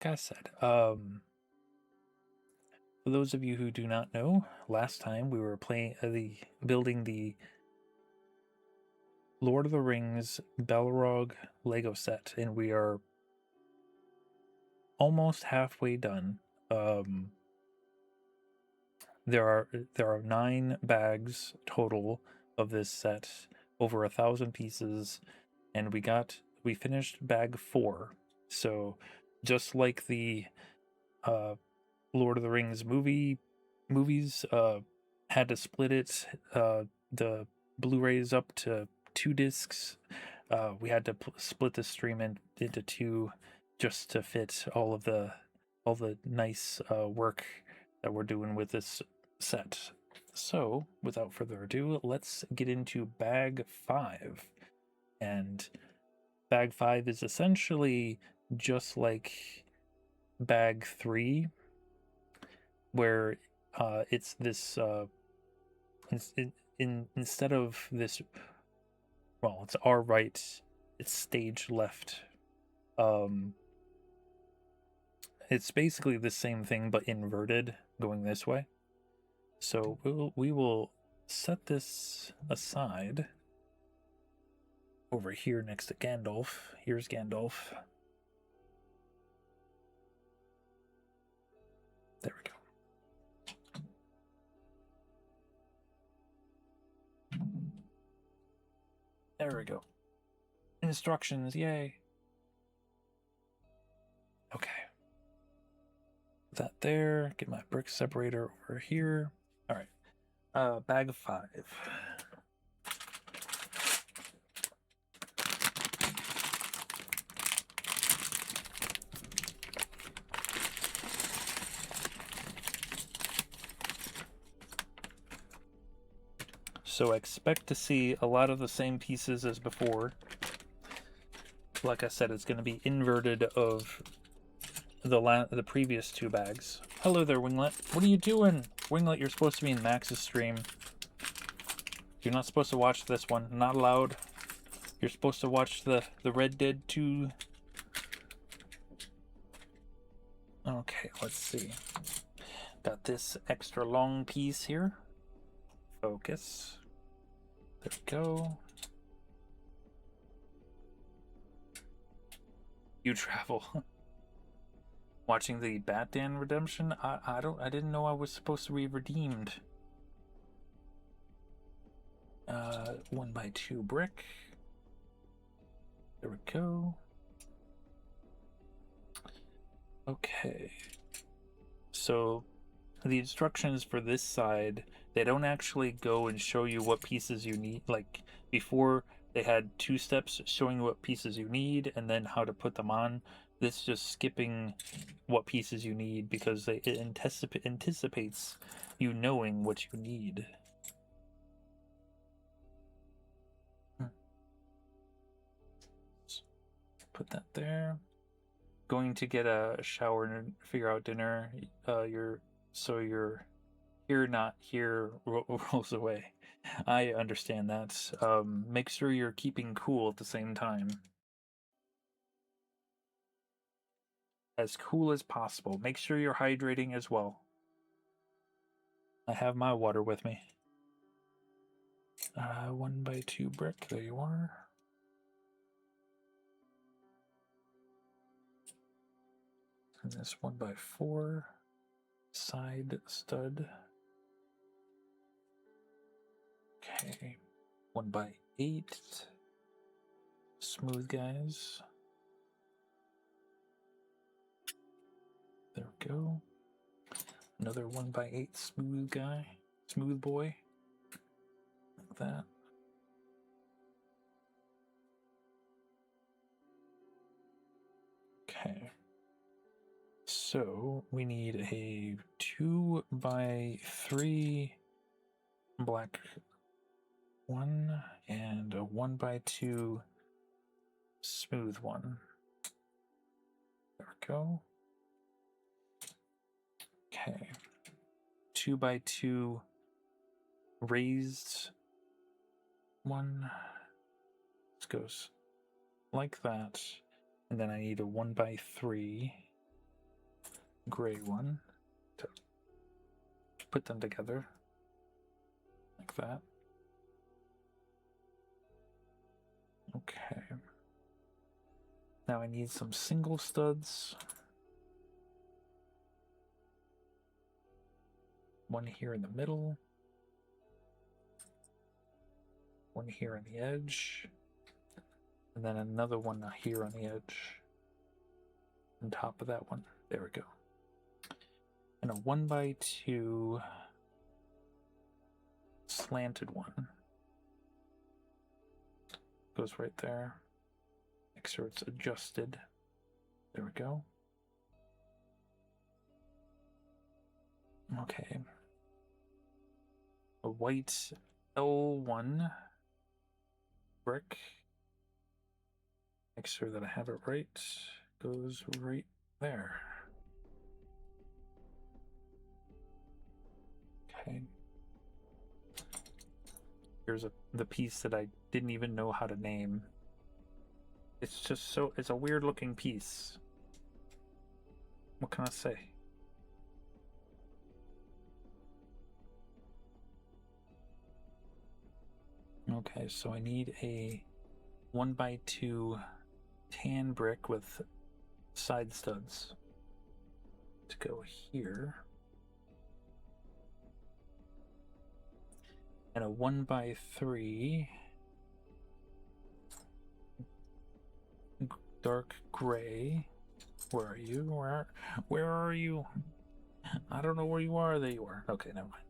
like I said, for those of you who do not know, last time we were playing building the Lord of the Rings Balrog Lego set, and we are almost halfway done. There are 9 bags total of this set, over 1,000 pieces, and we finished bag 4. So just like the Lord of the Rings movies had to split it, the Blu-rays up to 2 discs. We had to split the stream into 2 just to fit all the nice work that we're doing with this set. So, without further ado, let's get into bag 5. And bag 5 is essentially just like bag 3, where it's this instead of this, well, it's our right, it's stage left. It's basically the same thing but inverted, going this way. So we will set this aside over here next to Gandalf. Here's Gandalf. There we go. There we go. Instructions, yay. Okay. That there. Get my brick separator over here. All right. Bag 5. So expect to see a lot of the same pieces as before. Like I said, it's going to be inverted of the previous 2 bags. Hello there, Winglet. What are you doing? Winglet, you're supposed to be in Max's stream. You're not supposed to watch this one. Not allowed. You're supposed to watch the Red Dead 2. Okay, let's see. Got this extra long piece here. Focus. There we go. You travel. Watching the BatDan redemption? I didn't know I was supposed to be redeemed. 1x2 brick. There we go. Okay. So the instructions for this side, they don't actually go and show you what pieces you need. Like before, they had 2 steps showing what pieces you need and then how to put them on. This is just skipping what pieces you need because it anticipates you knowing what you need. Put that there. Going to get a shower and figure out dinner. You're here, not here rolls away. I understand that. Make sure you're keeping cool at the same time. As cool as possible. Make sure you're hydrating as well. I have my water with me. 1x2 brick. There you are. And this 1x4 side stud. Okay. 1x8. Smooth guys. There we go. Another 1x8 smooth guy. Smooth boy. Like that. Okay. So we need a 2x3 black one and a 1x2 smooth one. There we go. Okay. 2x2 raised one. This goes like that. And then I need a 1x3 gray one to put them together like that. Okay. Now I need some single studs. One here in the middle. One here on the edge. And then another one here on the edge. On top of that one. There we go. And a 1x2 slanted one. Goes right there. Make sure it's adjusted. There we go. Okay. A white L1 brick. Make sure that I have it right. Goes right there. Okay. Here's the piece that I didn't even know how to name. It's just so, it's a weird looking piece. What can I say? Okay, so I need a 1x2 tan brick with side studs to go here. And a 1x3 dark gray. Where are you? Where are you? I don't know where you are. There you are. Okay, never mind.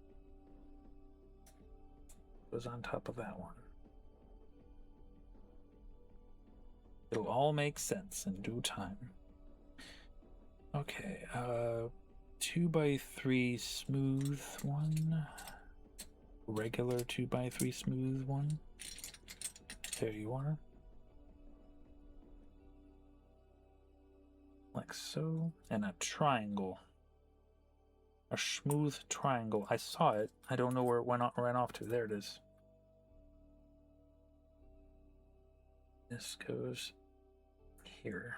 Goes on top of that one. It'll all make sense in due time. Okay, 2x3 smooth one. Regular 2x3 smooth one. There you are. Like so. And a triangle. A smooth triangle. I saw it. I don't know where it ran off to. There it is. This goes here.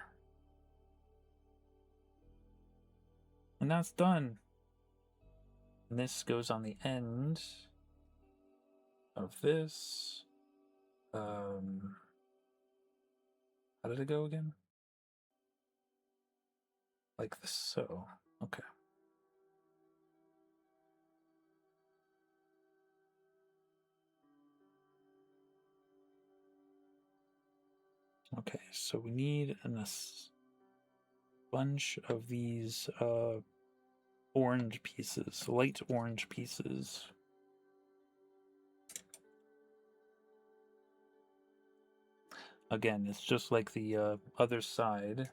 And that's done. And this goes on the end of this. How did it go again? Like this, so. Okay. Okay, so we need a bunch of these orange pieces, light orange pieces. Again, it's just like the other side,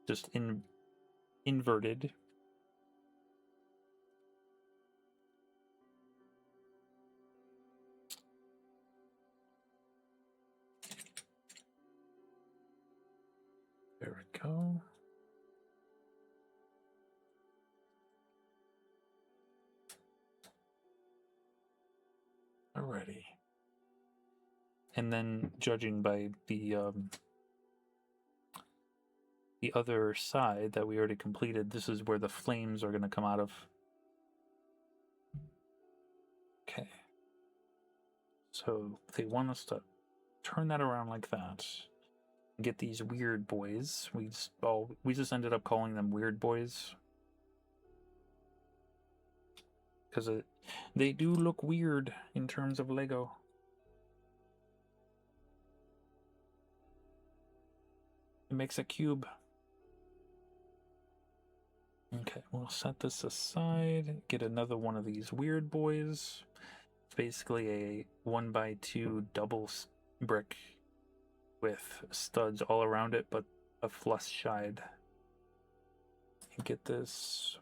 just inverted. There we go. Alrighty. And then, judging by the other side that we already completed, this is where the flames are going to come out of. Okay. So they want us to turn that around like that. Get these weird boys. We just ended up calling them weird boys because they do look weird in terms of Lego. It makes a cube. Okay, we'll set this aside. Get another one of these weird boys. It's basically a 1x2 double brick with studs all around it, but a flush side. And get this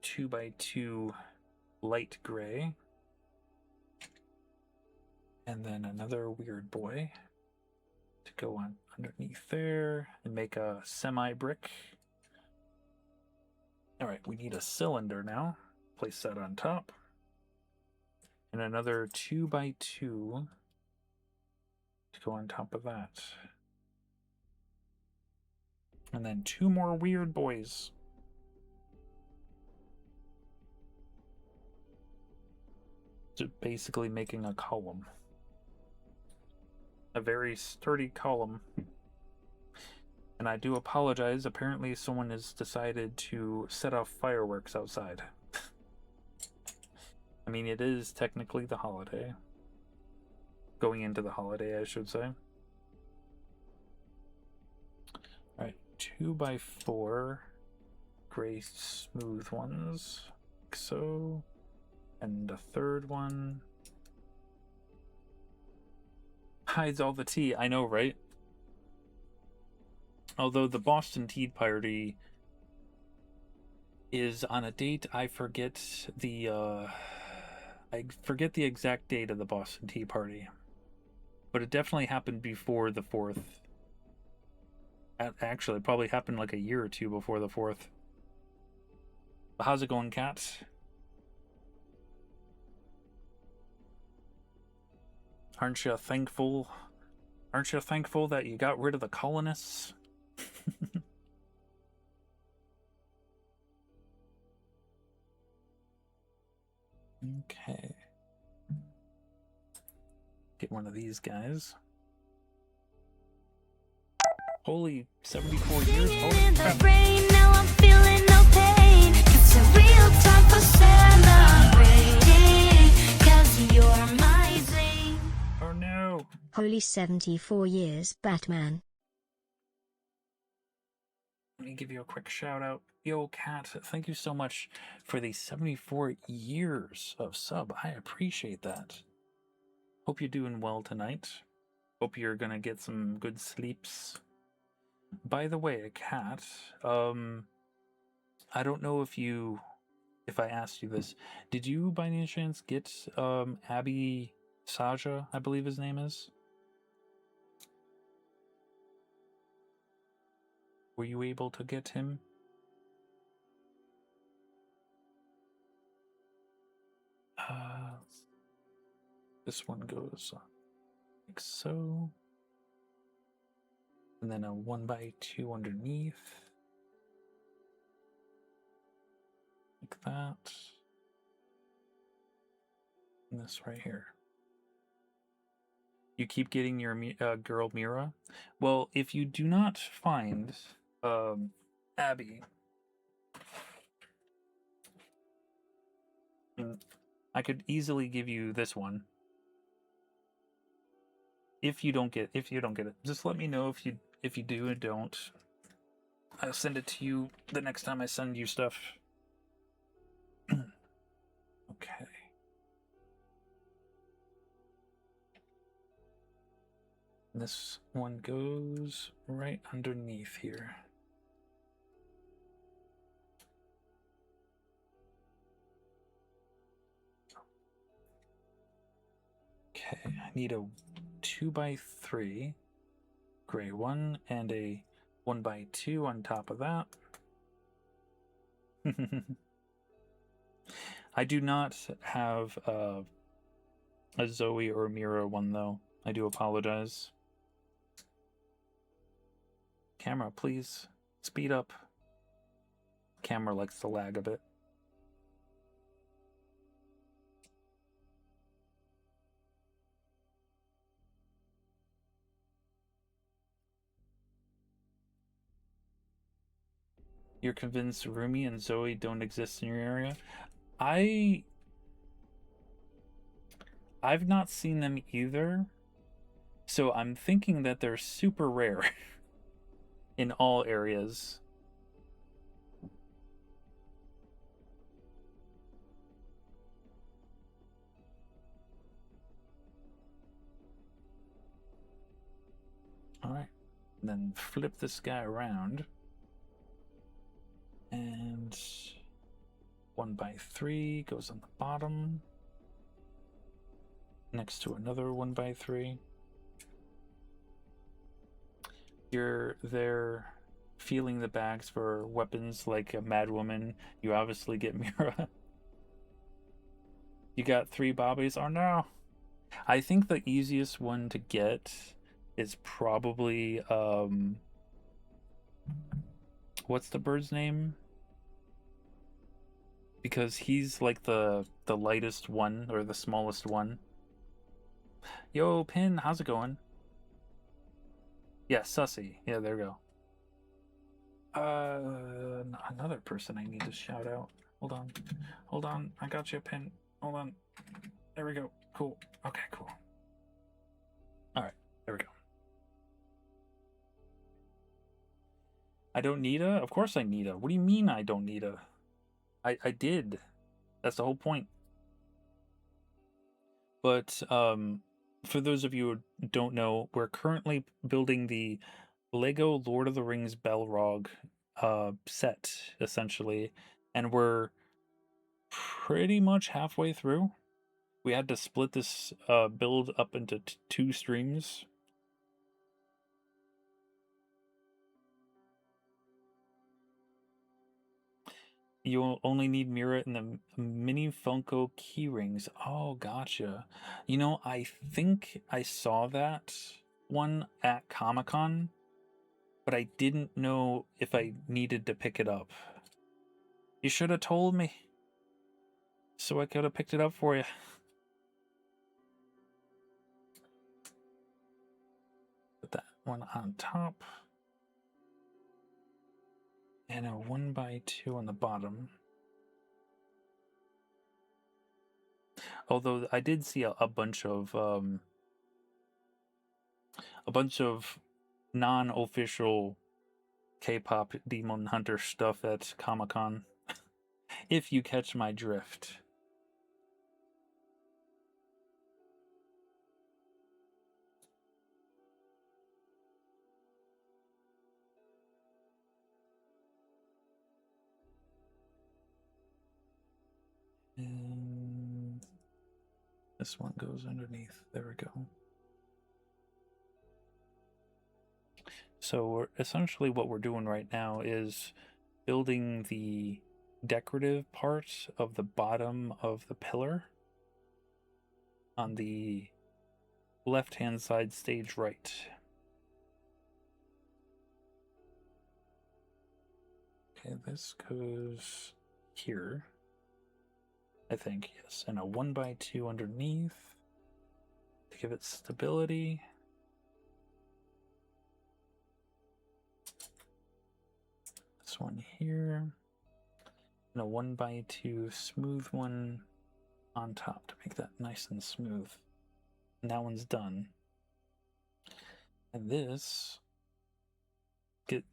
2x2 light gray. And then another weird boy to go on underneath there and make a semi brick. All right, we need a cylinder now. Place that on top. And another 2x2 to go on top of that. And then 2 more weird boys. Just basically making a column. A very sturdy column. And I do apologize. Apparently someone has decided to set off fireworks outside. I mean, it is technically the holiday. Going into the holiday, I should say. Alright, 2x4 gray smooth ones. Like so. And a third one. Hides all the tea. I know, right? Although the Boston Tea Party is on a date, I forget the exact date of the Boston Tea Party. But it definitely happened before the 4th. Actually, it probably happened like a year or two before the 4th. But how's it going, Kat? Aren't you thankful? Aren't you thankful that you got rid of the colonists? Okay. Get one of these guys. Holy 74 years. Holy crap. Now I'm feeling no pain. It's a real time for celebrating, 'cause you're amazing. Oh no. Holy 74 years, Batman. Let me give you a quick shout out. Yo, Kat, thank you so much for the 74 years of sub. I appreciate that. Hope you're doing well tonight. Hope you're gonna get some good sleeps. By the way, Kat, I don't know if I asked you this. Did you by any chance get Abby Saja, I believe his name is? Were you able to get him? This one goes like so. And then a 1x2 underneath. Like that. And this right here. You keep getting your girl Mira? Well, if you do not find Abby, I could easily give you this one. If you don't get it, just let me know if you do and don't. I'll send it to you the next time I send you stuff. Okay. This one goes right underneath here. Okay, I need a 2x3 gray one and a 1x2 on top of that. I do not have a Zoe or Mira one though. I do apologize. Camera, please speed up. Camera likes to lag a bit. You're convinced Rumi and Zoe don't exist in your area? I've not seen them either, so I'm thinking that they're super rare in all areas. Alright, then flip this guy around. And 1x3 goes on the bottom. Next to another 1x3. You're there feeling the bags for weapons like a madwoman. You obviously get Mira. You got 3 bobbies? Oh no! I think the easiest one to get is probably What's the bird's name? Because he's like the lightest one, or the smallest one. Yo, Pin, how's it going? Yeah, Sussy. Yeah, there we go. Another person I need to shout out. Hold on. Hold on. I got you, Pin. Hold on. There we go. Cool. Okay, cool. Alright, there we go. I don't need a? Of course I need a. What do you mean I don't need a? I did. That's the whole point. But for those of you who don't know, we're currently building the Lego Lord of the Rings Balrog set, essentially, and we're pretty much halfway through. We had to split this build up into two streams. You'll only need Mira and the mini Funko keyrings. Oh, gotcha. You know, I think I saw that one at Comic-Con, but I didn't know if I needed to pick it up. You should have told me, so I could have picked it up for you. Put that one on top. And a 1x2 on the bottom. Although I did see a bunch of non-official K-pop Demon Hunter stuff at Comic-Con. If you catch my drift. And this one goes underneath. There we go. So essentially what we're doing right now is building the decorative part of the bottom of the pillar on the left-hand side, stage right. Okay, this goes here. I think, yes, and a 1x2 underneath to give it stability. This one here, and a 1x2 smooth one on top to make that nice and smooth. And that one's done. And this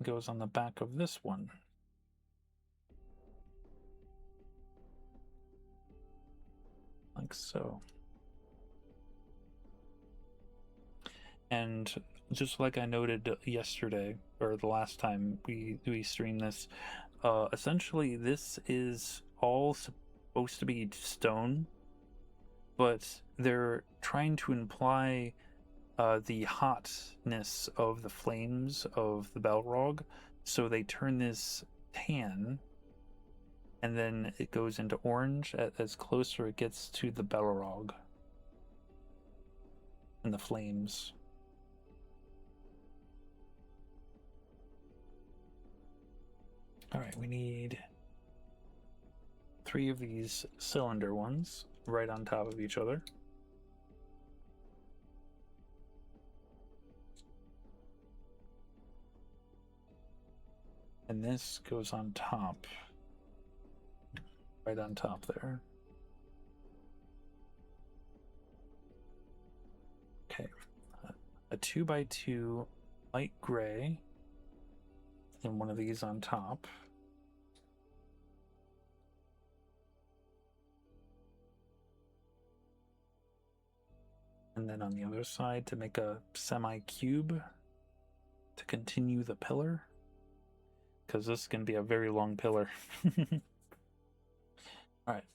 goes on the back of this one. Like so. And just like I noted yesterday, or the last time we streamed this, essentially this is all supposed to be stone, but they're trying to imply the hotness of the flames of the Balrog, so they turn this tan, and then it goes into orange as closer it gets to the Balrog and the flames. Alright, we need 3 of these cylinder ones right on top of each other. And this goes on top. Right on top there. Okay. A 2x2 light gray. And one of these on top. And then on the other side to make a semi-cube to continue the pillar. Because this is going to be a very long pillar. Alright.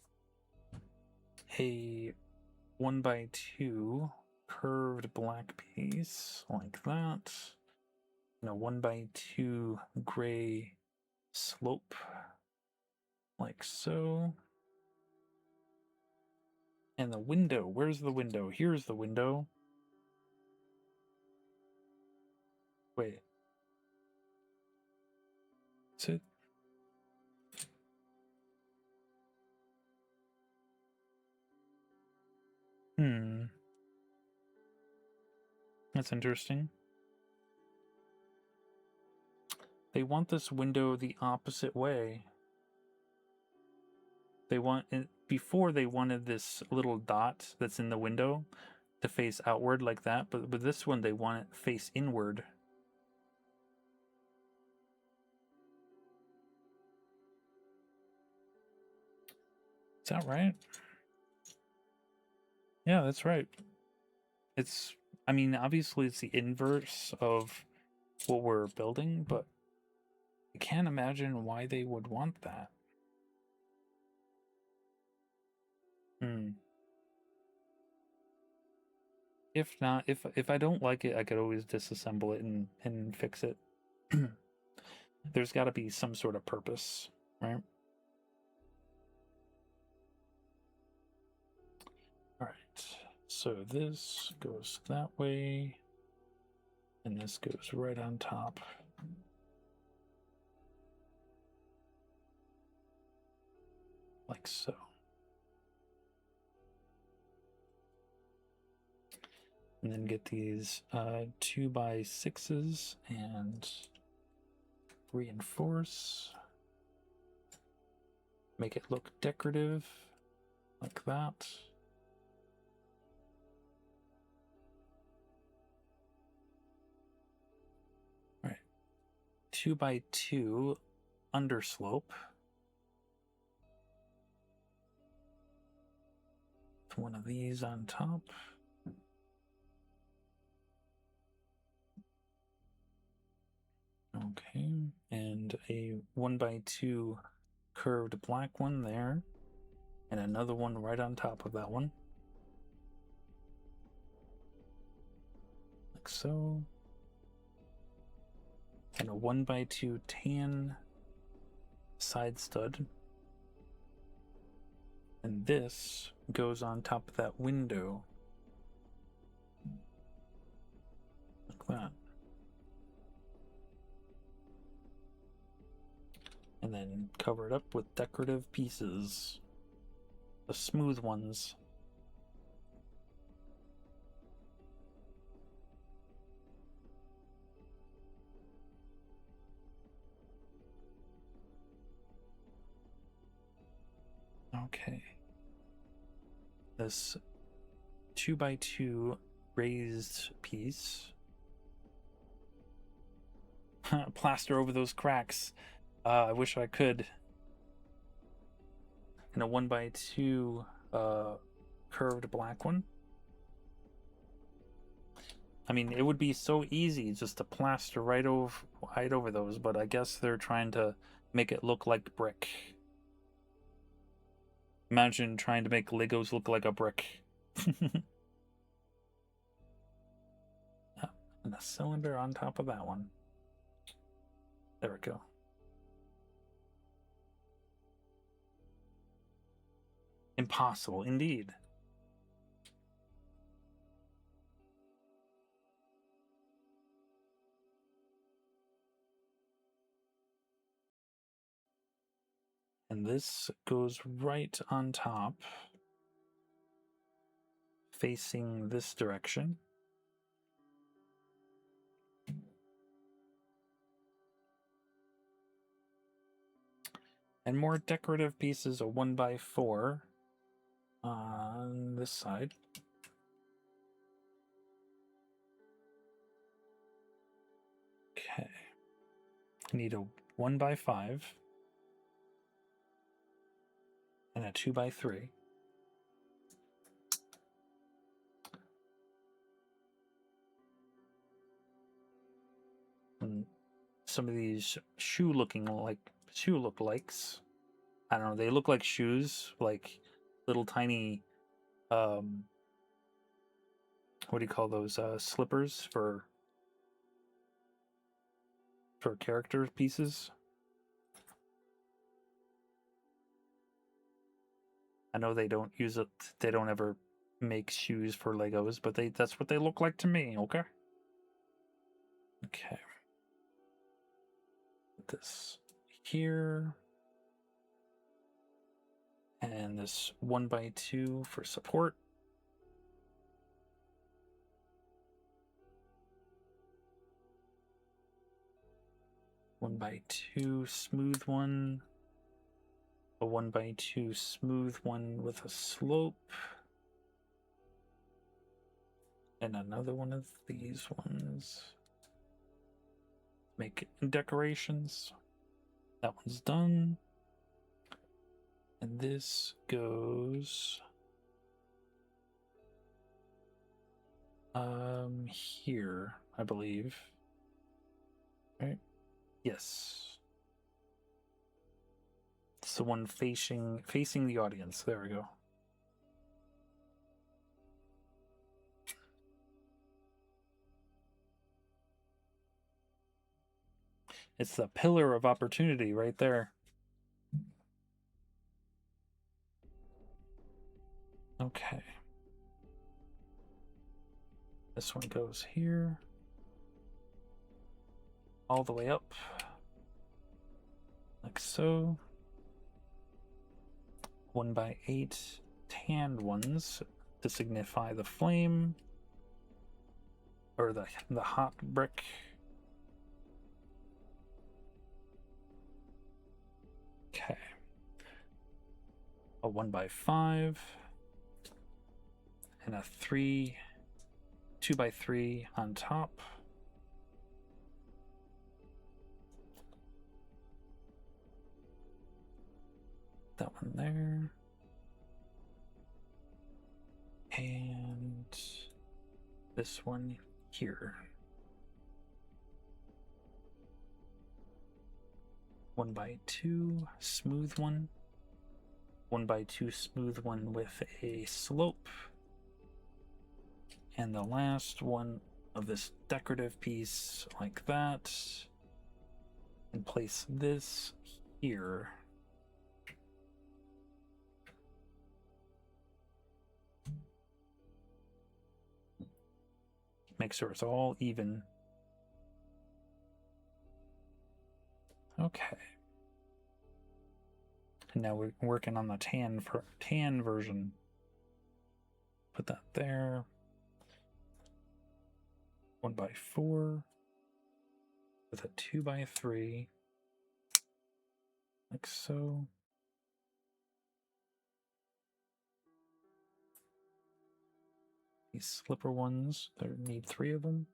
A 1x2 curved black piece like that. And a 1x2 gray slope like so. And the window, where's the window? Here's the window. Wait. So, that's interesting. They want this window the opposite way. They want it, before they wanted this little dot that's in the window to face outward like that, but with this one they want it face inward. Is that right? Yeah, that's right. It's, I mean, obviously it's the inverse of what we're building, but I can't imagine why they would want that. If not, if I don't like it, I could always disassemble it and fix it. There's got to be some sort of purpose, right? All right. So this goes that way, and this goes right on top. Like so. And then get these 2x6s and reinforce. Make it look decorative, like that. All right. 2x2 underslope. One of these on top. Okay, and a 1x2 curved black one there, and another one right on top of that one. Like so. And a 1x2 tan side stud. And this goes on top of that window. Like that. And then cover it up with decorative pieces. The smooth ones. Okay. This 2x2 raised piece. Plaster over those cracks. I wish I could. And a 1x2 curved black one. I mean, it would be so easy just to plaster right over those, but I guess they're trying to make it look like brick. Imagine trying to make Legos look like a brick. And a cylinder on top of that one. There we go. Impossible, indeed. And this goes right on top, facing this direction. And more decorative pieces, a 1x4 on this side. Okay. Need a 1x5 and a 2x3. And some of these shoe lookalikes. I don't know, they look like shoes, like little tiny what do you call those, slippers for character pieces. I know they don't use it, they don't ever make shoes for Legos, but that's what they look like to me, okay? Okay. Put this here. And this 1x2 for support. One by two smooth one. A 1x2 smooth one with a slope. And another one of these ones. Make decorations. That one's done. And this goes here, I believe. Right? Yes. It's the one facing the audience. There we go. It's the pillar of opportunity right there. Okay. This one goes here. All the way up. Like so. 1x8 tanned ones to signify the flame. Or the hot brick. Okay. A 1x5. And a 2x3 on top. That one there. And this one here. 1x2 smooth one. 1x2 smooth one with a slope. And the last one of this decorative piece like that. And place this here. Make sure it's all even. Okay. And now we're working on the tan version. Put that there. 1x4 with a 2x3, like so. These slipper ones, there need 3 of them.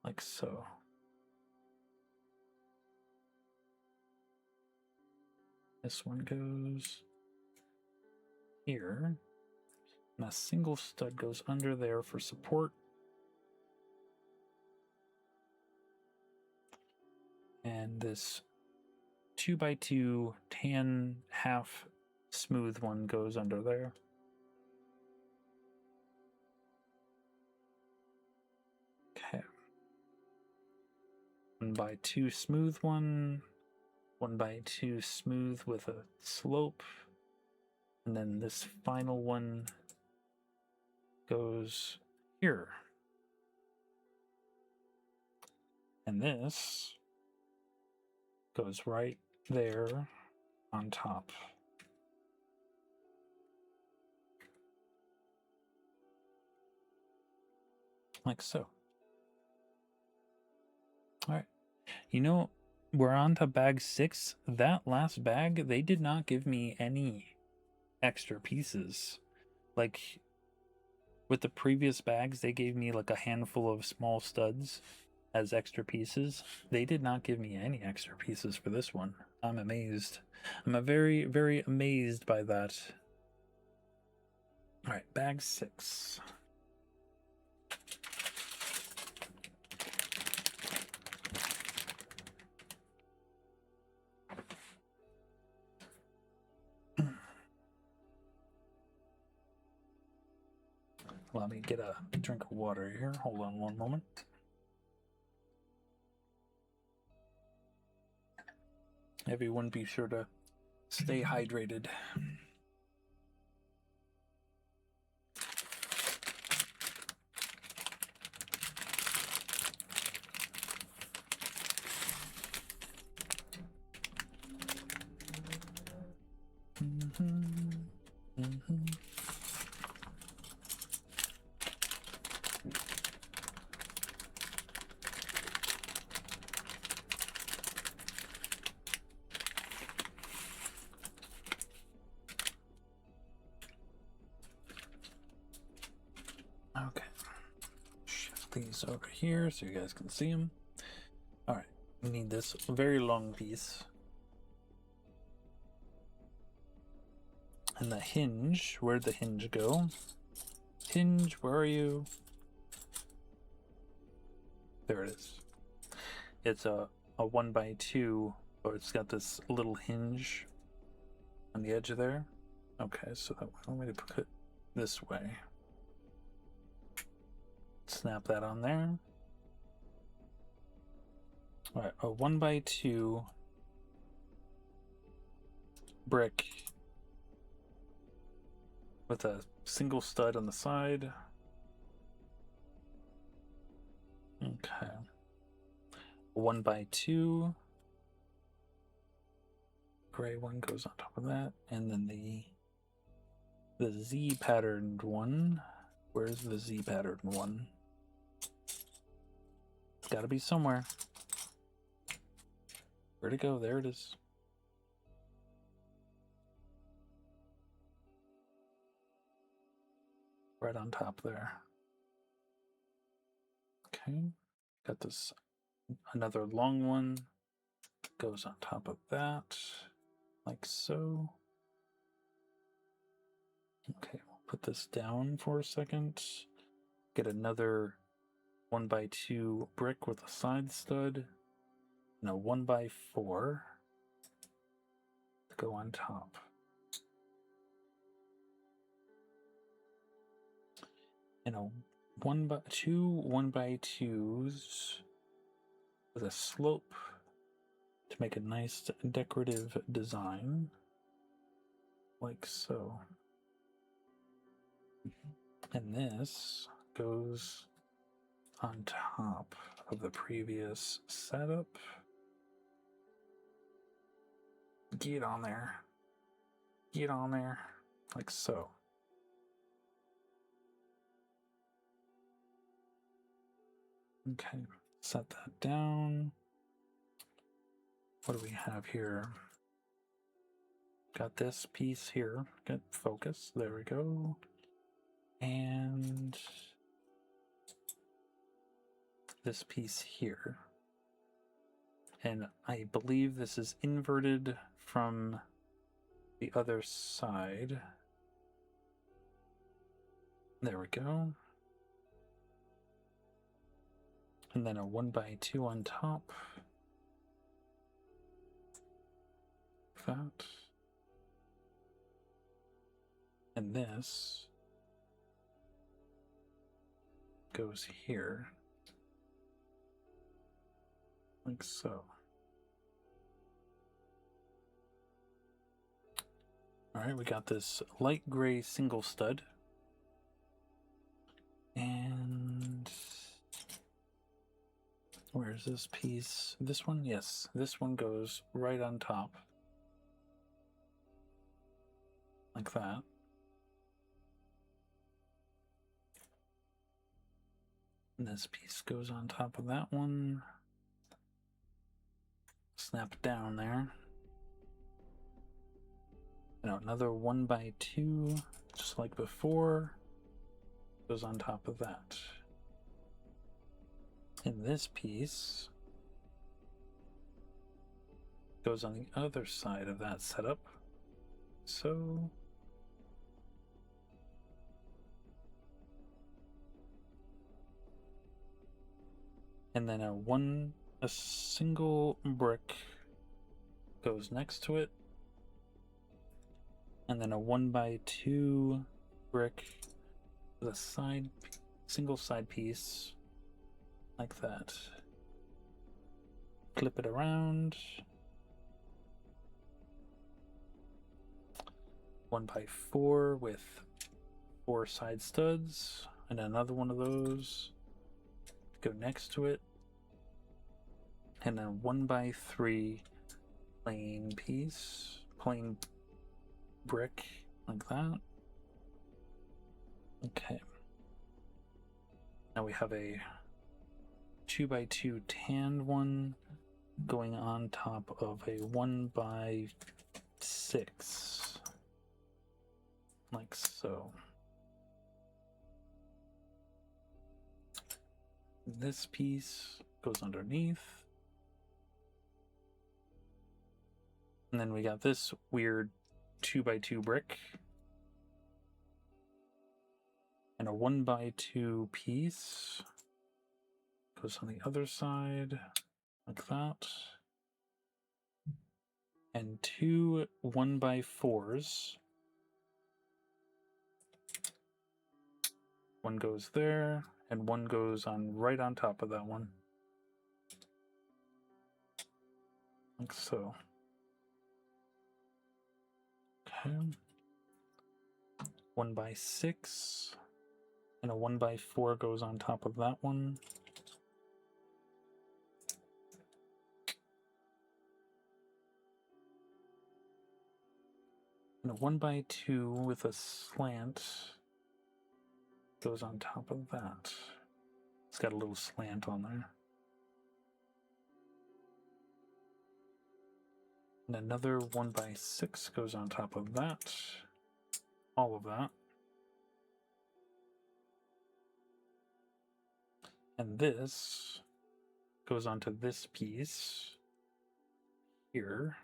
Like so. This one goes here. And a single stud goes under there for support. And this 2x2 tan half smooth one goes under there. Okay. 1x2 smooth one. 1x2 smooth with a slope. And then this final one goes here. And this goes right there on top. Like so. All right. You know, we're on to bag 6. That last bag, they did not give me any extra pieces. Like, with the previous bags, they gave me like a handful of small studs as extra pieces. They did not give me any extra pieces for this one. I'm amazed. I'm very, very amazed by that. All right, bag 6. Let me get a drink of water here. Hold on one moment. Everyone be sure to stay hydrated. Okay. Shift these over here so you guys can see them. Alright, we need this very long piece. And the hinge, where'd the hinge go? Hinge, where are you? There it is. It's a 1x2, but it's got this little hinge on the edge of there. Okay, so that one way to put it this way. Snap that on there. Alright, a 1x2 brick with a single stud on the side. Okay. 1x2 gray one goes on top of that, and then the Z patterned one. Where's the Z patterned one? It's got to be somewhere. Where'd it go? There it is. Right on top there. Okay, got this, another long one goes on top of that, like so. Okay, we'll put this down for a second. Get another 1x2 brick with a side stud, and a 1x4 to go on top. And a 1x2s with a slope to make a nice decorative design, like so. And this goes on top of the previous setup. Get on there. Get on there, like so. Okay, set that down. What do we have here? Got this piece here. Get focus. There we go. And this piece here. And I believe this is inverted from the other side. There we go. And then a 1x2 on top. That. And this goes here. Like so. Alright, we got this light gray single stud. And where's this piece? This one? Yes, this one goes right on top. Like that. And this piece goes on top of that one. Snap it down there. And another 1x2, just like before, goes on top of that. And this piece goes on the other side of that setup. So and then a single brick goes next to it, and then a 1x2 brick with a single side piece like that. Clip it around. 1x4 with 4 side studs, and another one of those go next to it, and then 1x3 plain piece, plain brick like that. Okay. Now we have a 2x2 tanned one going on top of a 1x6, like so. This piece goes underneath. And then we got this weird 2x2 brick. And a 1x2 piece goes on the other side, like that. And two 1x4s. One goes there, and one goes on right on top of that one. Like so. Okay. 1x6, and a 1x4 goes on top of that one. And a 1x2 with a slant goes on top of that. It's got a little slant on there. And another 1x6 goes on top of that. All of that. And this goes onto this piece here.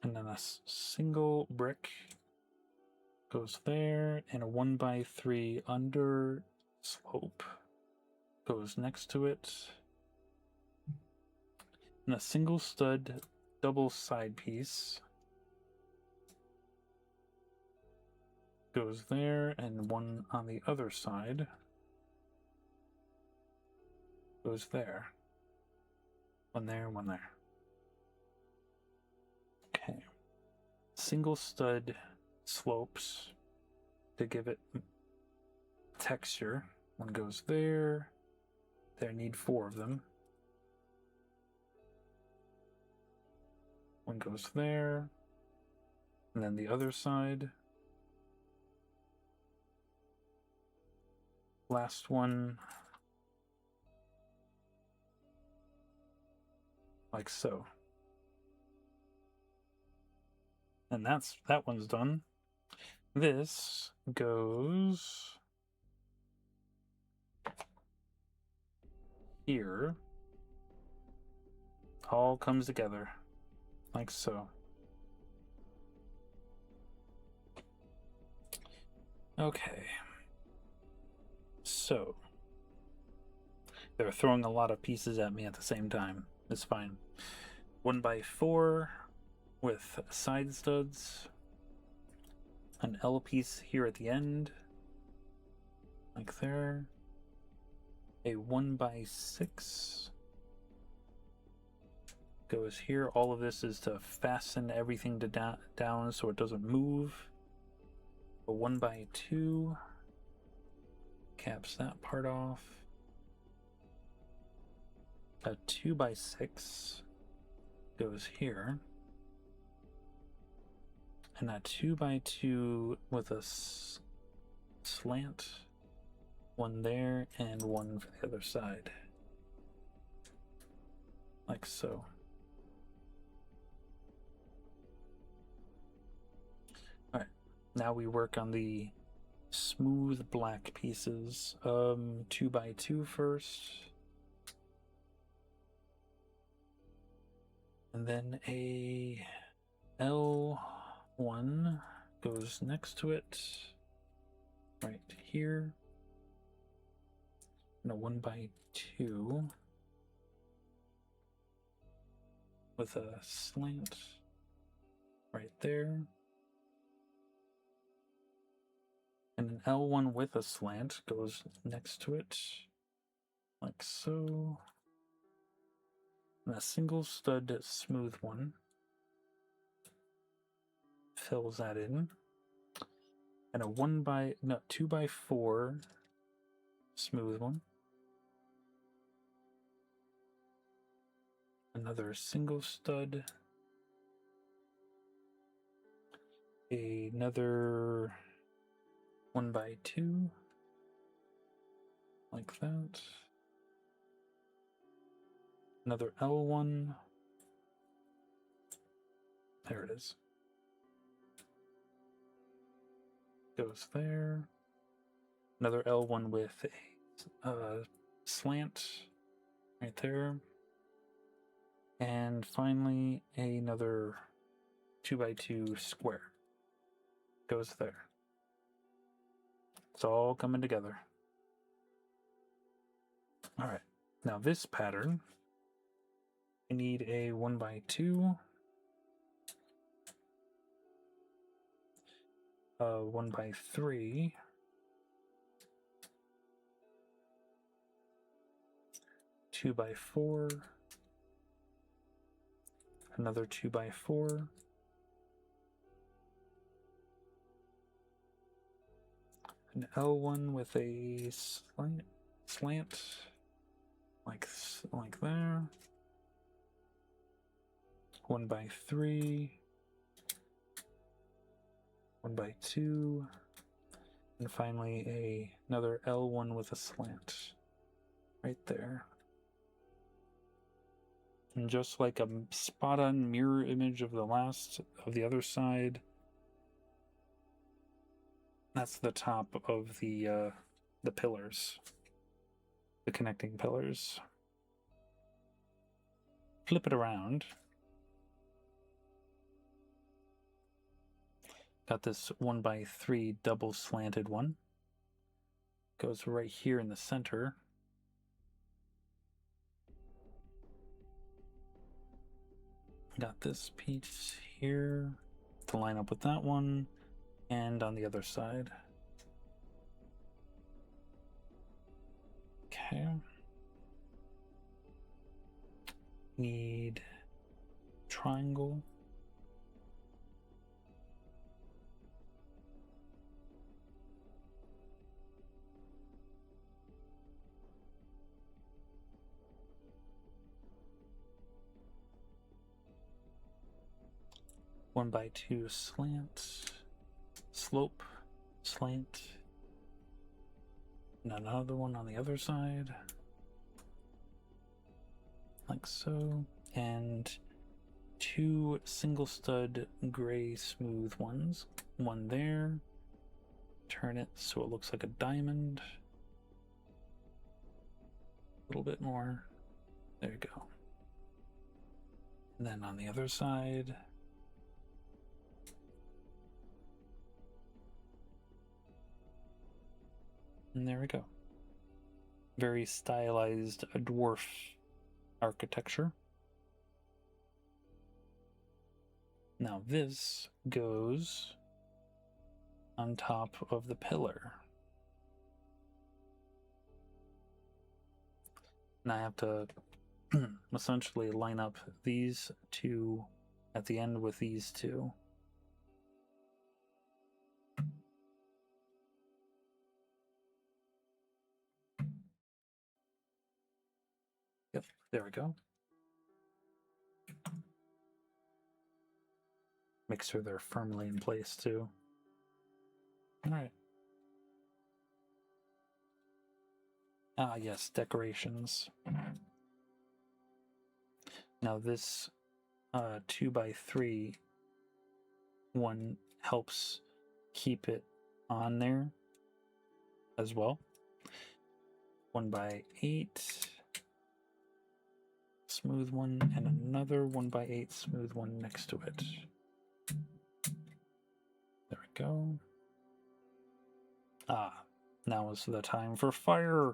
And then a single brick goes there, and a 1x3 under slope goes next to it. And a single stud double side piece goes there, and one on the other side goes there. One there, one there. Okay. Single stud slopes to give it texture. One goes there. There, need 4 of them. One goes there. And then the other side. Last one. Like so. And that one's done. This goes here. All comes together like so. Okay. So they're throwing a lot of pieces at me at the same time. It's fine. 1x4 with side studs. An L piece here at the end, like there. A 1x6 goes here. All of this is to fasten everything to down so it doesn't move. A 1x2 caps that part off. A 2x6 goes here. And a 2x2 with a slant. One there and one for the other side. Like so. Alright, now we work on the smooth black pieces. 2x2 first. And then a L1 goes next to it. Right here. And a 1x2 with a slant right there. And an L1 with a slant goes next to it, like so. And a single stud smooth one fills that in. And a 2x4 smooth one. Another single stud. Another 1x2. Like that. Another L1. There it is. goes there. Another L1 with a slant right there. And finally, another 2x2 square goes there. It's all coming together. All right, now this pattern, I need a 1x2, 1x3, 2x4, another 2x4, an L1 with a slant like there, 1x3, 1x2, and finally another L1 with a slant right there. And just like a spot-on mirror image of the other side, that's the top of the pillars, the connecting pillars. Flip it around. Got this 1x3 double slanted one. Goes right here in the center. Got this piece here to line up with that one, and on the other side. Okay. Need triangle. One by two slant, slope, slant, and another one on the other side, like so, and two single stud gray smooth ones, one there, turn it so it looks like a diamond, a little bit more, there you go, and then on the other side, and there we go. Very stylized dwarf architecture. Now this goes on top of the pillar. And I have to essentially line up these two at the end with these two. Yep, there we go. Make sure they're firmly in place too. All right. Ah, yes, decorations. Now this 2x3 one helps keep it on there as well. 1x8 smooth one, and another 1x8 smooth one next to it. There we go. Ah, now is the time for fire.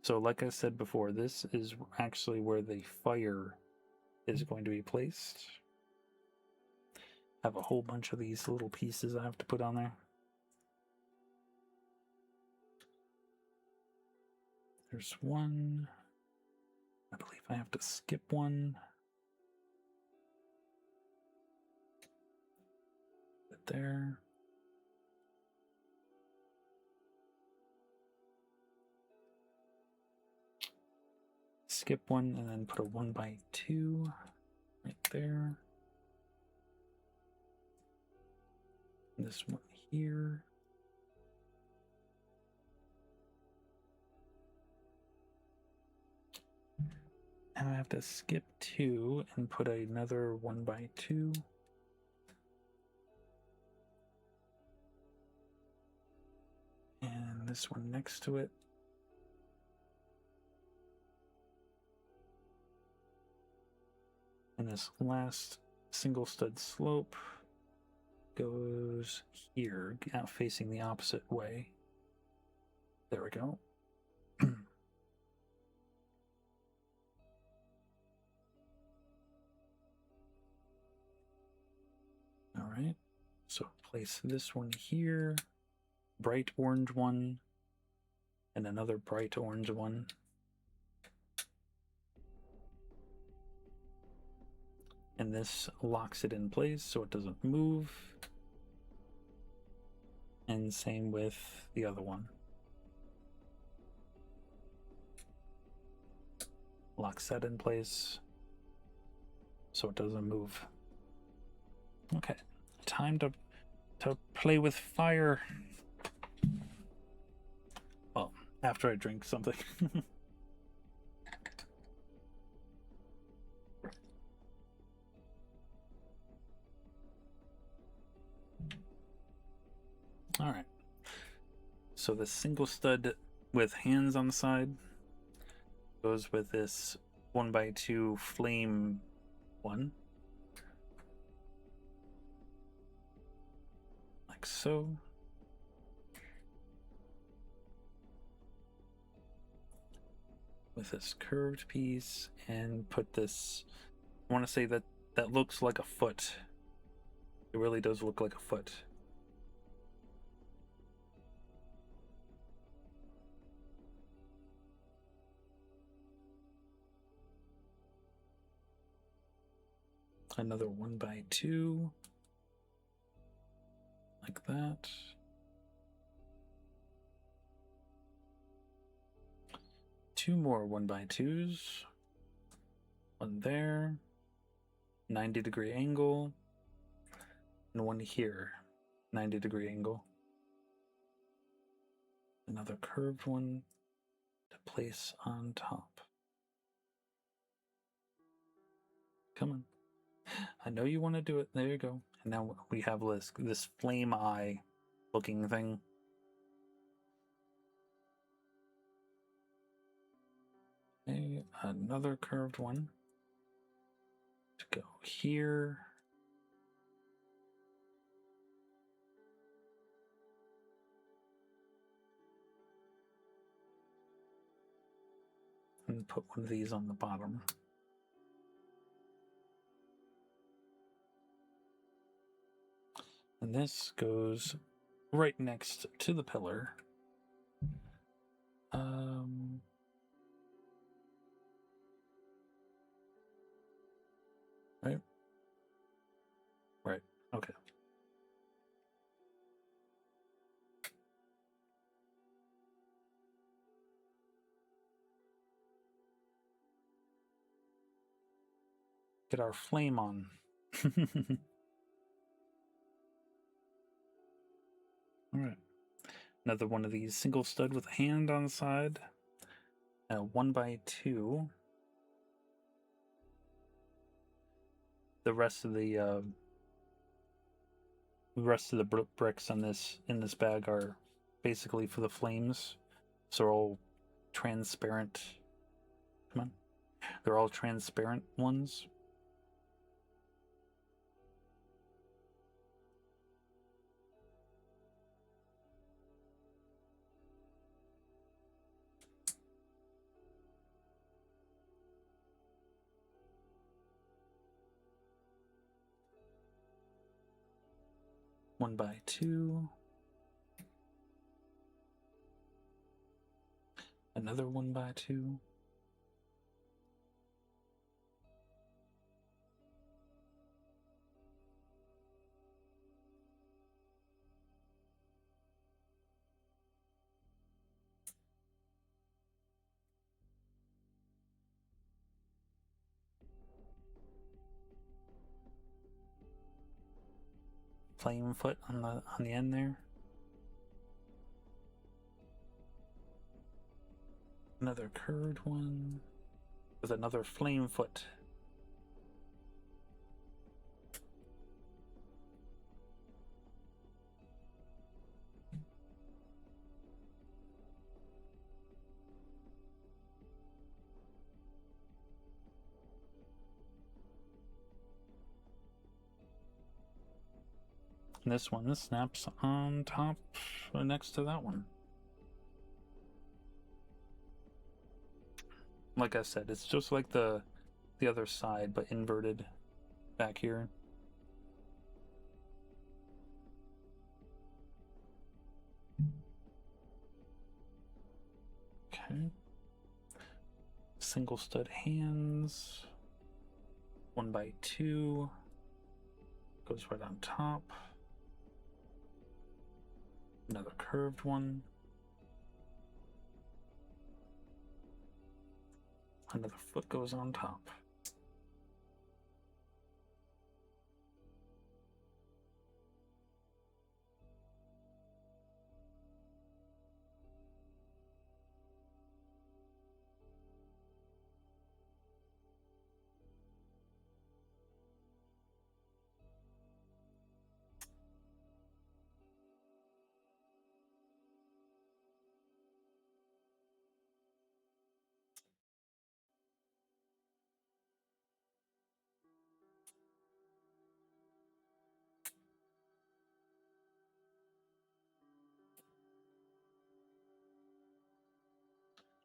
So like I said before, this is actually where the fire is going to be placed. I have a whole bunch of these little pieces I have to put on there. There's one. I believe I have to skip one. Put it there. Skip one and then put a 1x2 right there. This one here. And I have to skip 2 and put another 1x2. And this one next to it. And this last single stud slope goes here, out facing the opposite way. There we go. All right, so place this one here, bright orange one, and another bright orange one. And this locks it in place so it doesn't move. And same with the other one. Locks that in place so it doesn't move. Okay, time to play with fire. Well, after I drink something. All right. So the single stud with hands on the side goes with this 1x2 flame one. Like so. With this curved piece, and put this, I want to say that looks like a foot. It really does look like a foot. Another 1x2, like that. Two more 1x2s. One there, 90-degree angle, and one here, 90-degree angle. Another curved one to place on top. Come on. I know you want to do it. There you go. And now we have this flame eye looking thing. Okay, another curved one to go here. And put one of these on the bottom. And this goes right next to the pillar. Right? Right. Okay. Get our flame on. All right. Another one of these single stud with a hand on the side. And a 1x2. The rest of the bricks in this bag are basically for the flames, so they're all transparent. Come on, they're all transparent ones. One by two. Another 1x2. Flame foot on the end there. Another curved one with another flame foot. this one snaps on top next to that one. Like I said, it's just like the other side, but inverted back here. Okay. Single stud hands. 1x2. Goes right on top. Another curved one. Another foot goes on top.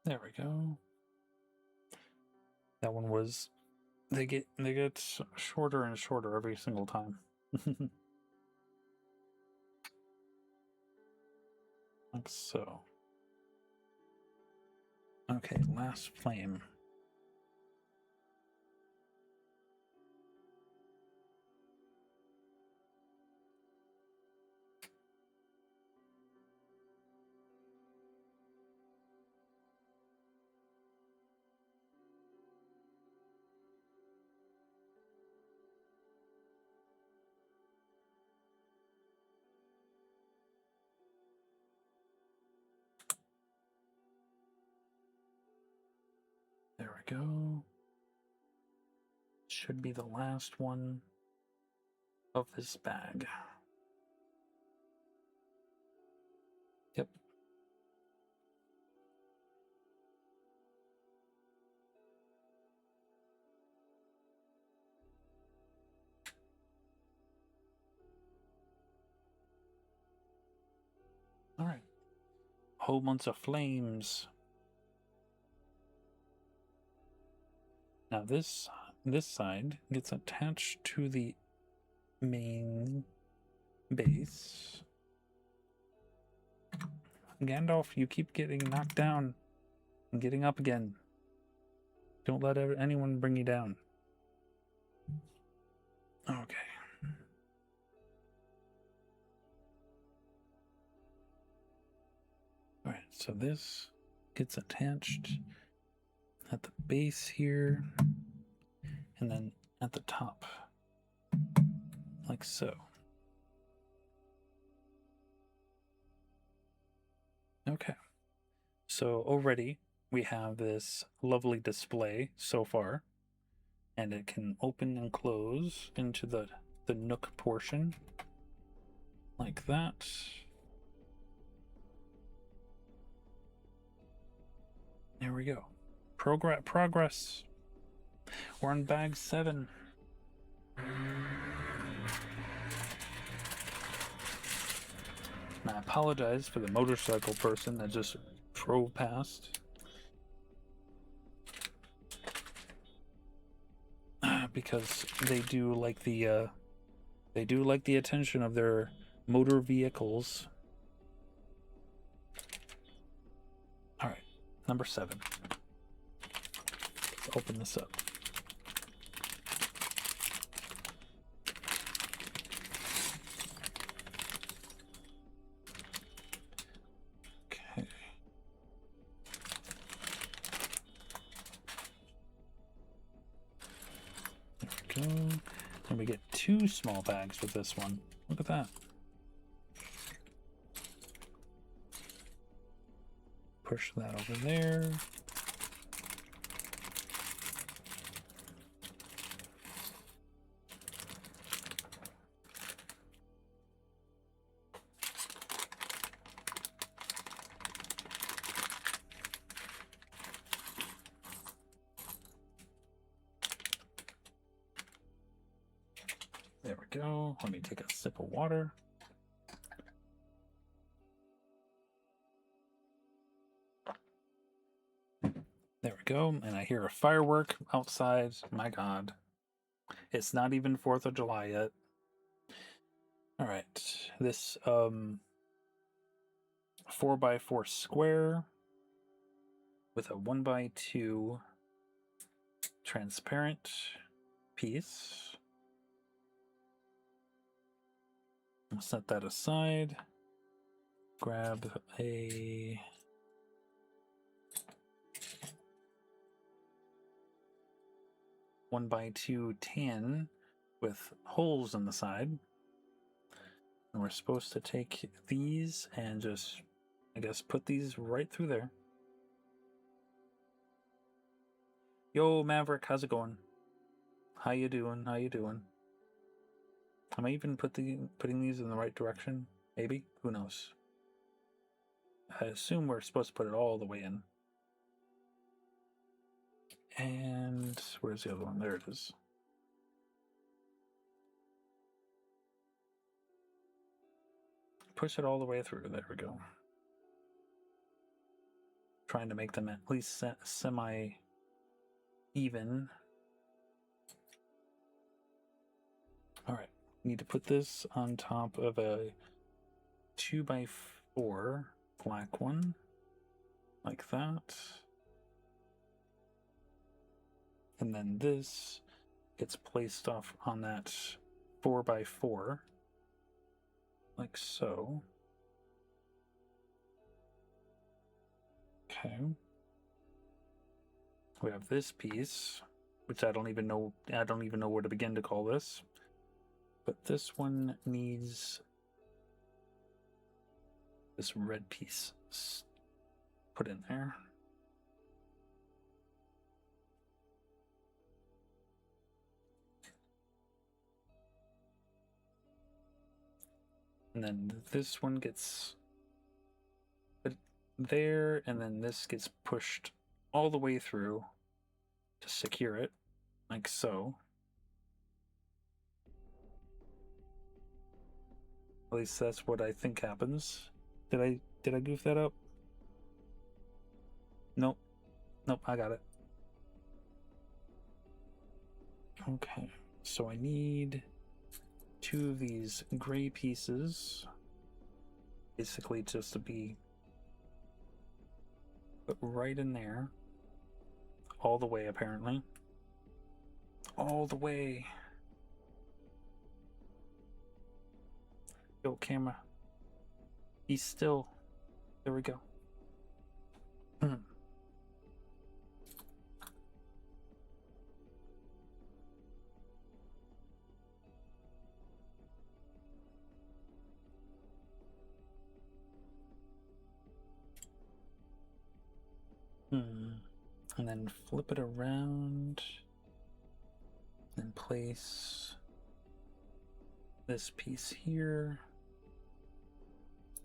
There we go. That one was they get shorter and shorter every single time. Like so. Okay, last flame. There we go. Should be the last one of this bag. Yep. All right. Whole bunch of flames. Now this side gets attached to the main base. Gandalf, you keep getting knocked down and getting up again. Don't let anyone bring you down. Okay. All right, so this gets attached at the base here, and then at the top, like so. Okay, so already we have this lovely display so far, and it can open and close into the nook portion, like that. There we go. Progress. We're on bag 7. And I apologize for the motorcycle person that just drove past. Because they do like the attention of their motor vehicles. All right, number 7. Let's open this up. Okay. There we go. And we get 2 small bags with this one. Look at that. Push that over there. There we go. Let me take a sip of water. go. And I hear a firework outside. My God. It's not even 4th of July yet. All right. This 4x4 square with a 1x2 transparent piece. I'll set that aside. Grab a one by two tan with holes in the side. And we're supposed to take these and just, I guess, put these right through there. Yo, Maverick, how's it going? How you doing? How you doing? Am I even putting these in the right direction? Maybe? Who knows? I assume we're supposed to put it all the way in. And where's the other one? There it is. Push it all the way through. There we go. Trying to make them at least semi-even. All right. Need to put this on top of a 2x4 black one. Like that. And then this gets placed off on that 4x4. Like so. Okay. We have this piece, which I don't even know where to begin to call this. But this one needs this red piece put in there. And then this one gets put there, and then this gets pushed all the way through to secure it, like so. At least that's what I think happens. Did I goof that up? Nope. Nope, I got it. Okay, so I need 2 of these gray pieces, basically just to be put right in there, all the way apparently, all the way. Yo, camera, be still. There we go. And then flip it around and place this piece here,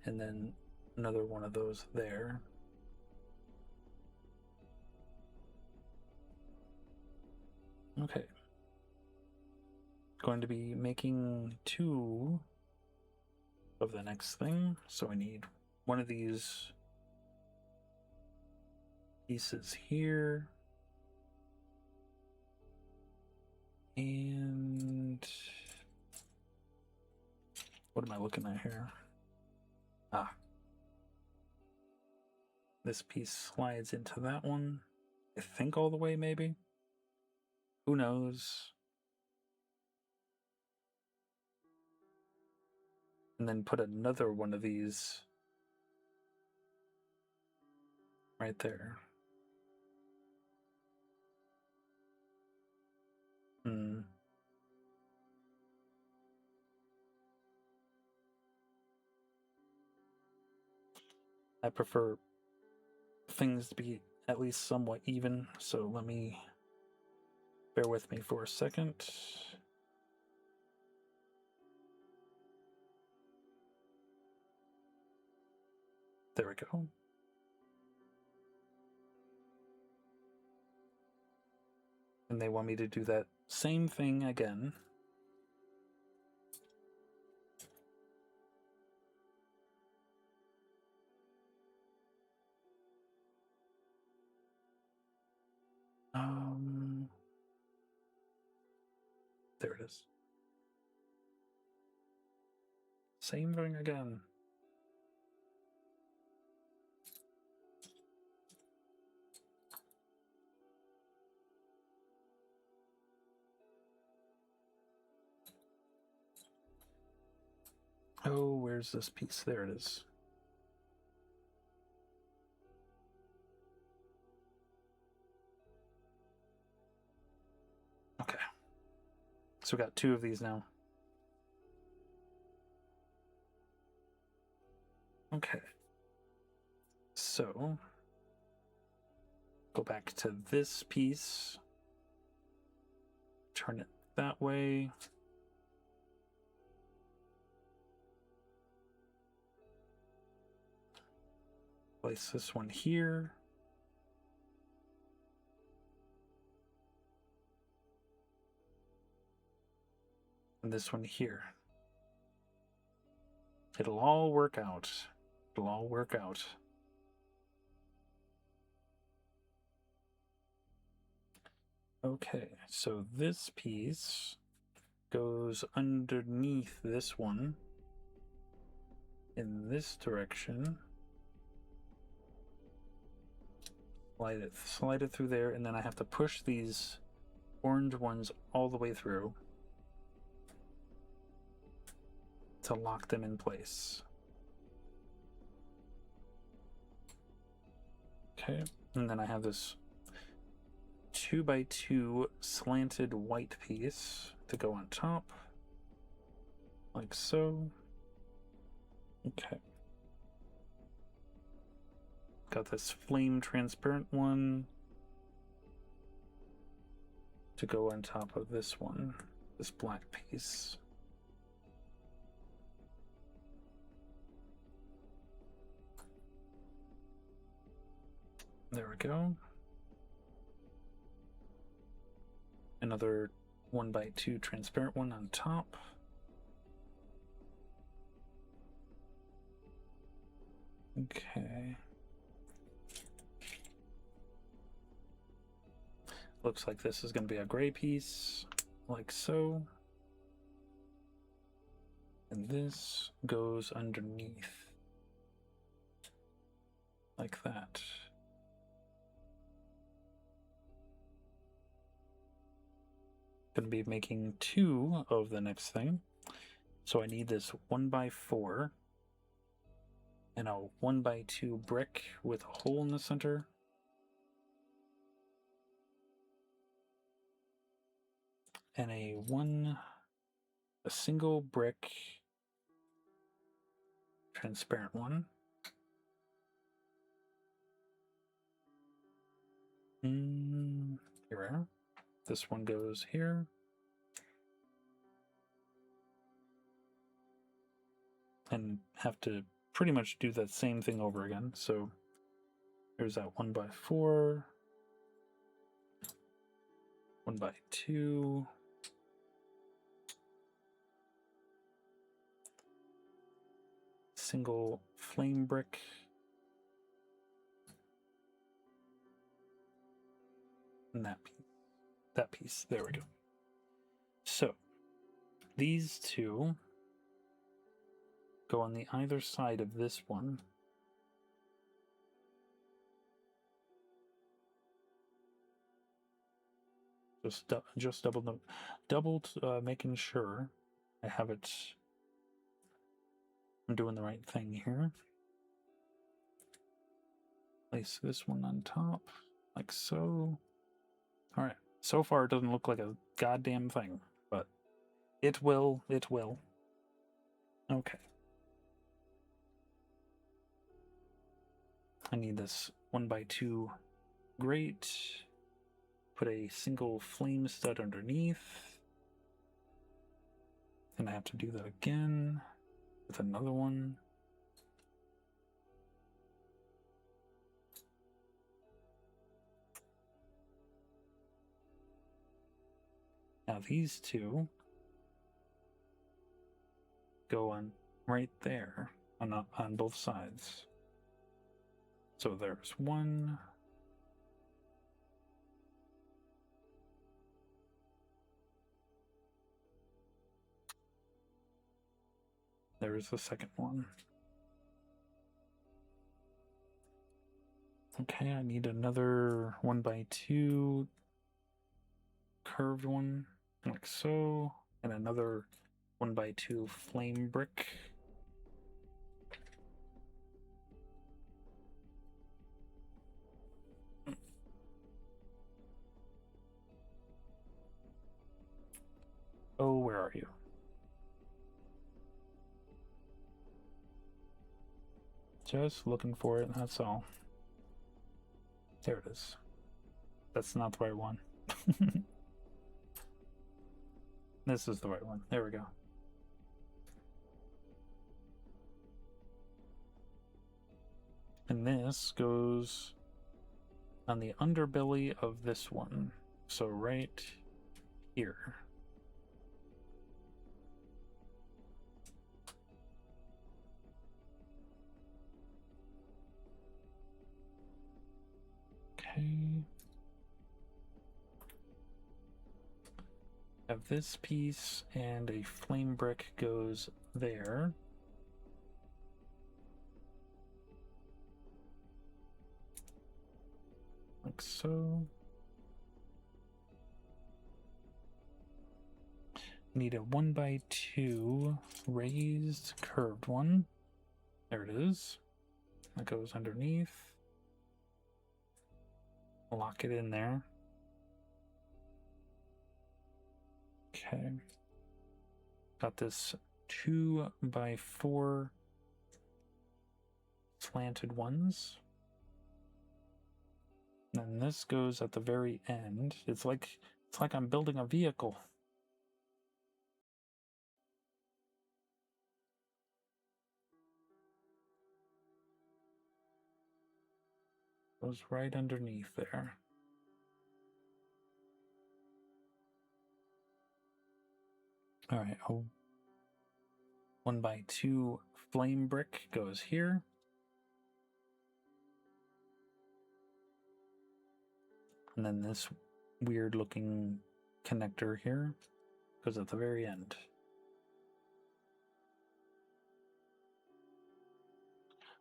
and then another one of those there. Okay. Going to be making 2 of the next thing, so I need one of these pieces here, and what am I looking at here? This piece slides into that one, I think all the way, maybe. Who knows? And then put another one of these right there. I prefer things to be at least somewhat even, so let me bear with me for a second. There we go. And they want me to do that same thing again. There it is. Same thing again. Oh, where's this piece? There it is. Okay. So we got 2 of these now. Okay. So go back to this piece. Turn it that way. Place this one here. And this one here. It'll all work out. It'll all work out. Okay, so this piece goes underneath this one in this direction. Slide it through there, and then I have to push these orange ones all the way through to lock them in place. Okay, and then I have this 2x2 slanted white piece to go on top, like so. Okay. Got this flame transparent one to go on top of this one, this black piece. There we go. Another 1x2 transparent one on top. Okay. Looks like this is going to be a gray piece, like so. And this goes underneath, like that. Going to be making 2 of the next thing. So I need this 1x4 and a 1x2 brick with a hole in the center. And a single brick transparent one. Here we are. This one goes here. And have to pretty much do that same thing over again. So here's that 1x4, 1x2, single flame brick, and that piece. There we go. So these 2 go on the either side of this one. Just double making sure I have it. I'm doing the right thing here. Place this one on top, like so. All right. So far, it doesn't look like a goddamn thing, but it will. It will. Okay. I need this 1x2 grate. Put a single flame stud underneath. And I have to do that again with another one. Now these 2 go on right there on both sides. So there's 1, There is the second one. Okay, I need another 1x2 curved one, like so, and another 1x2 flame brick. Oh, where are you? Just looking for it, that's all. There it is. That's not the right one. This is the right one. There we go. And this goes on the underbelly of this one. So right here. Okay. Have this piece, and a flame brick goes there. Like so. Need a 1x2 raised curved one. There it is. That goes underneath. Lock it in there. Okay. Got this 2x4 slanted ones. And this goes at the very end. It's like I'm building a vehicle. Goes right underneath there. All right, a 1x2 flame brick goes here. And then this weird looking connector here goes at the very end.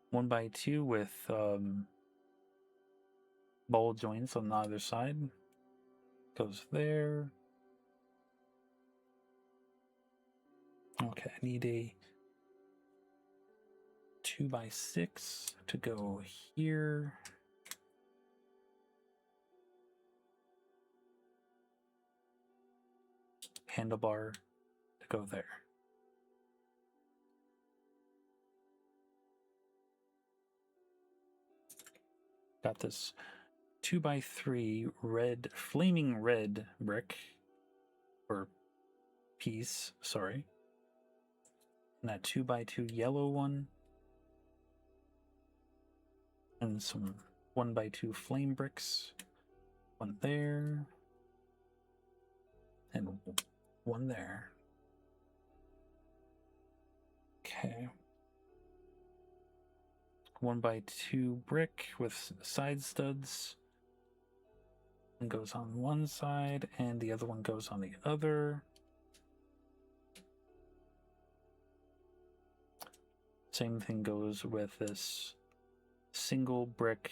One by two with ball joints on the other side. Goes there. Okay, I need a 2x6 to go here. Handlebar to go there. Got this 2x3 red, flaming red brick, or piece, sorry. And that 2x2 yellow one. And some 1x2 flame bricks. One there. And one there. Okay. 1x2 brick with side studs. One goes on one side and the other one goes on the other. Same thing goes with this single brick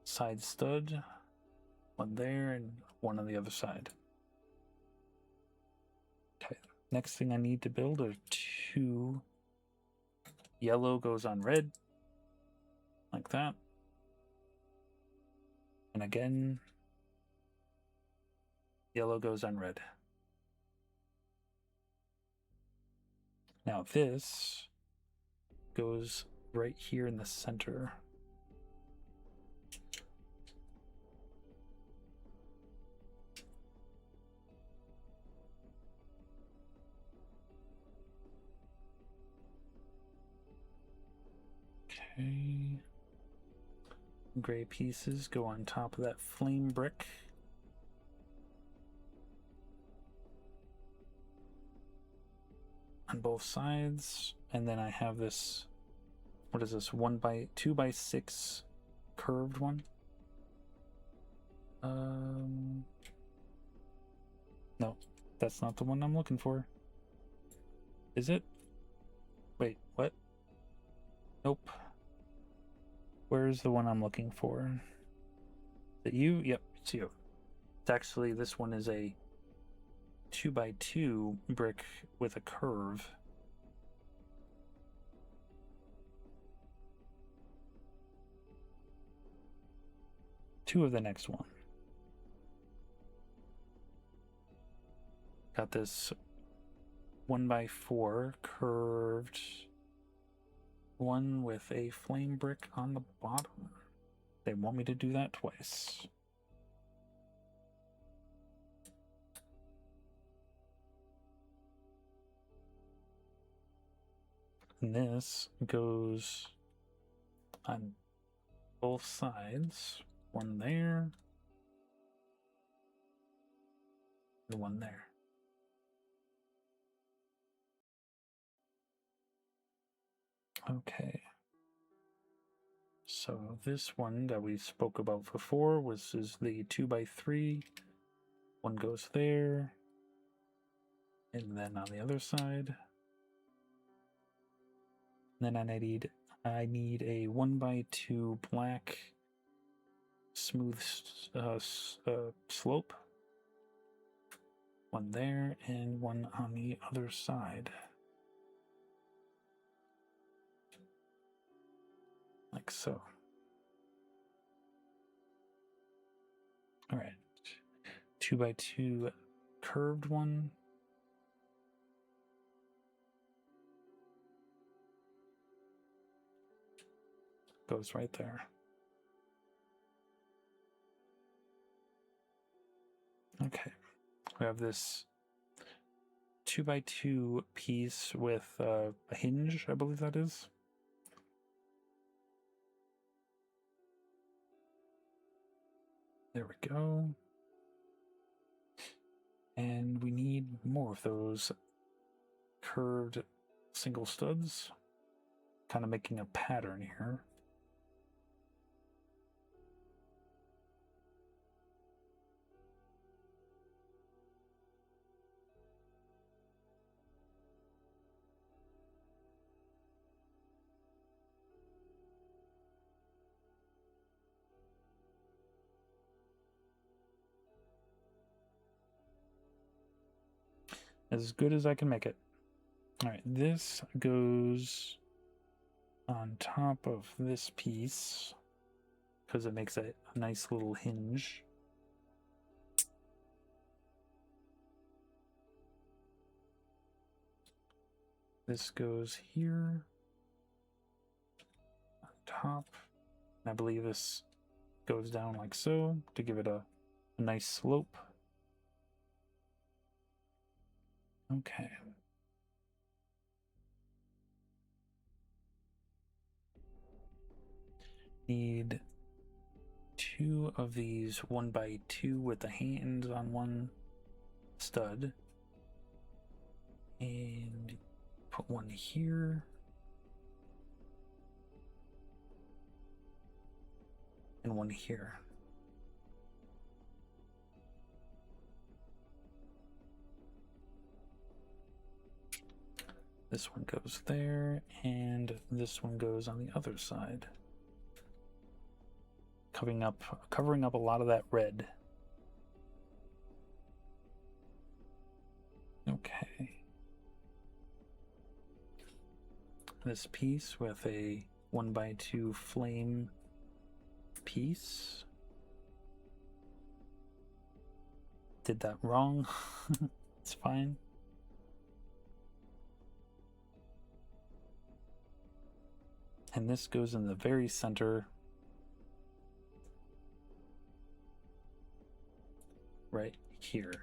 side stud. One there and one on the other side. Okay, next thing I need to build are two. Yellow goes on red, like that. And again, yellow goes on red. Now this goes right here in the center. Okay. Gray pieces go on top of that flame brick. On both sides, and then I have this, what is this, 2x6 curved one? No, that's not the one I'm looking for. Is it? Wait, what? Nope. Where's the one I'm looking for? Is it you? Yep, it's you. It's actually, this one is a 2x2 brick with a curve. Two of the next one. Got this 1x4 curved one with a flame brick on the bottom. They want me to do that twice. And this goes on both sides. One there, and one there. Okay. So this one that we spoke about before is the 2x3. One goes there, and then on the other side. And then I need a 1x2 black smooth slope. One there and one on the other side. Like so. All right. 2x2 curved one. Goes right there. Okay. We have this 2x2 piece with a hinge, I believe that is. There we go. And we need more of those curved single studs. Kind of making a pattern here. As good as I can make it. All right, this goes on top of this piece because it makes a nice little hinge. This goes here on top. And I believe this goes down like so to give it a nice slope. Okay. Need two of these 1x2 with the hands on one stud. And put one here. And one here. This one goes there, and this one goes on the other side. Covering up a lot of that red. Okay. This piece with a 1x2 flame piece. Did that wrong. It's fine. And this goes in the very center. Right here.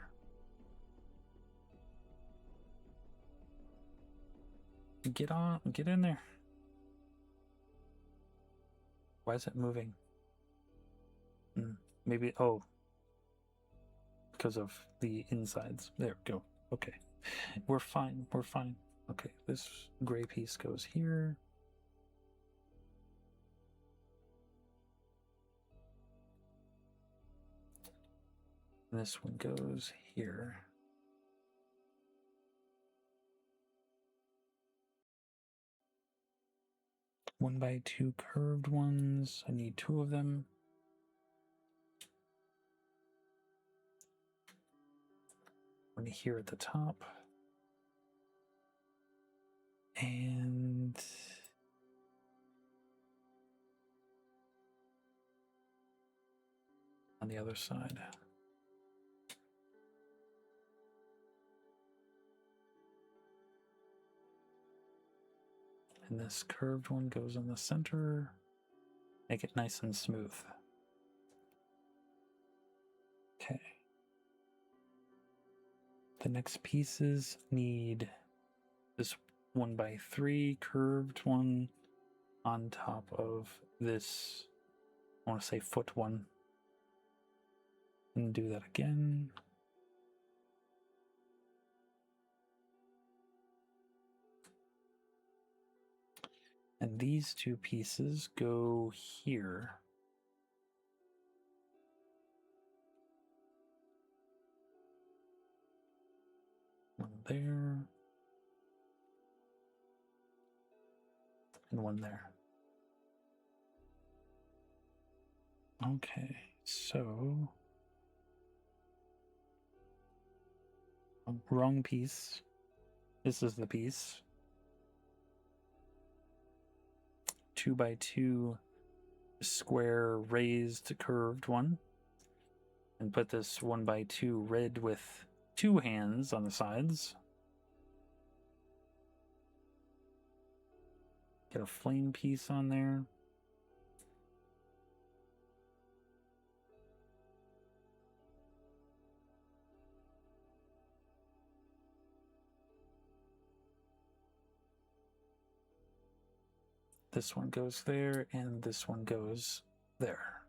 Get in there. Why is it moving? Maybe, oh, because of the insides. There we go. Okay. We're fine. We're fine. Okay, this gray piece goes here. This one goes here. 1x2 curved ones. I need 2 of them. One here at the top. And on the other side. And this curved one goes in the center. Make it nice and smooth. Okay. The next pieces need this 1x3 curved one on top of this, I want to say foot one. And do that again. And these 2 pieces go here. One there. And one there. Okay, so wrong piece. This is the piece. 2x2 square raised curved one. And put this 1x2 red with 2 hands on the sides. Get a flame piece on there. This one goes there, and this one goes there.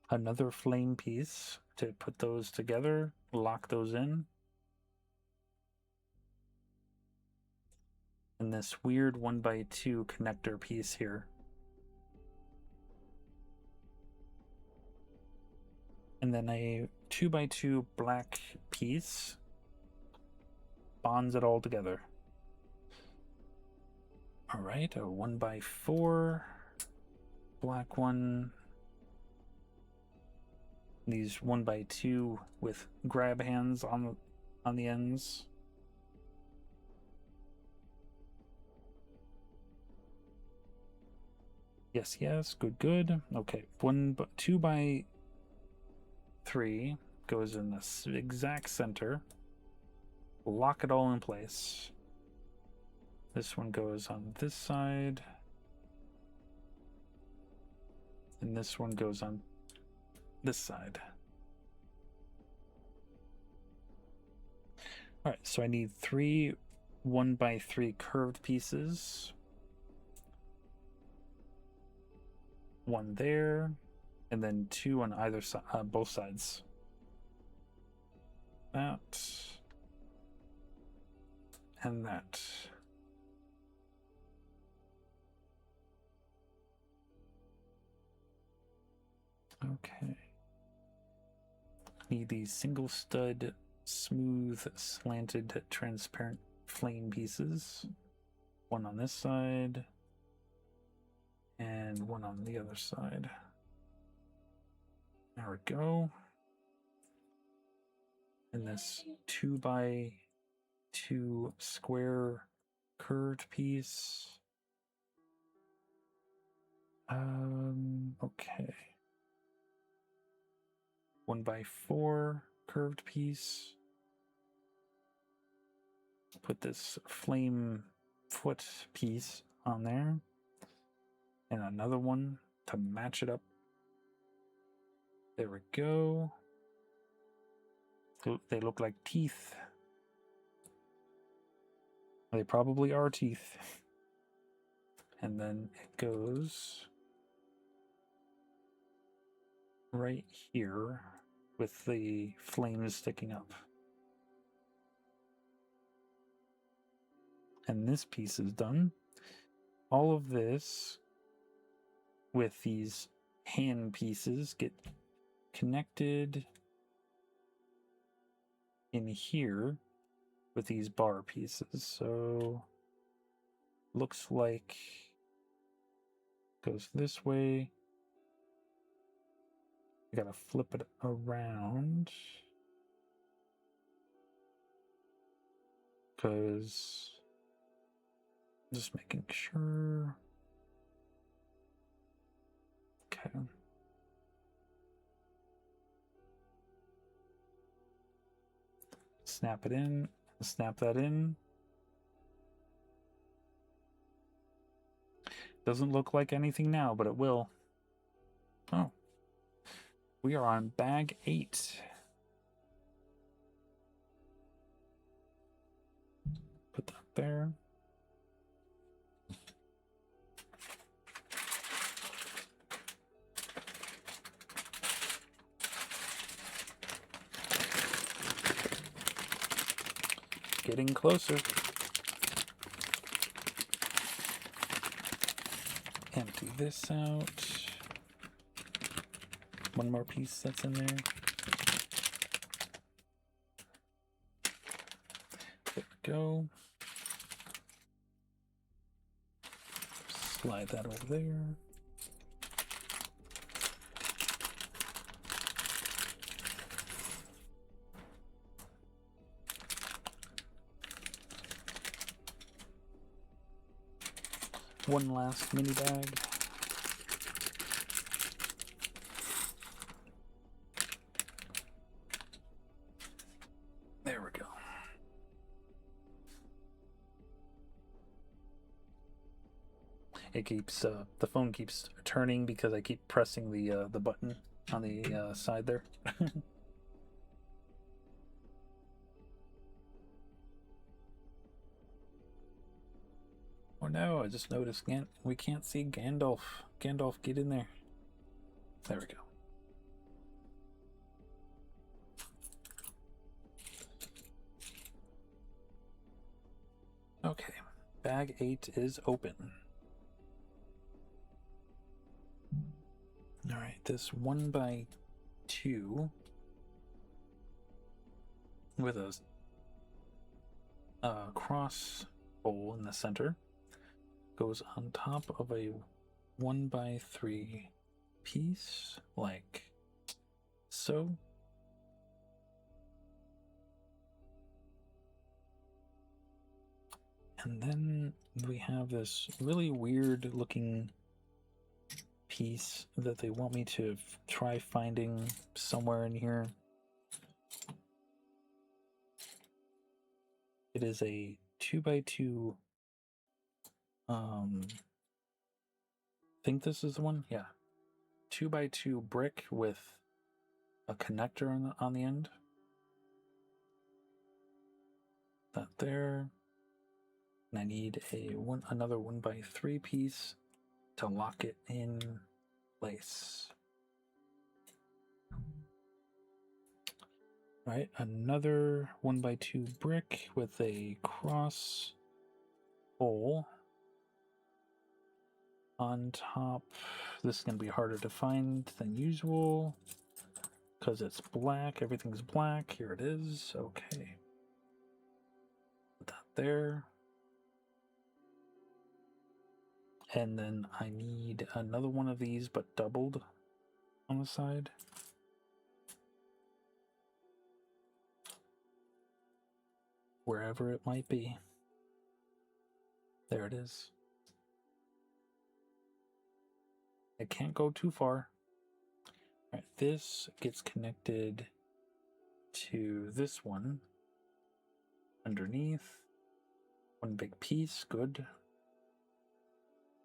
Another flame piece to put those together, lock those in. And this weird 1x2 connector piece here. And then a 2x2 black piece bonds it all together. All right, a 1x4 black one. These 1x2 with grab hands on the ends. Yes, yes, good, good. Okay, 2x3 goes in the exact center. Lock it all in place. This one goes on this side. And this one goes on this side. All right, so I need 3 1x3 curved pieces. One there, and then 2 on either side, both sides. That and that. Okay. Need these single stud, smooth, slanted, transparent flame pieces. One on this side, and one on the other side. There we go. And this 2x2 square curved piece. Okay. 1x4 curved piece. Put this flame foot piece on there. And another one to match it up. There we go. They look like teeth. They probably are teeth. And then it goes right here with the flames sticking up. And this piece is done. All of this with these hand pieces get connected in here with these bar pieces. So looks like goes this way. I gotta flip it around because just making sure. Okay. Snap it in, snap that in. Doesn't look like anything now, but it will. Oh. We are on bag 8. Put that there. Getting closer. Empty this out. One more piece that's in there. There we go. Slide that over there. One last mini bag. There we go. It keeps the phone keeps turning because I keep pressing the button on the side there. Oh no, I just noticed we can't see Gandalf. Gandalf, get in there. There we go. Okay, bag 8 is open. All right, this 1x2 with a cross hole in the center goes on top of a 1x3 piece, like so. And then we have this really weird looking piece that they want me to try finding somewhere in here. It is a 2x2. I think this is the one. Yeah, 2x2 brick with a connector on the end. That there. And I need another 1x3 piece to lock it in place. All right, another 1x2 brick with a cross hole on top. This is going to be harder to find than usual because it's black. Everything's black. Here it is. Okay. Put that there. And then I need another one of these, but doubled on the side. Wherever it might be. There it is. It can't go too far. All right, this gets connected to this one underneath. One big piece, good.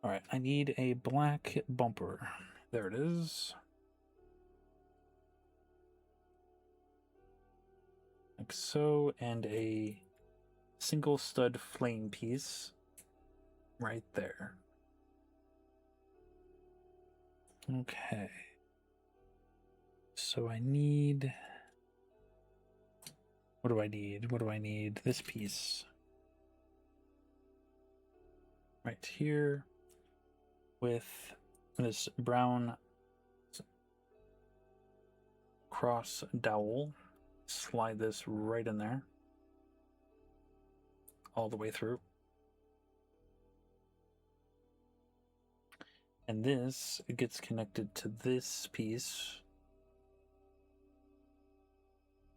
All right, I need a black bumper. There it is. Like so, and a single stud flame piece right there. Okay. So I need... What do I need? What do I need? This piece. Right here. With this brown cross dowel. Slide this right in there. all the way through. And this gets connected to this piece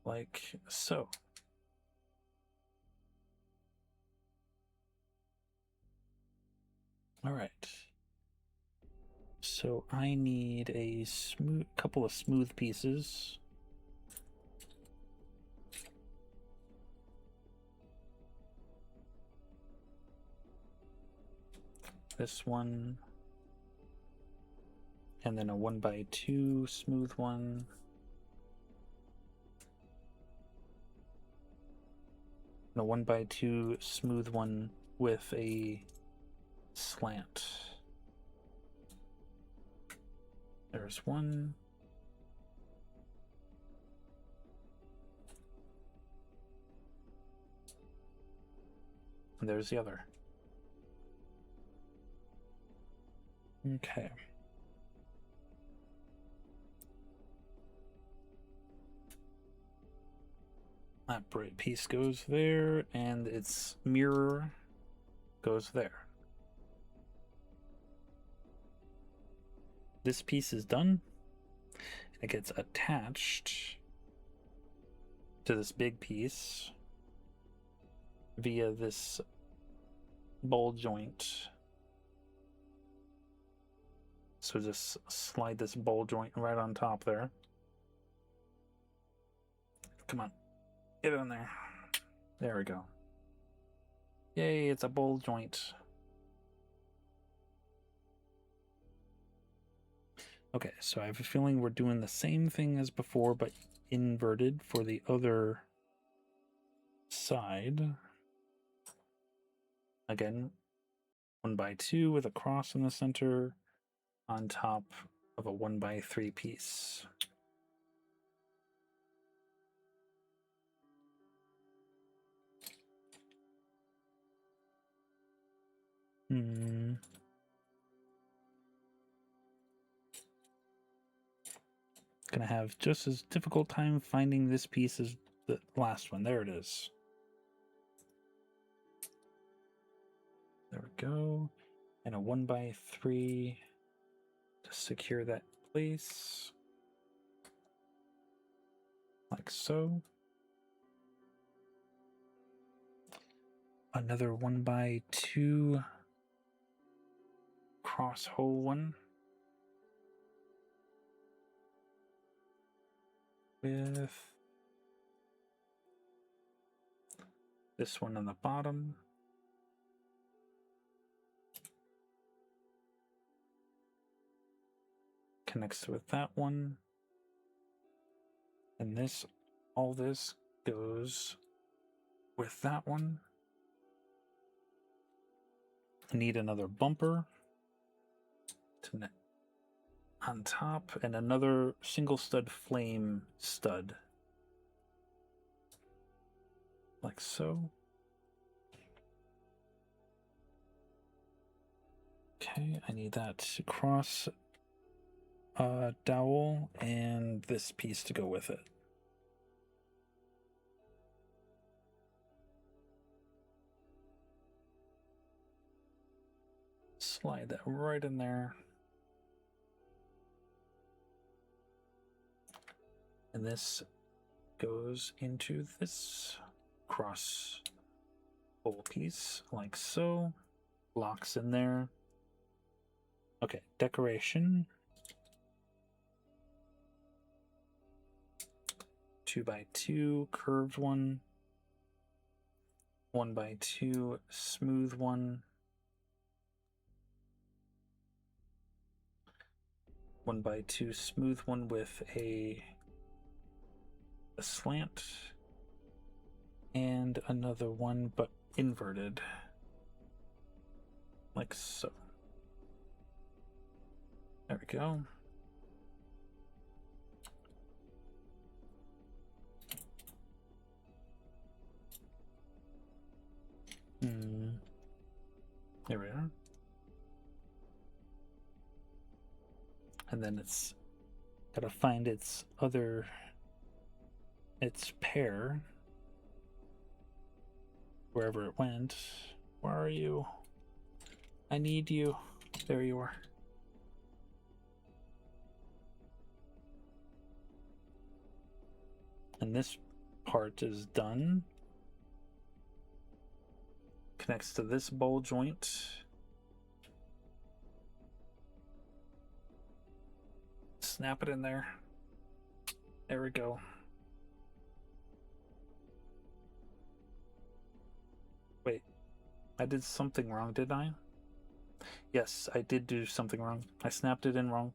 like so. All right. So I need a couple of smooth pieces. This one. And then a 1x2 smooth one. And a 1x2 smooth one with a slant. There's one. And there's the other. Okay. That bright piece goes there, and its mirror goes there. This piece is done. It gets attached to this big piece via this ball joint. So just slide this ball joint right on top there. Come on. Get it in there. There we go. Yay, it's a ball joint. Okay, so I have a feeling we're doing the same thing as before, but inverted for the other side. Again, 1x2 with a cross in the center on top of a 1x3 piece. Gonna have just as difficult time finding this piece as the last one. There it is. There we go. And a 1x3 to secure that place. Like so. Another 1x2 cross hole one. With this one on the bottom. Connects with that one. And this, all this goes with that one. I need another bumper to on top and another single stud flame stud. Like so. Okay, I need that cross dowel and this piece to go with it. Slide that right in there. And this goes into this cross hole piece, like so. Locks in there. Okay, decoration. 2x2 curved one. 1x2 smooth one. 1x2 smooth one with a slant, and another one but inverted, like so. There we go. There we are. And then it's gotta find its pair. wherever it went. Where are you? I need you. There you are. And this part is done. Connects to this bowl joint. Snap it in there. There we go. Wait, I did something wrong, didn't I? Yes, I did do something wrong. I snapped it in wrong.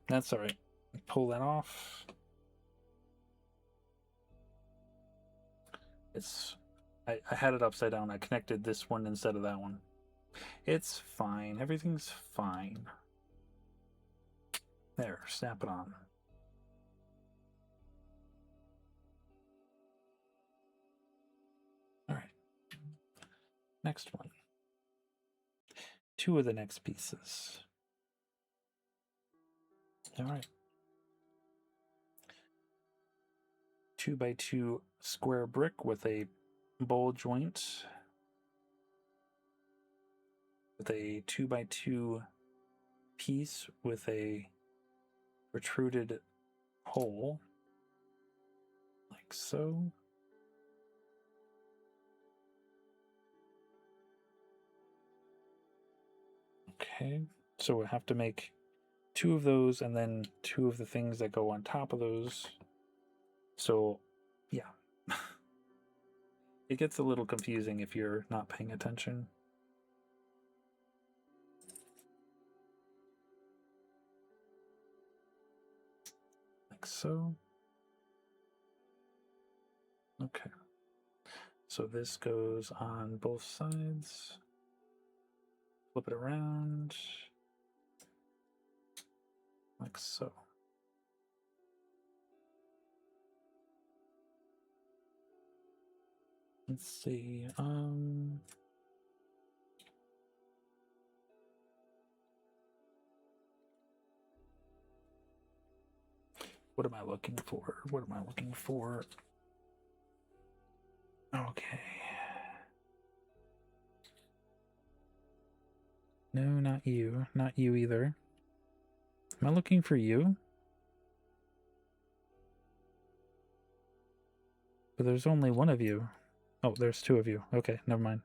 That's alright. Pull that off. I had it upside down. I connected this one instead of that one. It's fine. Everything's fine. There, snap it on. Alright. Next one. Two of the next pieces. Alright. 2x2 square brick with a bowl joint. With a 2x2 piece with a protruded hole. Like so. Okay, so we have to make two of those and then two of the things that go on top of those. So, yeah. It gets a little confusing if you're not paying attention. Like so. Okay. So this goes on both sides. Flip it around. Like so. Let's see. What am I looking for? What am I looking for? Okay. No, not you. Not you either. Am I looking for you? But there's only one of you. Oh, there's two of you. Okay, never mind.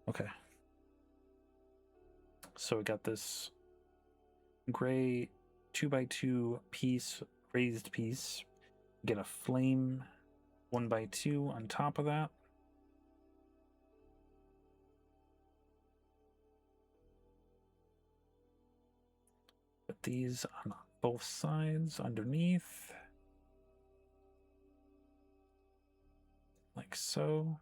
Okay. So we got this gray 2x2 piece, raised piece. Get a flame 1x2 on top of that. Put these on both sides underneath. Like so.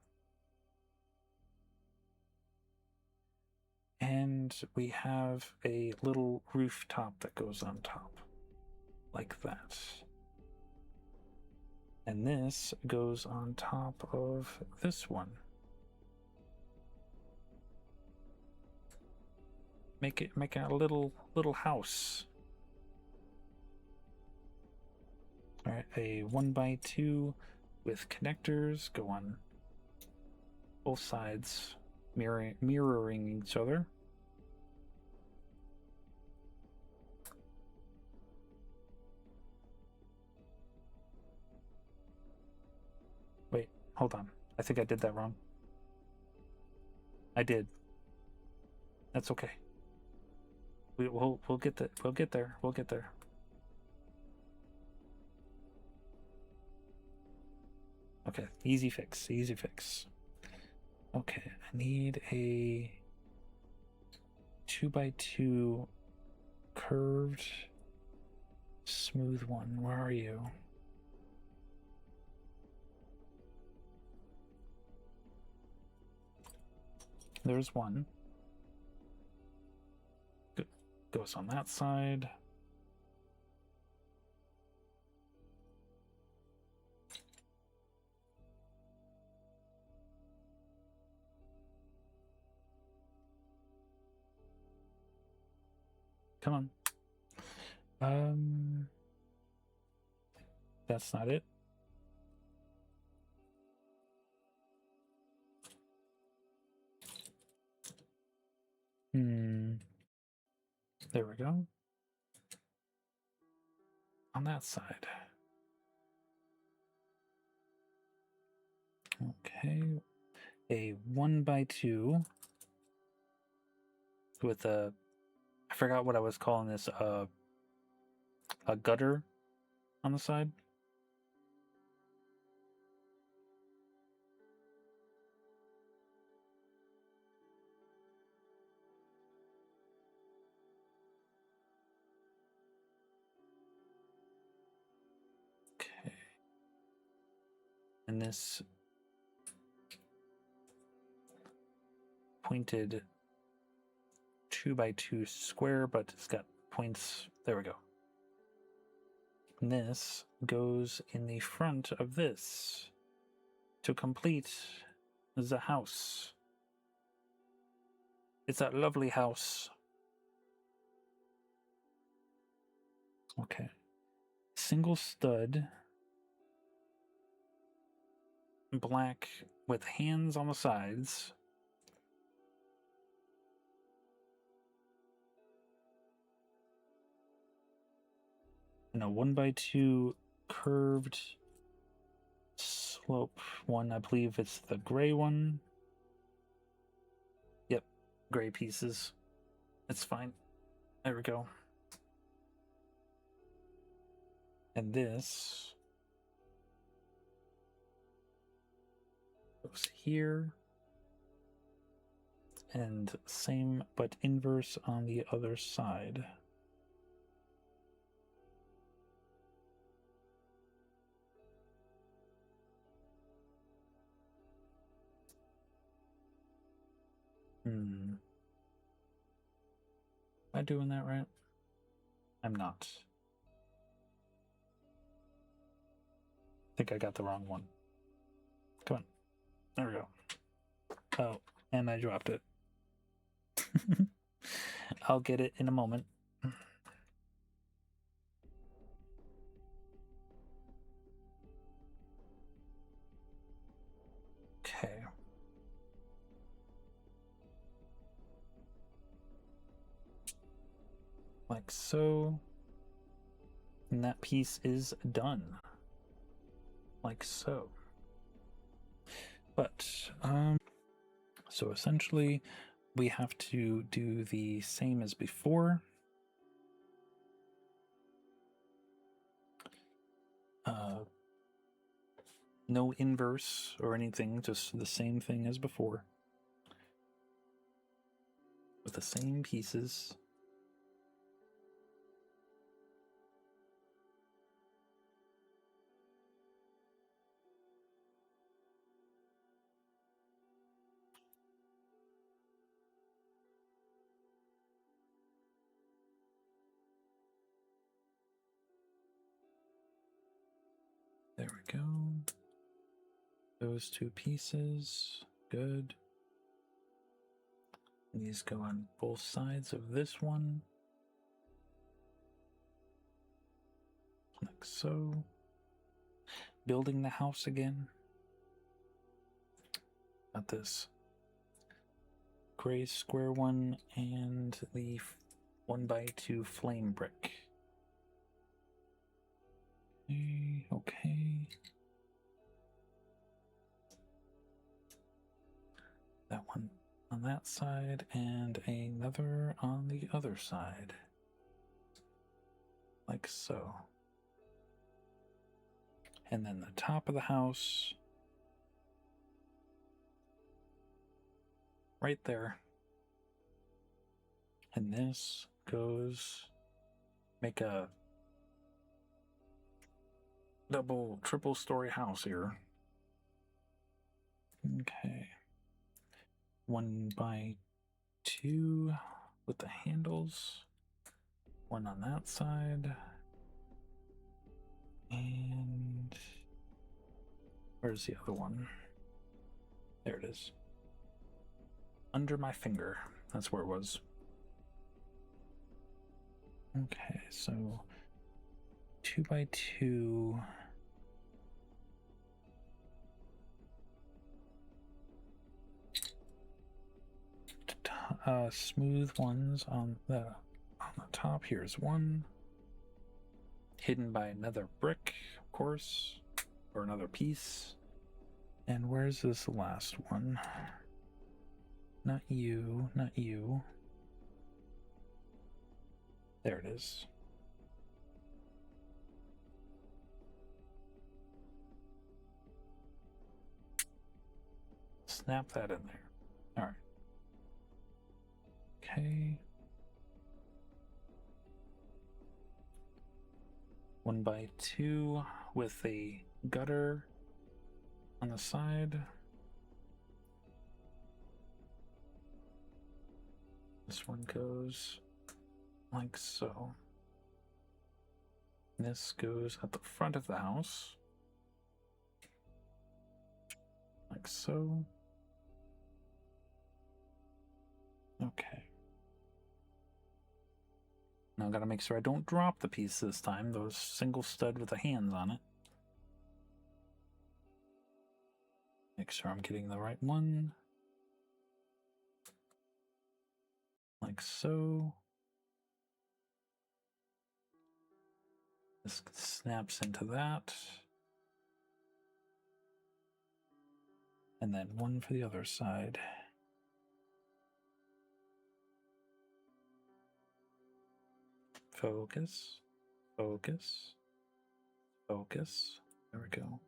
And we have a little rooftop that goes on top. Like that. And this goes on top of this one. Make a little house. All right, a 1x2 with connectors go on both sides, mirroring each other. Wait, hold on. I think I did that wrong. I did. That's okay. We'll get that. We'll get there. We'll get there. Okay, easy fix. Easy fix. Okay, I need a 2x2 curved smooth one. Where are you? There's one. Good. Goes on that side. Come on. That's not it. There we go. On that side. Okay. A 1x2 with a, I forgot what I was calling this, a gutter on the side. Okay. And this pointed 2x2 square, but it's got points. There we go. And this goes in the front of this to complete the house. It's that lovely house. Okay. Single stud. Black with hands on the sides. And a 1x2 curved slope one. I believe it's the gray one. Yep, gray pieces. It's fine. There we go. And this goes here. And same but inverse on the other side. Am I doing that right? I'm not. I think I got the wrong one. Come on. There we go. Oh, and I dropped it. I'll get it in a moment. Okay. Like so. And that piece is done. Like so. But, so essentially, we have to do the same as before. No inverse or anything, just the same thing as before. With the same pieces. There we go. Those two pieces, good. These go on both sides of this one. Like so. Building the house again. Got this gray square one and the 1x2 flame brick. Okay. That one on that side and another on the other side. Like so. And then the top of the house. Right there. And this goes, make a double, triple story house here. Okay. 1x2 with the handles. One on that side. And where's the other one? There it is. Under my finger. That's where it was. Okay, so 2x2. smooth ones on the top. Here's one. Hidden by another brick, of course, or another piece. And where's this last one? Not you, not you. There it is. Snap that in there. All right. Okay. 1x2 with a gutter on the side. This one goes like so. This goes at the front of the house. Like so. Okay. Now I gotta make sure I don't drop the piece this time. Those single stud with the hands on it. Make sure I'm getting the right one. Like so. This snaps into that. And then one for the other side. Focus, focus, focus. There we go.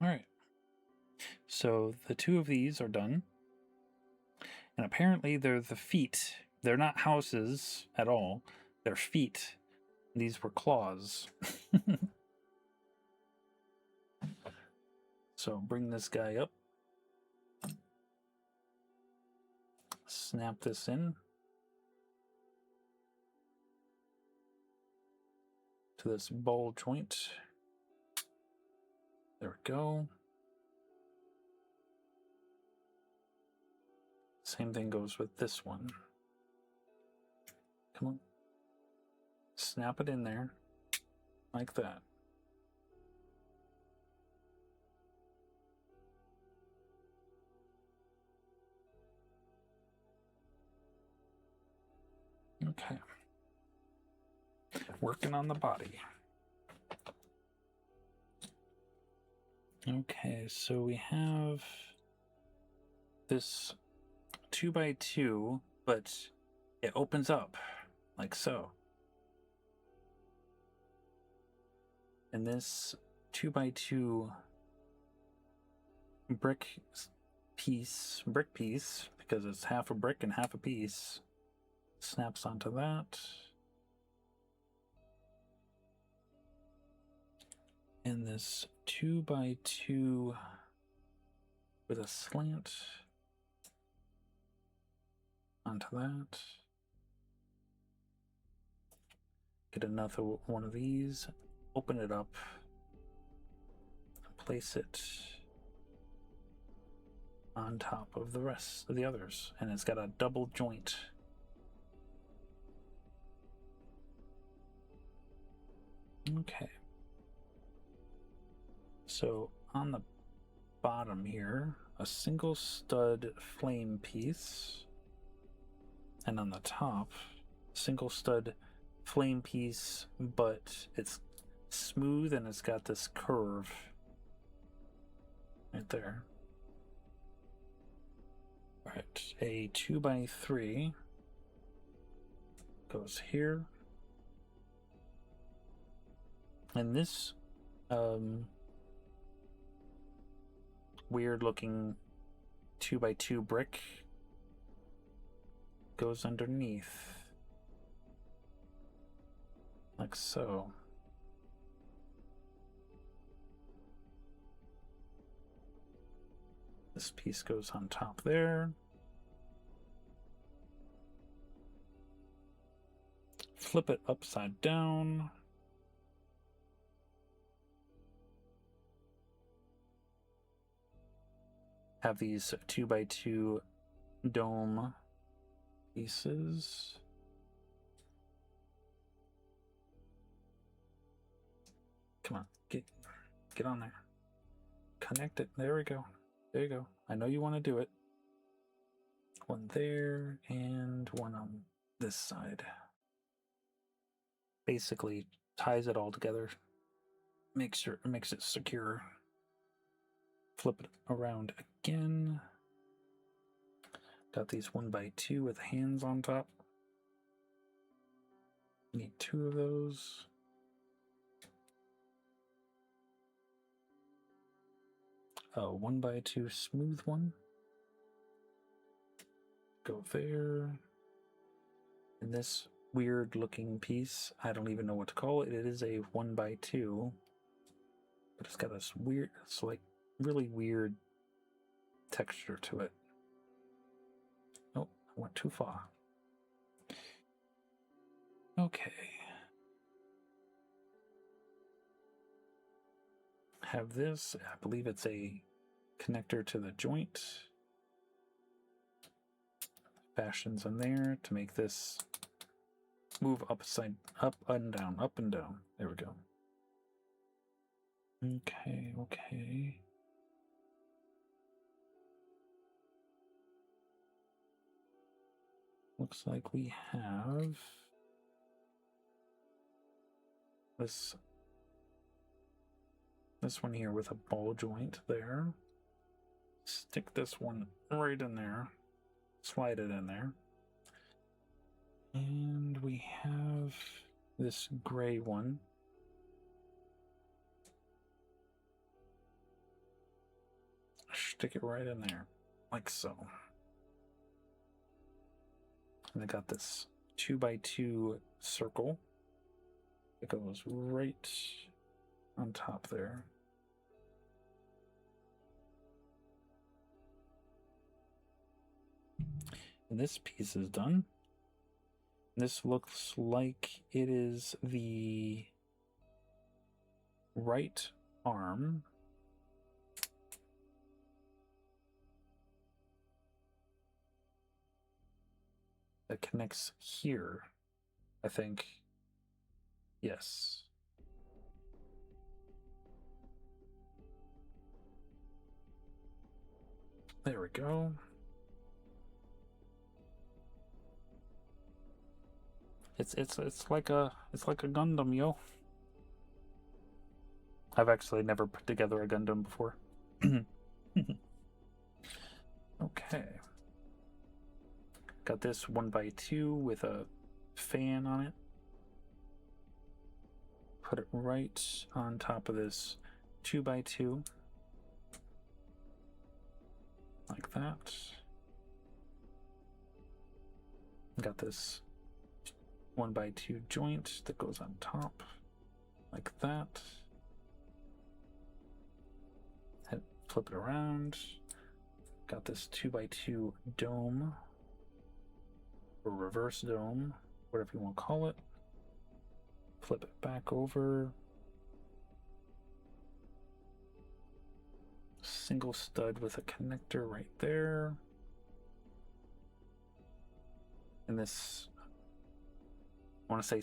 All right. So the two of these are done. And apparently they're the feet. They're not houses at all. They're feet. These were claws. So bring this guy up. Snap this in to this ball joint. There we go. Same thing goes with this one. Come on. Snap it in there like that. Okay. Working on the body. Okay, so we have this 2x2, but it opens up like so. And this 2x2 brick piece, because it's half a brick and half a piece, snaps onto that. And this 2x2 with a slant onto that. Get another one of these, open it up, place it on top of the rest of the others, and it's got a double joint. Okay. So on the bottom here, a single stud flame piece, and on the top, single stud flame piece, but it's smooth and it's got this curve right there. All right, a 2x3 goes here, and this weird looking 2x2 brick goes underneath like so. This piece goes on top there. Flip it upside down. Have these 2x2 dome pieces. Come on, get on there. Connect it. There we go. There you go. I know you want to do it. One there and one on this side. Basically ties it all together. Makes it secure. Flip it around again. Got these 1x2 with hands on top. Need 2 of those. A 1x2 smooth one. Go there. And this weird looking piece, I don't even know what to call it. It is a 1x2, but it's got this weird, it's like really weird texture to it. Oh, I went too far. Okay. Have this, I believe it's a connector to the joint. Fashions in there to make this move up and down, up and down. There we go. Okay, okay. Looks like we have this one here with a ball joint there. Stick this one right in there. Slide it in there. And we have this gray one. Stick it right in there, like so. And I got this 2x2 circle. It goes right on top there. And this piece is done. This looks like it is the right arm. That connects here, I think. Yes. There we go. It's like a Gundam, yo. I've actually never put together a Gundam before. Okay. Got this 1x2 with a fan on it. Put it right on top of this 2x2. Like that. Got this 1x2 joint that goes on top. Like that. Flip it around. Got this 2x2 dome. Or reverse dome. Whatever you want to call it. Flip it back over. Single stud with a connector right there. And this, I want to say,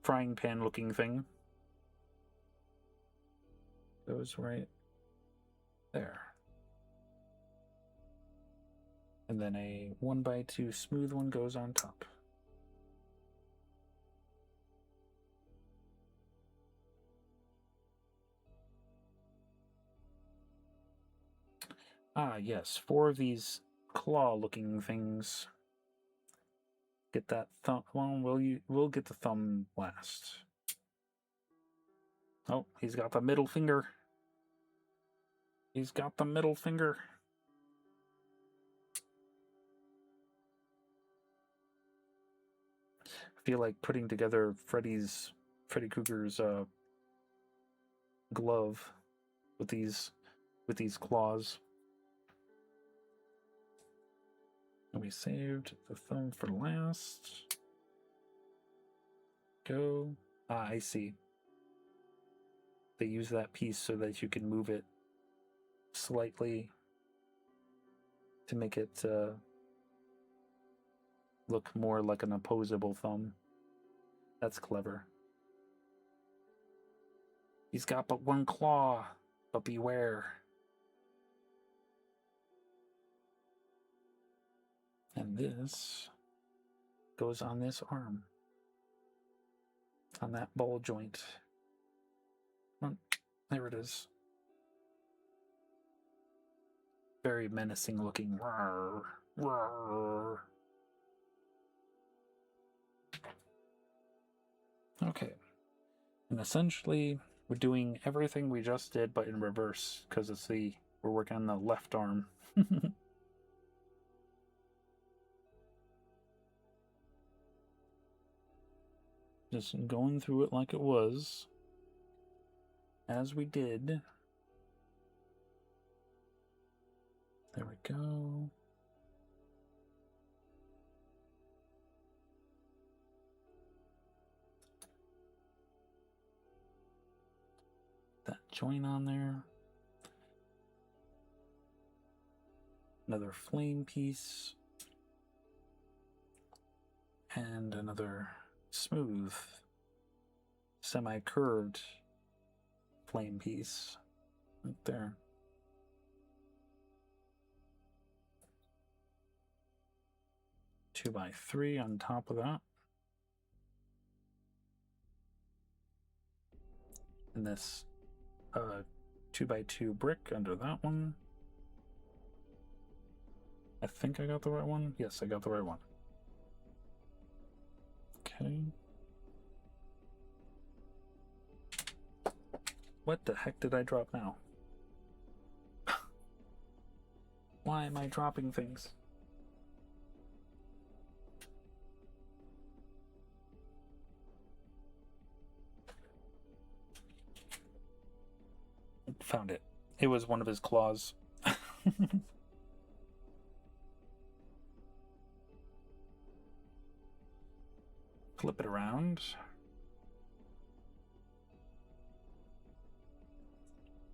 frying pan looking thing goes right there. And then a 1x2 smooth one goes on top. Ah, yes, 4 of these claw-looking things. Get that thumb. Well, we'll get the thumb last. Oh, he's got the middle finger. He's got the middle finger. I feel like putting together Freddy Krueger's glove with these claws. And we saved the thumb for last. Go. Ah, I see. They use that piece so that you can move it slightly to make it look more like an opposable thumb. That's clever. He's got but one claw, but beware. And this goes on this arm. On that ball joint. Oh, there it is. Very menacing looking. Rawr, rawr. Okay. And essentially, we're doing everything we just did, but in reverse, because we're working on the left arm. Just going through it like it was, as we did. There we go. That joint on there. Another flame piece. And another smooth, semi-curved flame piece right there. Two by three on top of that. And this 2x2 brick under that one. I think I got the right one. Yes, I got the right one. Okay. What the heck did I drop now? Why am I dropping things? Found it. It was one of his claws. Flip it around.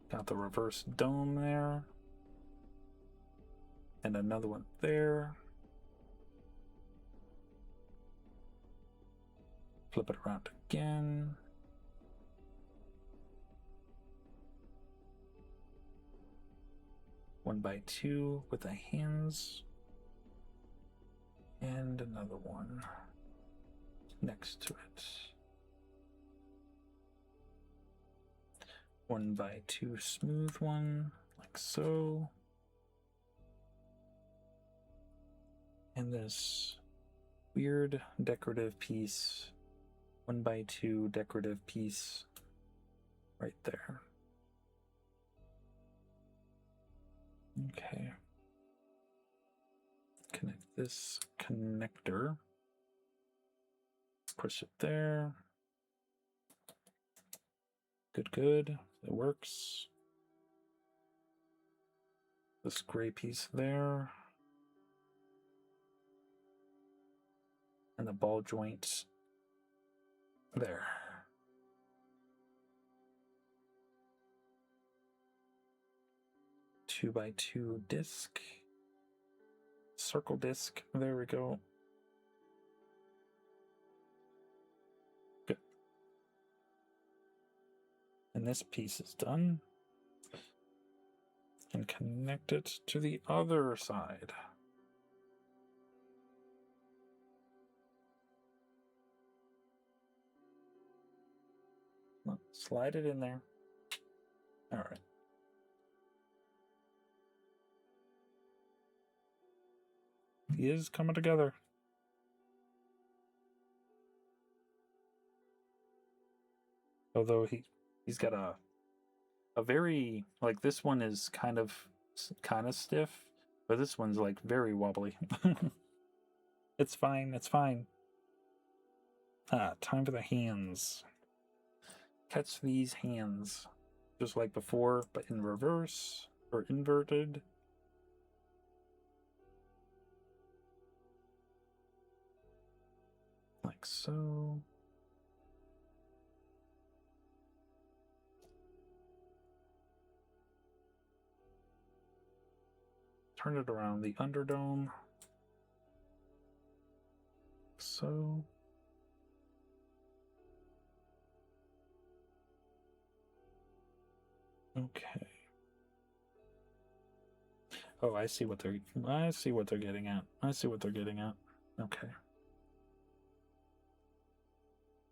Got the reverse dome there. And another one there. Flip it around again. One by two with the hands. And another one next to it. One by two smooth one, like so. And this weird decorative piece, 1x2 decorative piece right there. Okay. Connect this connector. Push it there. Good, good. It works. This gray piece there. And the ball joint there. Two by two disc. Circle disc. There we go. Good. And this piece is done. And connect it to the other side. Slide it in there. All right. He is coming together. Although he's got a very, like, this one is kind of stiff, but this one's like very wobbly. It's fine, it's fine. Time for the hands. Catch these hands just like before, but in reverse or inverted. Like so. Turn it around the underdome. so. Okay. Oh, I see what they're getting at. I see what they're getting at. Okay.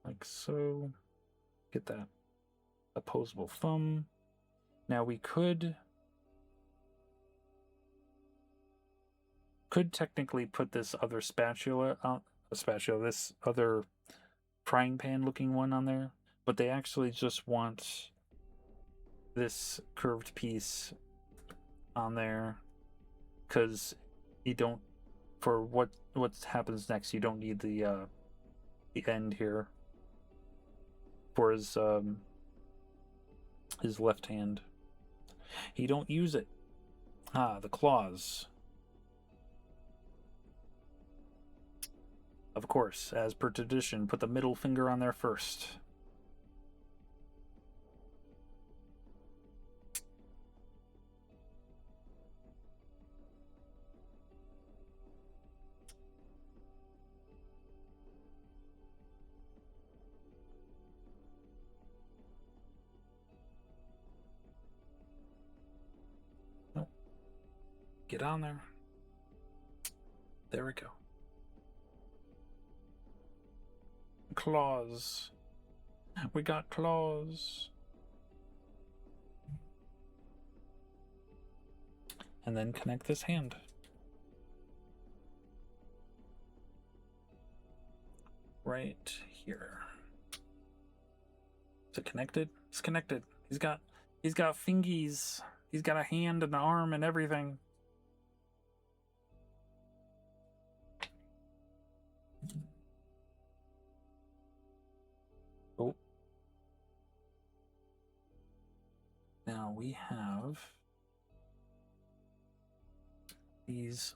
Like so. Get that opposable thumb. Now we could technically put this other spatula on this other frying pan looking one on there, but they actually just want this curved piece on there because you don't, for what happens next, you don't need the end here for his left hand. He don't use it. Ah, the claws. Of course, as per tradition, put the middle finger on there first. Oh. Get on there. There we go. Claws. We got claws. And then connect this hand. Right here. Is it connected? It's connected. He's got fingies. He's got a hand and an arm and everything. Oh. Now we have these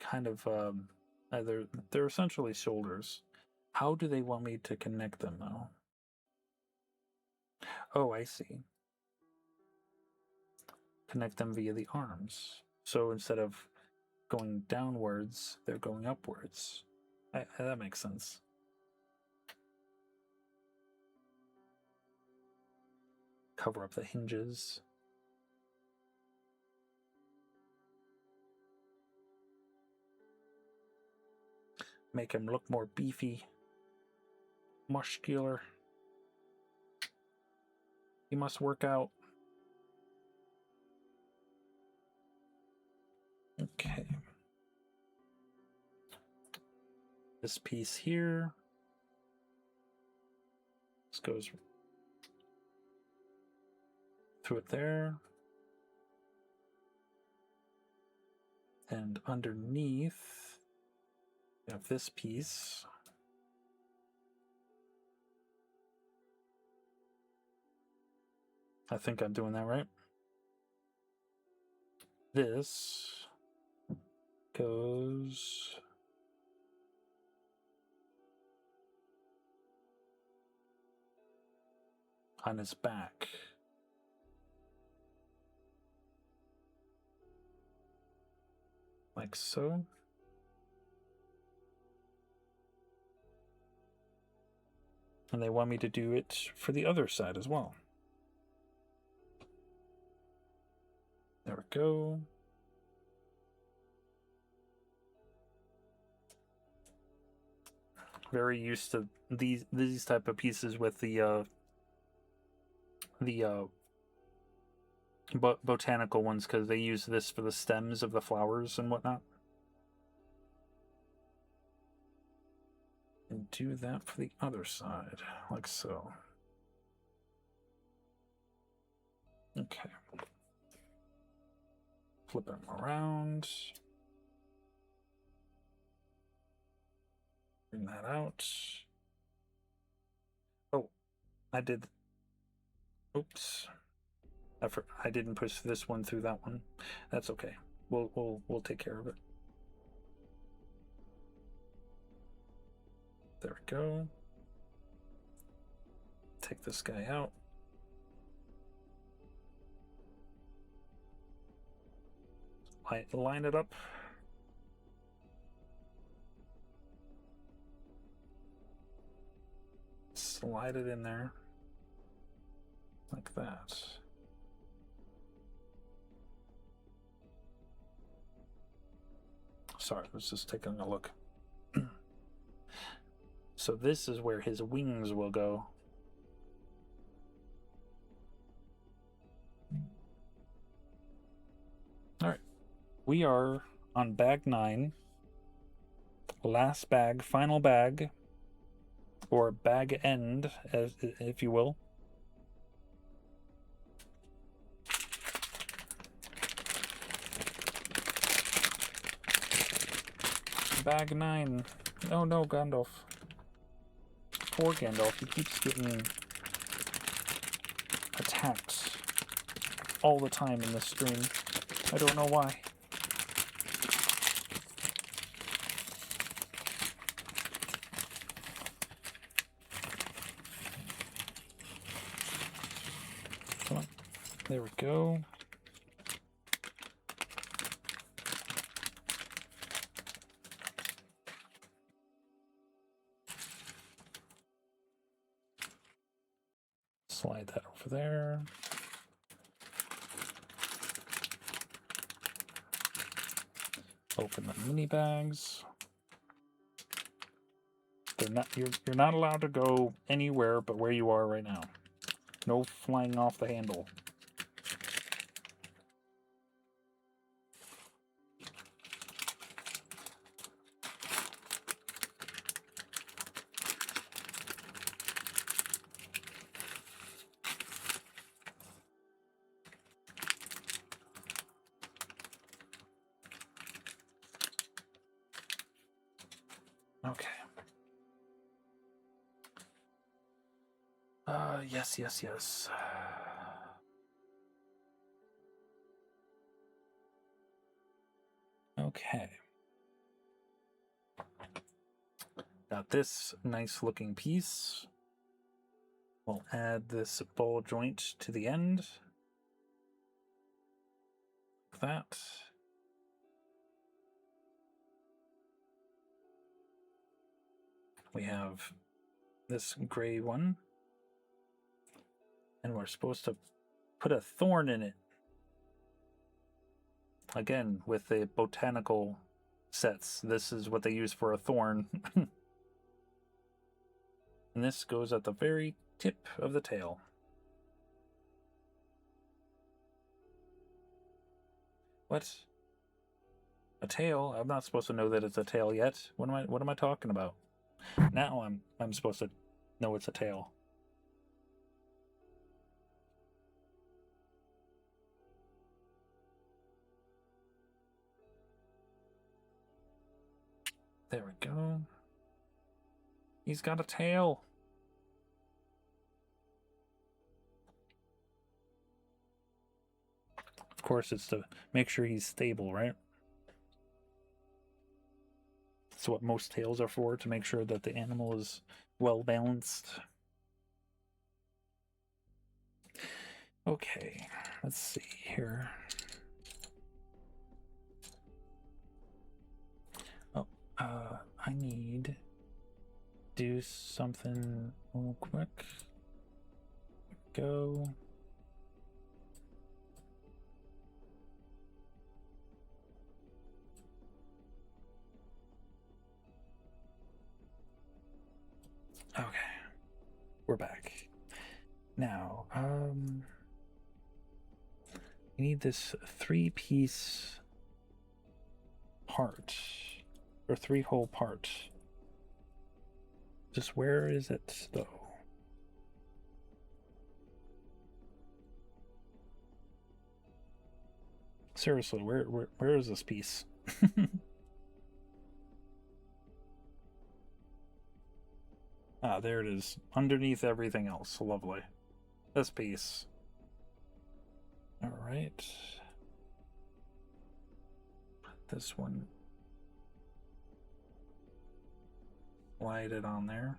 kind of they're essentially shoulders. How do they want me to connect them though? Oh, I see. Connect them via the arms. So instead of going downwards, they're going upwards. That makes sense. Cover up the hinges. Make him look more beefy, muscular. He must work out. Okay. This piece here. This goes through it there. And underneath, we have this piece. I think I'm doing that right. This goes on his back. Like so. And they want me to do it for the other side as well. There we go. Very used to these type of pieces with the botanical ones because they use this for the stems of the flowers and whatnot. And do that for the other side, like so. Okay. Flip them around. Bring that out. Oh, I did. Oops. I didn't push this one through that one. That's okay. We'll take care of it. There we go. Take this guy out. Line it up. slide it in there like that. Sorry, I was just taking a look. So this is where his wings will go. All right, we are on bag 9. Last bag, final bag, or bag end, as if you will. Bag 9. Oh no, Gandalf. Poor Gandalf, he keeps getting attacked all the time in this stream. I don't know why. Come on. There we go. Slide that over there. Open the mini bags. They're not, you're not allowed to go anywhere but where you are right now. No flying off the handle. Okay. Yes. Okay. Got this nice looking piece. We'll add this ball joint to the end. Like that. We have this gray one. And we're supposed to put a thorn in it. Again, with the botanical sets, this is what they use for a thorn. And this goes at the very tip of the tail. What? A tail? I'm not supposed to know that it's a tail yet. What am I talking about? Now I'm supposed to know it's a tail. There we go. He's got a tail. Of course, it's to make sure he's stable, right? That's what most tails are for, to make sure that the animal is well balanced. Okay, let's see here. Oh, I need to do something real quick. Go. Okay, we're back. Now, we need this 3-piece part, or 3-hole part. Just where is it, though? Seriously, where is this piece? Ah, there it is. Underneath everything else. Lovely. This piece. Alright. Put this one. Slide it on there.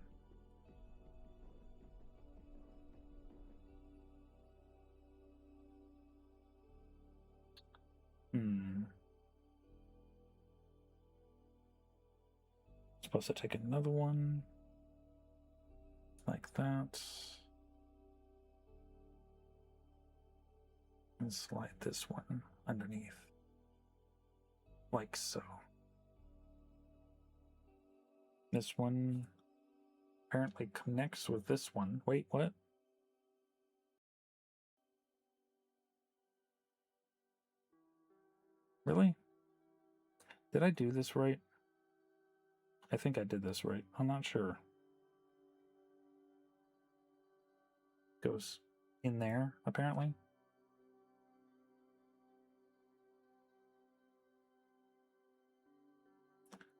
Supposed to take another one. like that. And slide this one underneath, like so. This one apparently connects with this one. Wait, what? Really? Did I do this right? I think I did this right. I'm not sure. Goes in there, apparently.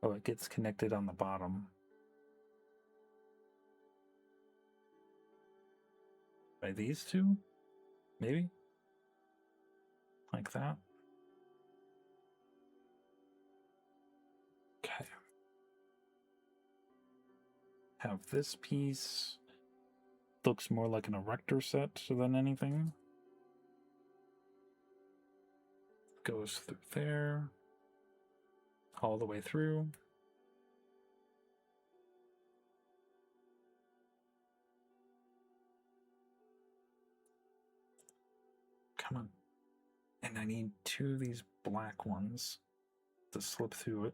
Oh, it gets connected on the bottom. By these two? Maybe? Like that? Okay. Have this piece. Looks more like an erector set than anything. Goes through there. All the way through. Come on. And I need two of these black ones to slip through it.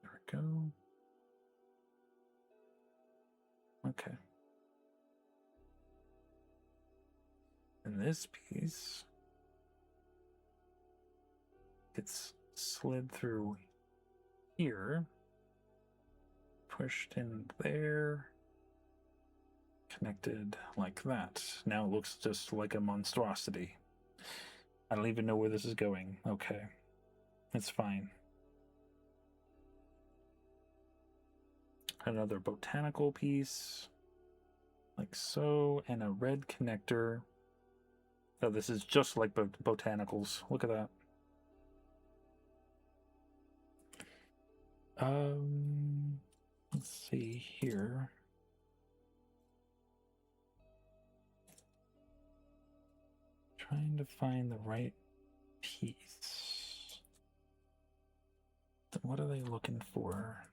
There we go. Okay. And this piece gets slid through here, pushed in there, connected like that. Now it looks just like a monstrosity. I don't even know where this is going. Okay. It's fine. Another botanical piece, like so, and a red connector. Oh, this is just like botanicals. Look at that. Let's see here. Trying to find the right piece. What are they looking for?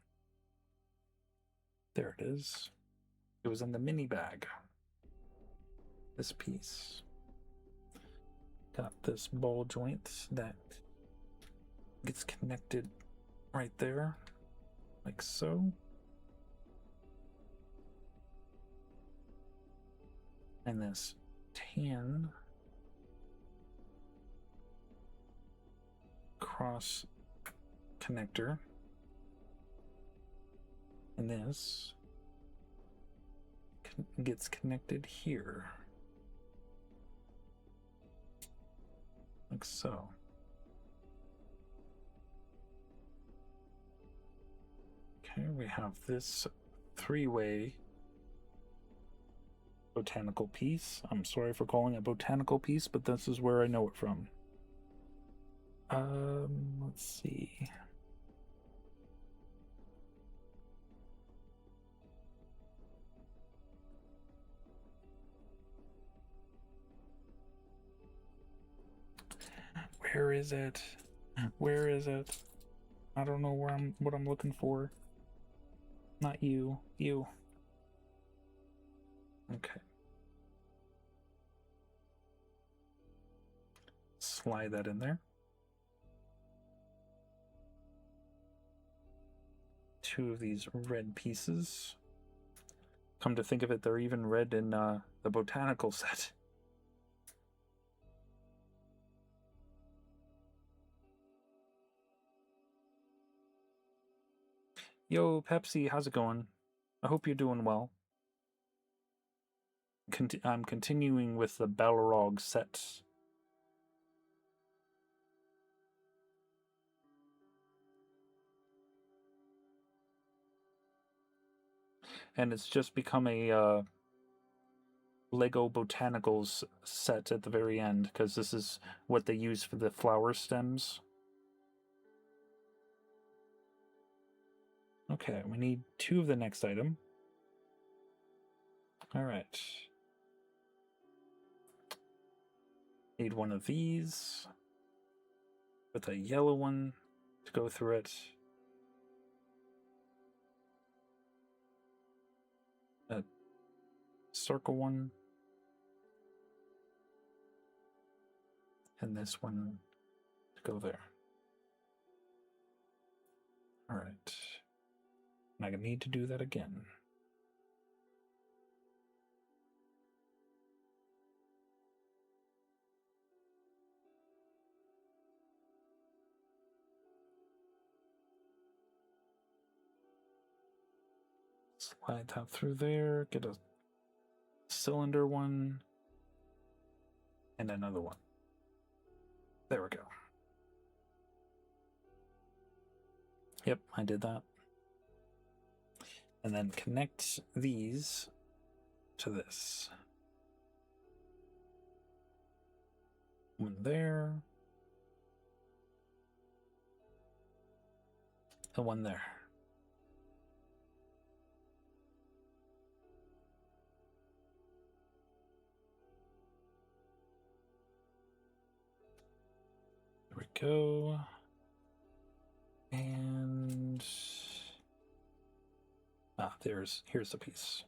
There it is. It was in the mini bag. This piece. Got this ball joint that gets connected right there, like so. And this tan cross connector. And this gets connected here. Like so. Okay, we have this three-way botanical piece. I'm sorry for calling it a botanical piece, but this is where I know it from. Let's see. Where is it? Where is it? I don't know what I'm looking for. Not you. You. Okay. Slide that in there. Two of these red pieces. Come to think of it, they're even red in the botanical set. Yo, Pepsi, how's it going? I hope you're doing well. I'm continuing with the Balrog set. And it's just become a Lego Botanicals set at the very end, because this is what they use for the flower stems. Okay, we need two of the next item. Alright. Need one of these with a yellow one to go through it. circle one. And this one to go there. All right. And I need to do that again. Slide that through there, get a cylinder one, and another one. There we go. Yep, I did that. And then connect these to this. One there. And one there. There we go. And here's the piece.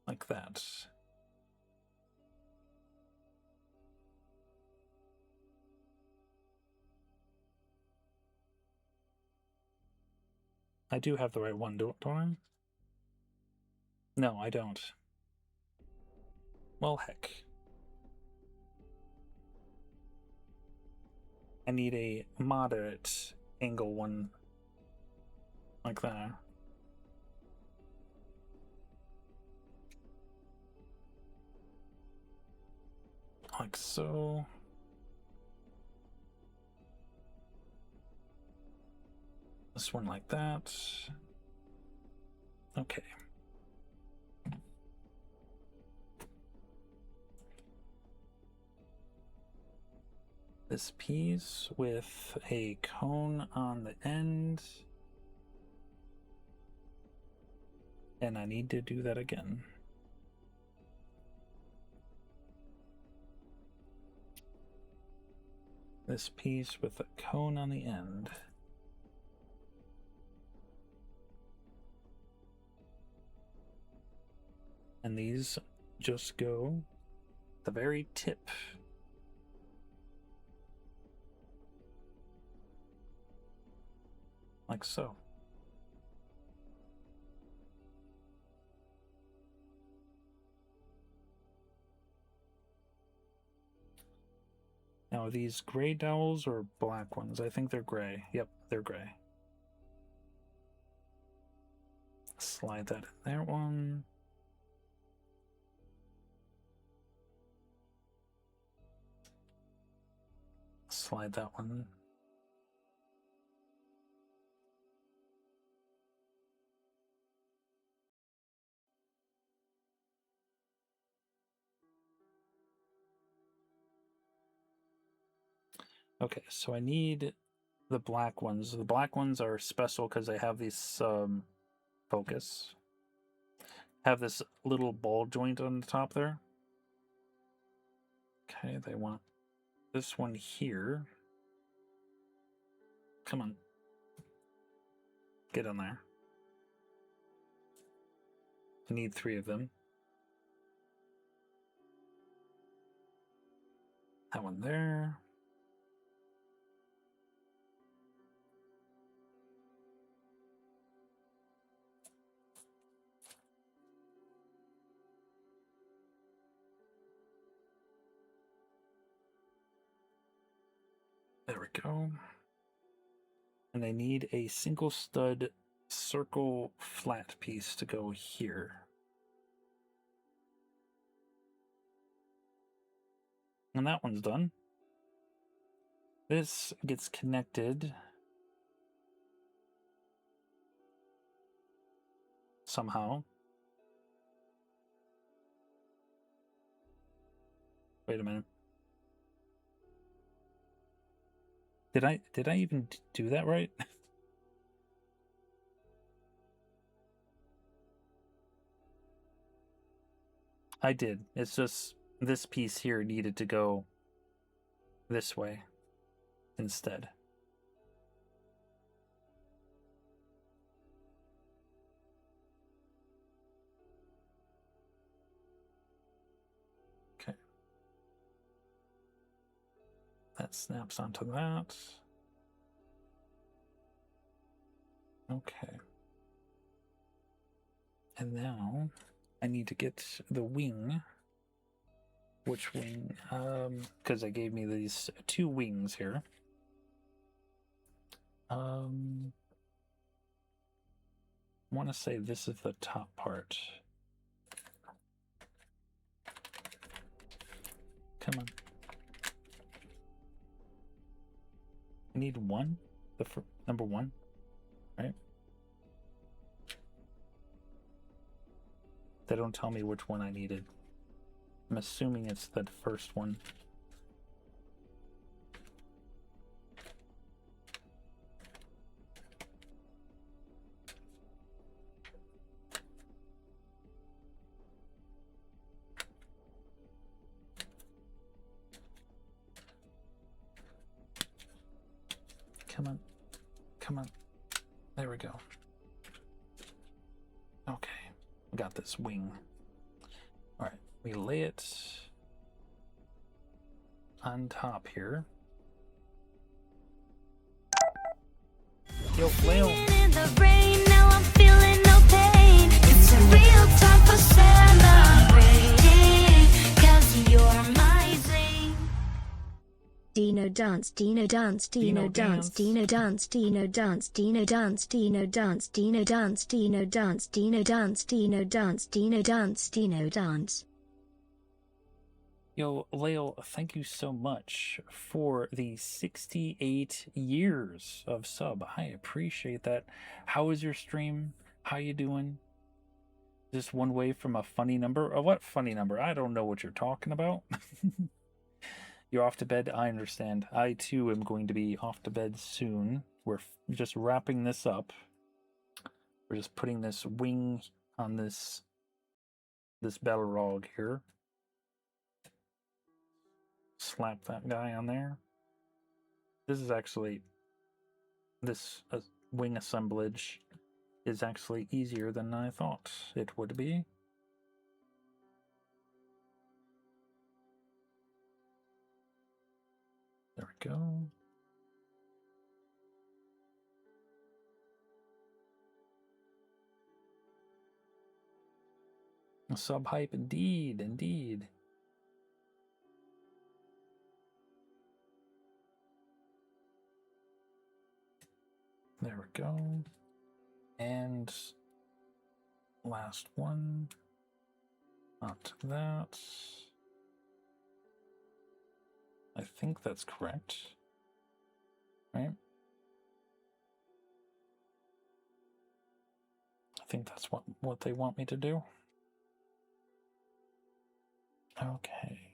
Like that. I do have the right one, don't I? No, I don't. Well, heck. I need a moderate angle one. Like that. Like so. This one like that. Okay. This piece with a cone on the end. And I need to do that again. This piece with a cone on the end. And these just go the very tip. Like so. Now, are these gray dowels or black ones? I think they're gray. Yep, they're gray. Slide that in there one. Slide that one. Okay, so I need the black ones. The black ones are special because they have these focus. Have this little ball joint on the top there. Okay, they want this one here. Come on. Get in there. I need 3 of them. That one there. There we go. And I need a single stud circle flat piece to go here. And that one's done. This gets connected somehow. Wait a minute. Did I even do that right? I did. It's just this piece here needed to go this way instead. that snaps onto that. Okay. And now I need to get the wing. Which wing? Because they gave me these 2 wings here. I want to say this is the top part. Come on. I need 1, number 1, right? They don't tell me which one I needed. I'm assuming it's the first one. Come on. Come on. There we go. Okay. We got this wing. Alright. We lay it on top here. Yo, Leo. In the rain, now I'm feeling no pain. It's a real time for celebrating, 'cause you're my zing. Dino dance, Dino dance, Dino dance, Dino dance, Dino dance, Dino dance, Dino dance, Dino dance, Dino dance, Dino dance, Dino dance, Dino dance, Dino dance. Yo, Leo, thank you so much for the 68 years of sub. I appreciate that. How is your stream? How you doing? Just one way from a funny number? What funny number? I don't know what you're talking about. You're off to bed? I understand. I, too, am going to be off to bed soon. We're just wrapping this up. We're just putting this wing on this Balrog here. Slap that guy on there. This is actually... This wing assemblage is actually easier than I thought it would be. There we go. A sub hype, indeed, indeed. There we go. And last one. Not that. I think that's correct. Right? I think that's what they want me to do. Okay.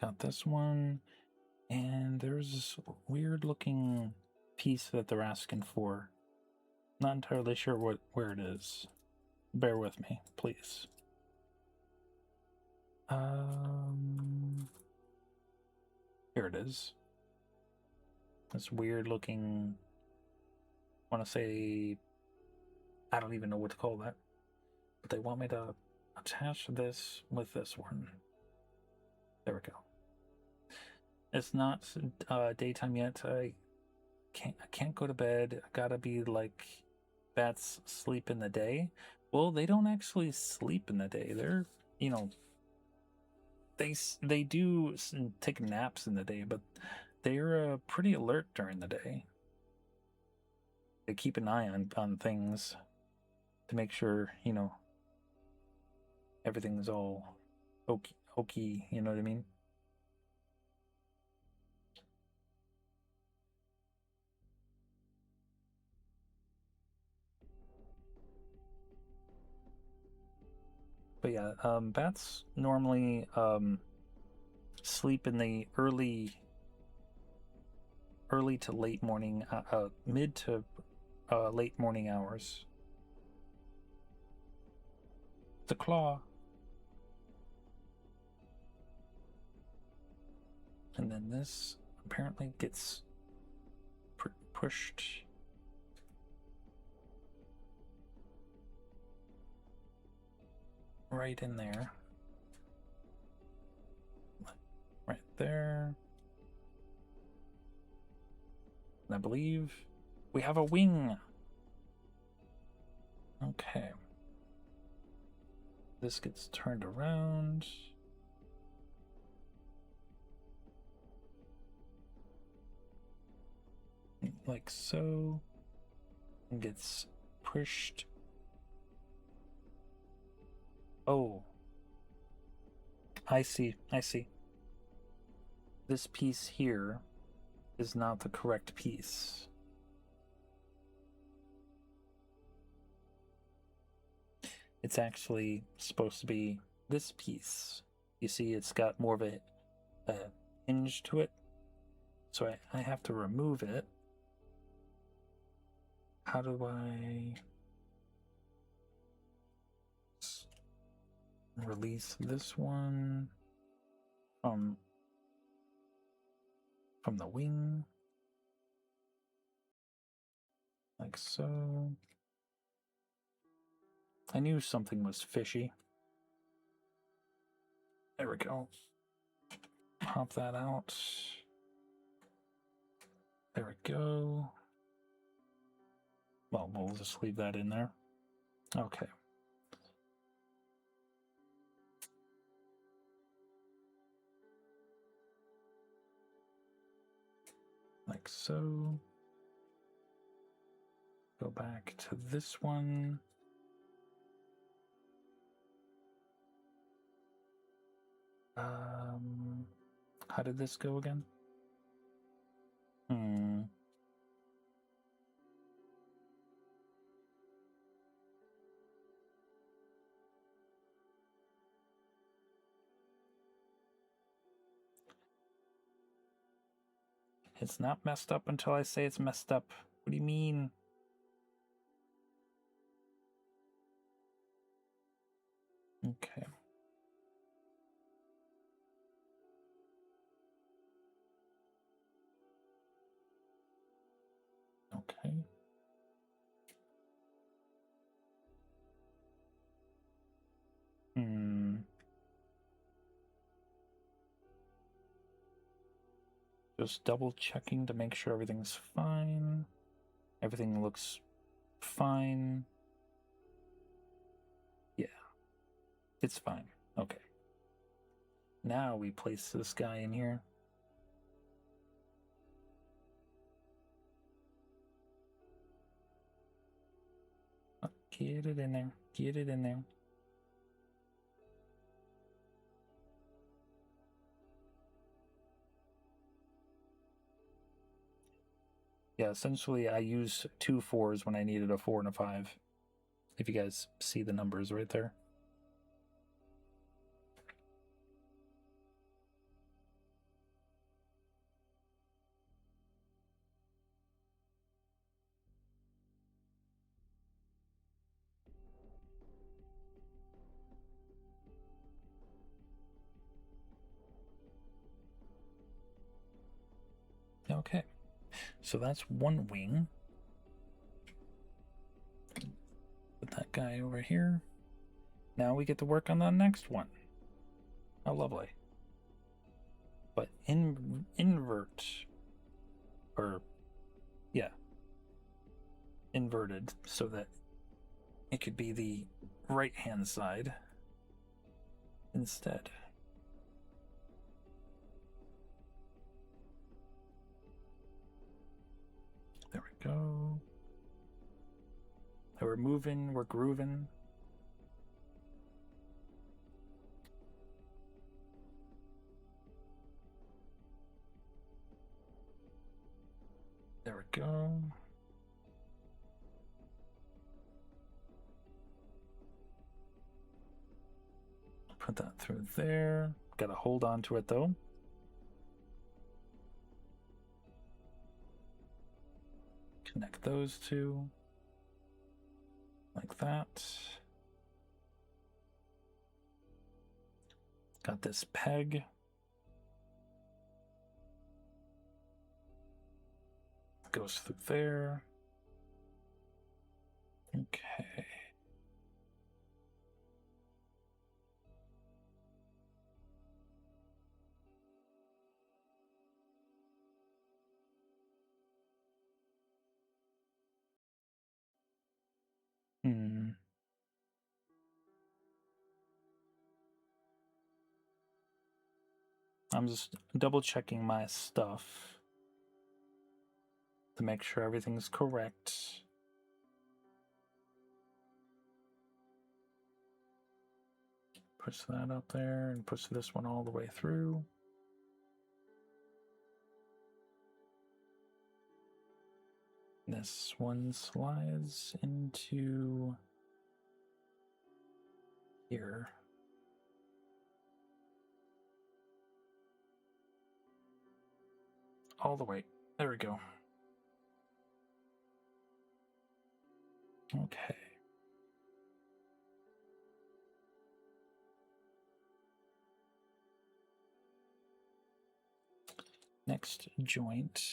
Got this one. And there's this weird looking piece that they're asking for. Not entirely sure where it is. Bear with me, please. Here it is. This weird looking, I want to say, I don't even know what to call that. But they want me to attach this with this one. There we go. It's not daytime yet. I can't go to bed. I gotta be like bats sleep in the day. Well, they don't actually sleep in the day. They're, you know, they do take naps in the day, but they're pretty alert during the day. They keep an eye on things to make sure, you know, everything's all okay, you know what I mean? But yeah, bats normally sleep in the early to late morning, mid to late morning hours. The claw. And then this apparently gets pushed. right in there. Right there. And I believe we have a wing. Okay. This gets turned around. Like so. And gets pushed. Oh. I see. I see. This piece here is not the correct piece. It's actually supposed to be this piece. You see, it's got more of a hinge to it. So I have to remove it. How do I release this one from the wing? Like so. I knew something was fishy. There we go. Pop that out. There we go. Well, we'll just leave that in there. Okay. Like so. Go back to this one. How did this go again? It's not messed up until I say it's messed up. What do you mean? Okay. Okay. Just double checking to make sure everything's fine. Everything looks fine. Yeah. It's fine. Okay. Now we place this guy in here. Oh, get it in there. Get it in there. Yeah, essentially I use 2 4s when I needed a 4 and a 5. If you guys see the numbers right there. Okay, so that's one wing. Put that guy over here. Now we get to work on the next one. How lovely. But invert, or yeah, inverted so that it could be the right hand side instead. There we go. We're moving, we're grooving. There we go. Put that through there. Gotta hold on to it though. Connect those two. Like that. Got this peg. Goes through there. Okay. I'm just double checking my stuff to make sure everything's correct. Push that up there and push this one all the way through. This one slides into here. All the way. There we go. Okay. Next joint.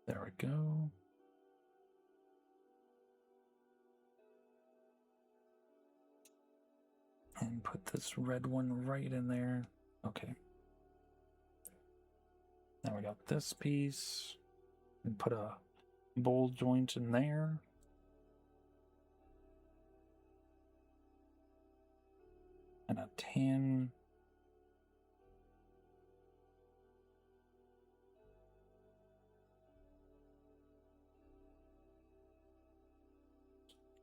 There we go. And put this red one right in there. Okay. Now we got this piece. And put a bowl joint in there. And a tan.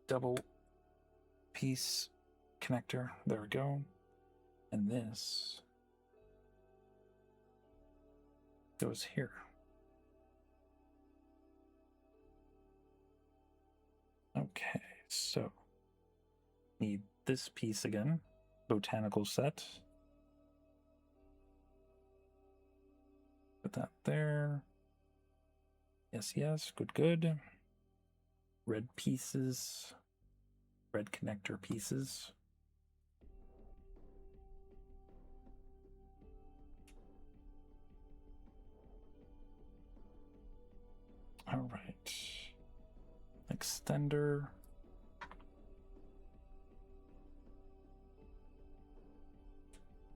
Double piece connector. There we go. And this goes here. Okay, so need this piece again. Botanical set. Put that there. Yes, yes, good, good. Red pieces. Red connector pieces. All right. Extender.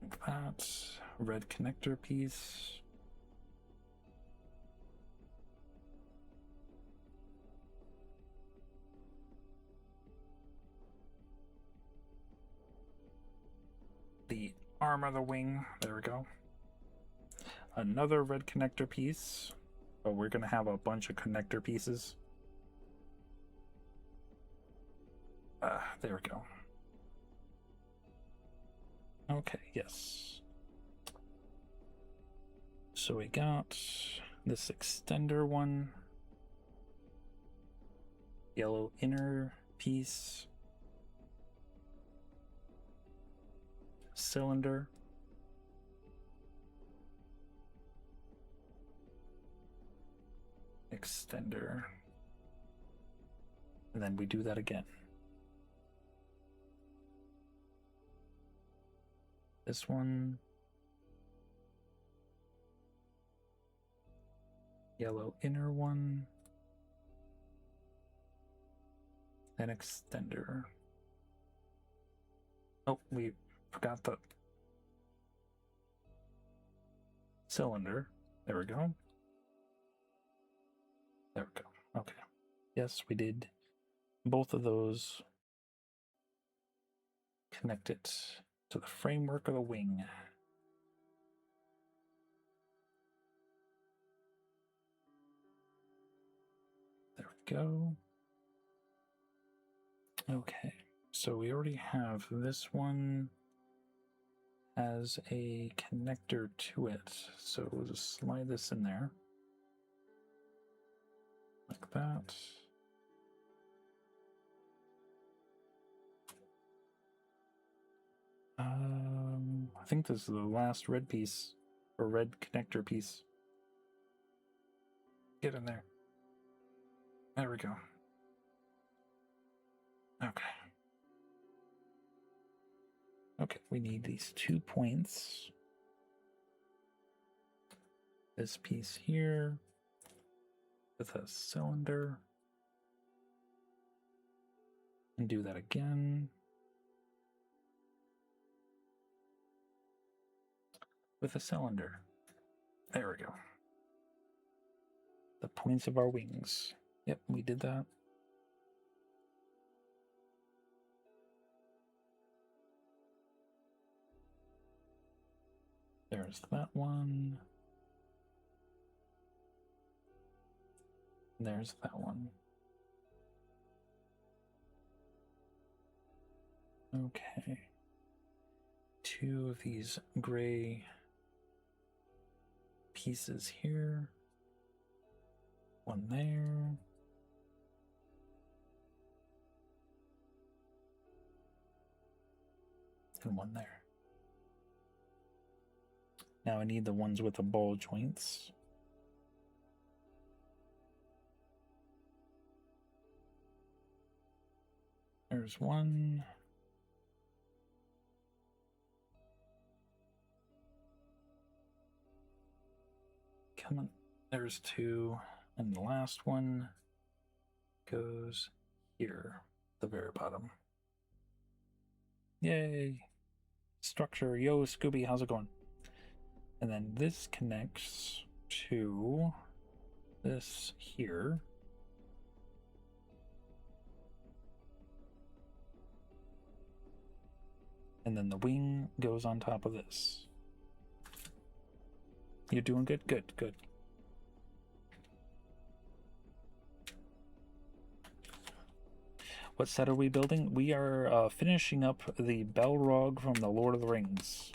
Like that. Red connector piece. The arm of the wing. There we go. Another red connector piece. Oh, we're gonna have a bunch of connector pieces. There we go. Okay, yes. So we got this extender one. Yellow inner piece. Cylinder. Extender. And then we do that again. This one. Yellow inner one. Then extender. Oh, we forgot the cylinder. There we go. There we go. Okay. Yes, we did both of those. Connect it to the framework of the wing. There we go. Okay, so we already have this one has a connector to it. So we'll just slide this in there. Like that. I think this is the last red piece, or red connector piece. Get in there. There we go. Okay. Okay, we need these 2 points. This piece here with a cylinder. And do that again. With a cylinder. There we go. The points of our wings. Yep, we did that. There's that one. There's that one. Okay. 2 of these gray pieces here. 1 there. And 1 there. Now I need the ones with the ball joints. There's 1. Come on. There's 2. And the last one goes here, the very bottom. Yay! Structure. Yo, Scooby, how's it going? And then this connects to this here. And then the wing goes on top of this. You're doing good? Good, good. What set are we building? We are finishing up the Balrog from the Lord of the Rings.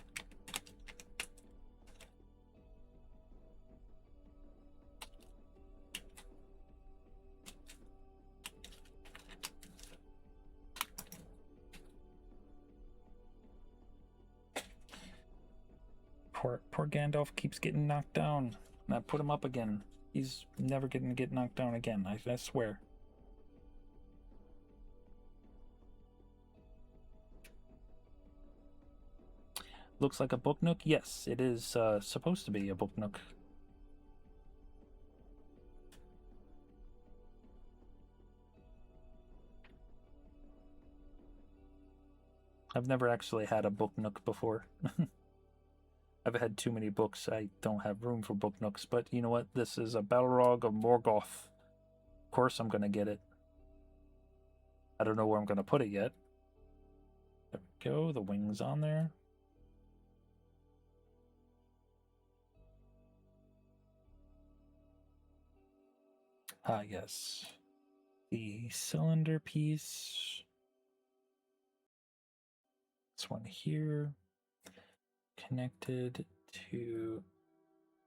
Poor Gandalf keeps getting knocked down. And I put him up again. He's never going to get knocked down again, I swear. Looks like a book nook? Yes, it is supposed to be a book nook. I've never actually had a book nook before. I've had too many books. I don't have room for book nooks, but you know what? This is a Balrog of Morgoth. Of course I'm going to get it. I don't know where I'm going to put it yet. There we go. The wings on there. Ah, yes. The cylinder piece. This one here. Connected to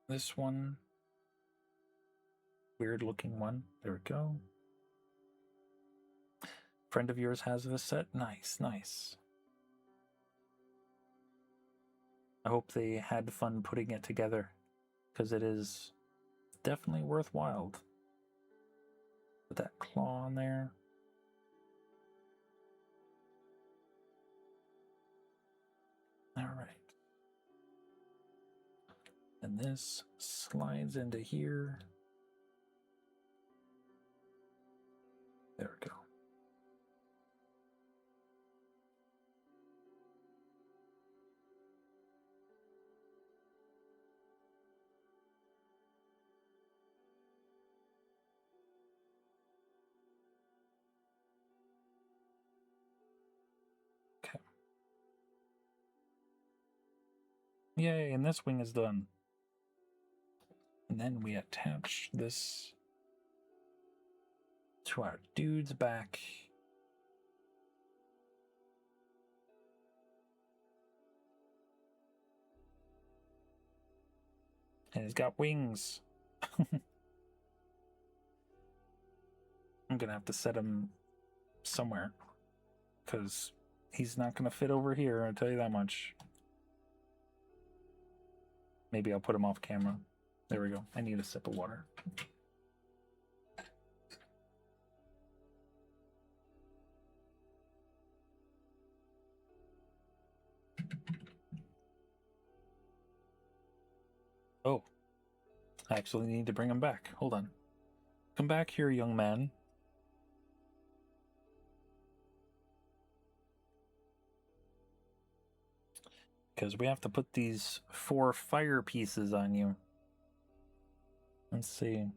this one. Weird looking one. There we go. Friend of yours has this set. Nice, nice. I hope they had fun putting it together, because it is definitely worthwhile. Put that claw on there. All right. And this slides into here. There we go. Okay. Yay, and this wing is done. And then we attach this to our dude's back. And he's got wings. I'm gonna have to set him somewhere, because he's not gonna fit over here, I'll tell you that much. Maybe I'll put him off camera. There we go. I need a sip of water. Oh, I actually need to bring him back. Hold on. Come back here, young man. Because we have to put these 4 fire pieces on you. Let's see.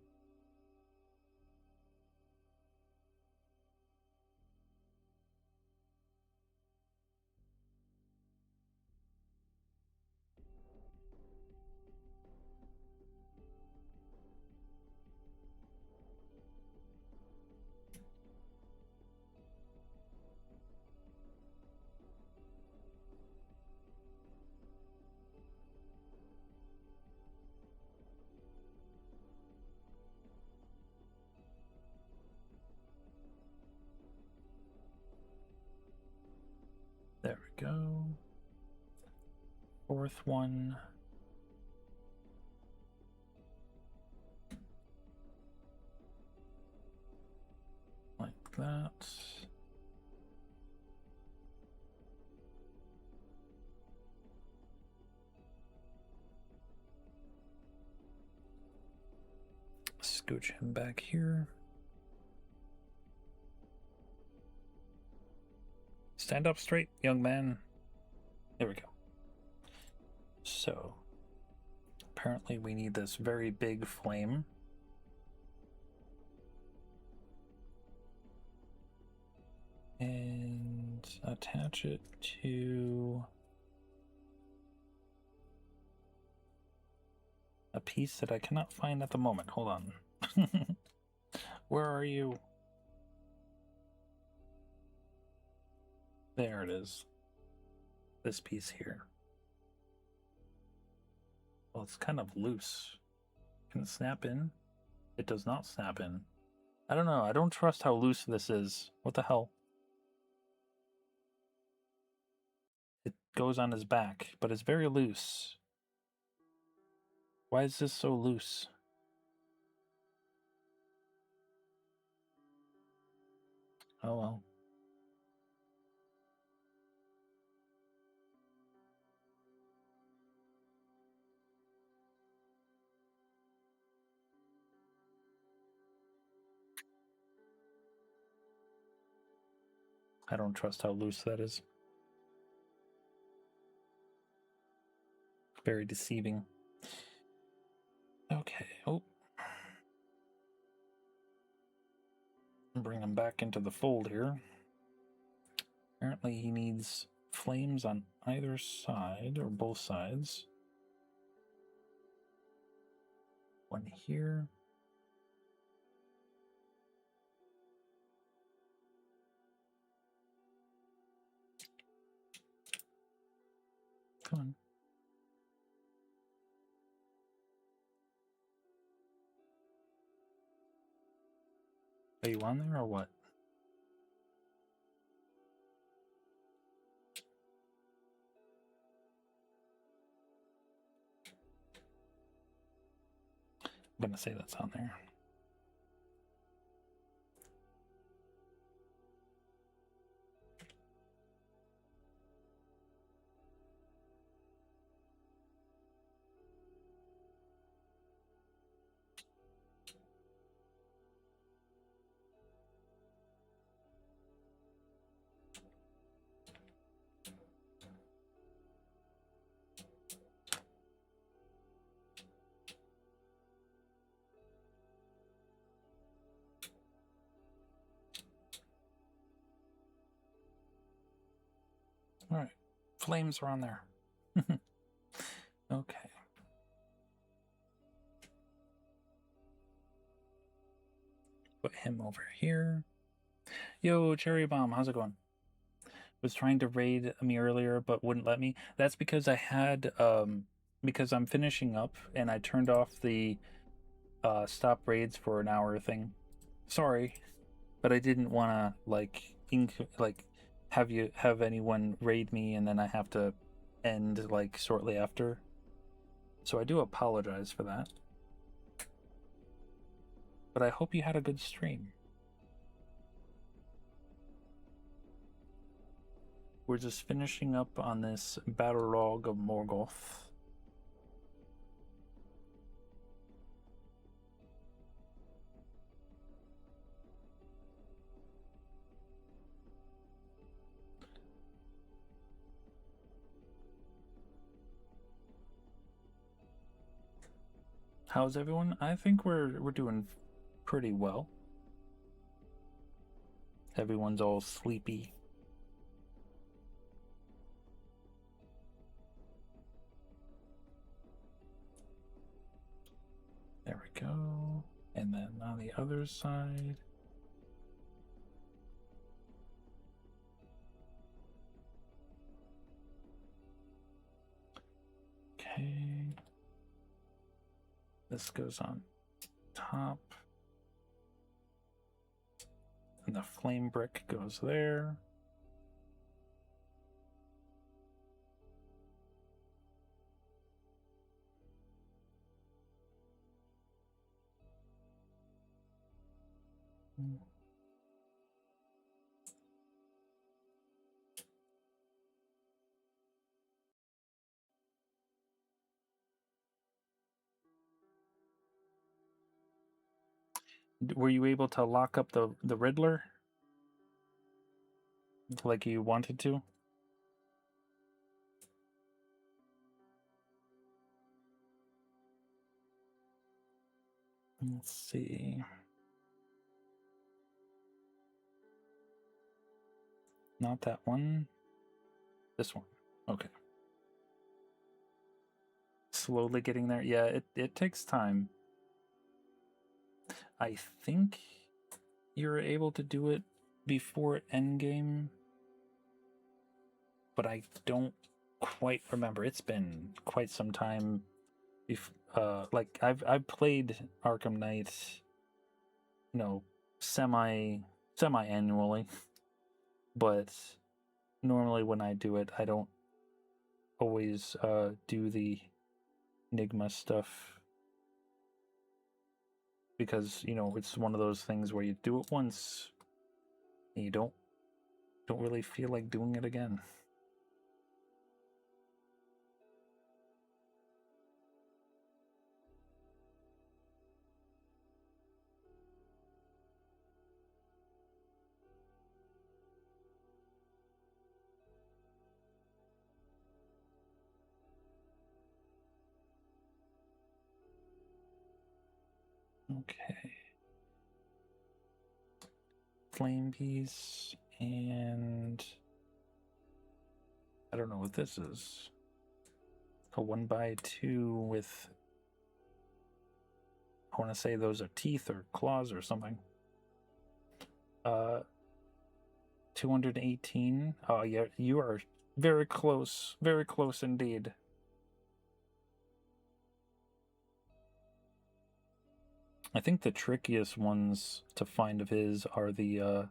There we go. Fourth one. Like that. Scooch him back here. Stand up straight, young man. There we go. So, apparently we need this very big flame. And attach it to a piece that I cannot find at the moment. Hold on. Where are you? There it is. This piece here. Well, it's kind of loose. Can it snap in? It does not snap in. I don't know. I don't trust how loose this is. What the hell? It goes on his back, but it's very loose. Why is this so loose? Oh well. I don't trust how loose that is. Very deceiving. Okay. Oh. Bring him back into the fold here. Apparently he needs flames on either side, or both sides. One here. Come on. Are you on there or what? I'm gonna say that's on there. All right, flames are on there. Okay. Put him over here. Yo, Cherry Bomb, how's it going? Was trying to raid me earlier, but wouldn't let me. That's because I had, because I'm finishing up and I turned off the stop raids for an hour thing. Sorry, but I didn't want to like have anyone raid me and then I have to end like shortly after. So I do apologize for that. But I hope you had a good stream. We're just finishing up on this Balrog of Morgoth. How's everyone? I think we're doing pretty well. Everyone's all sleepy. There we go. And then on the other side. Okay. This goes on top. And the flame brick goes there. Were you able to lock up the Riddler? Like you wanted to? Let's see. Not that one. This one. Okay. Slowly getting there. Yeah, it takes time. I think you're able to do it before endgame, but I don't quite remember. It's been quite some time. Like I've played Arkham Knight, you know, semi annually, but normally when I do it, I don't always do the Enigma stuff. Because, you know, it's one of those things where you do it once and you don't really feel like doing it again. Okay. Flame piece, and I don't know what this is. A 1x2 with, I want to say those are teeth or claws or something. 218. Oh yeah, you are very close indeed. I think the trickiest ones to find of his are the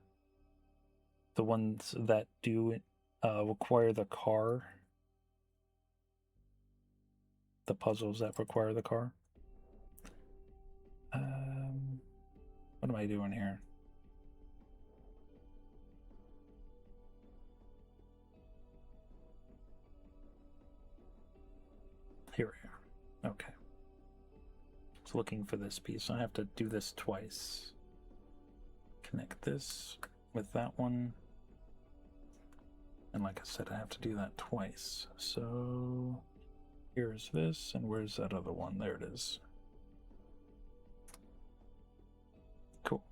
ones that do require the car. The puzzles that require the car. What am I doing here? Here we are. Okay. It's looking for this piece. I have to do this twice. Connect this with that one. And like I said, I have to do that twice. So here's this, and where's that other one? There it is. Cool.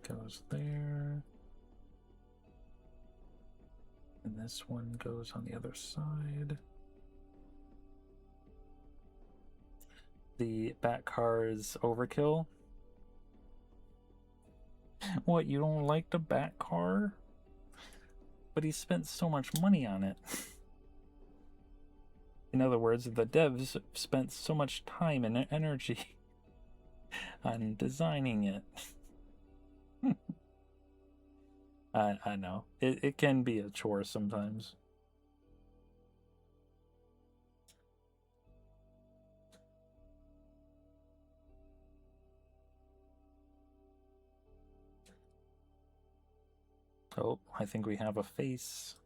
Goes there. And this one goes on the other side. The bat car is overkill. What, you don't like the bat car? But he spent so much money on it. In other words, the devs spent so much time and energy on designing it. I know. It can be a chore sometimes. Oh, I think we have a face.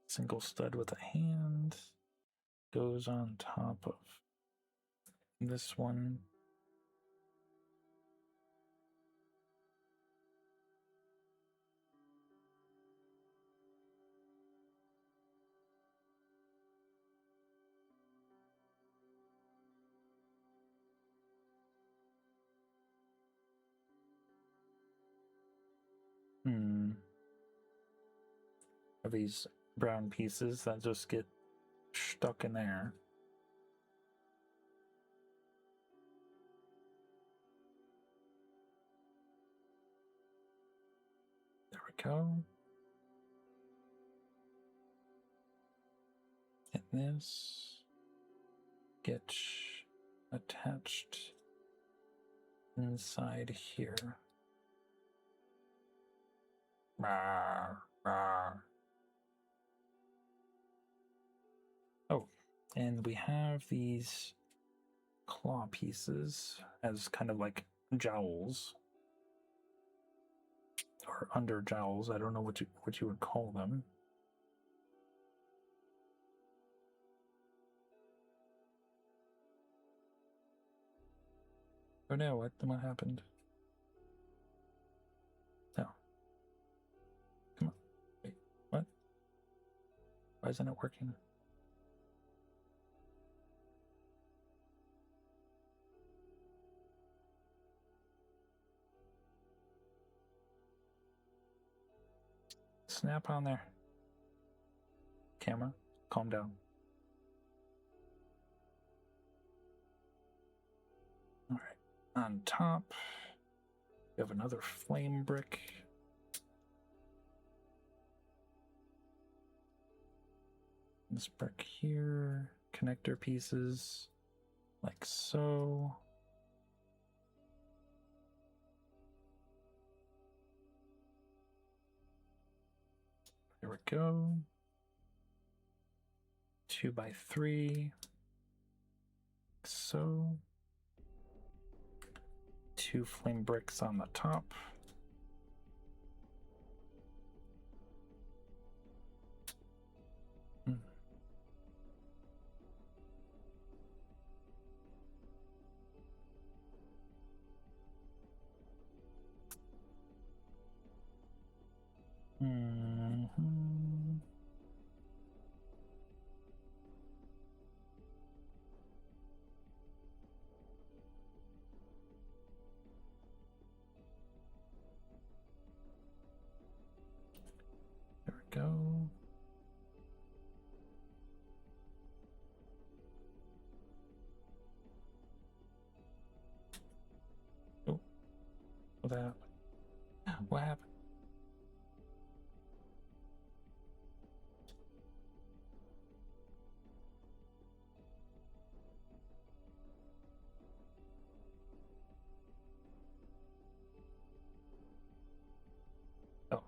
Single stud with a hand goes on top of this one. Of these brown pieces that just get stuck in there. There we go. And this gets attached inside here. Rawr, rawr. Oh, and we have these claw pieces as kind of like jowls or under jowls. I don't know what you would call them. Oh no, what happened? No. Come on. Wait, what? Why isn't it working? Snap on there. Camera, calm down. All right, on top, we have another flame brick. This brick here, connector pieces, like so. There we go. 2x3. So. 2 flame bricks on the top. There we go. Oh, what happened? What happened? Oh.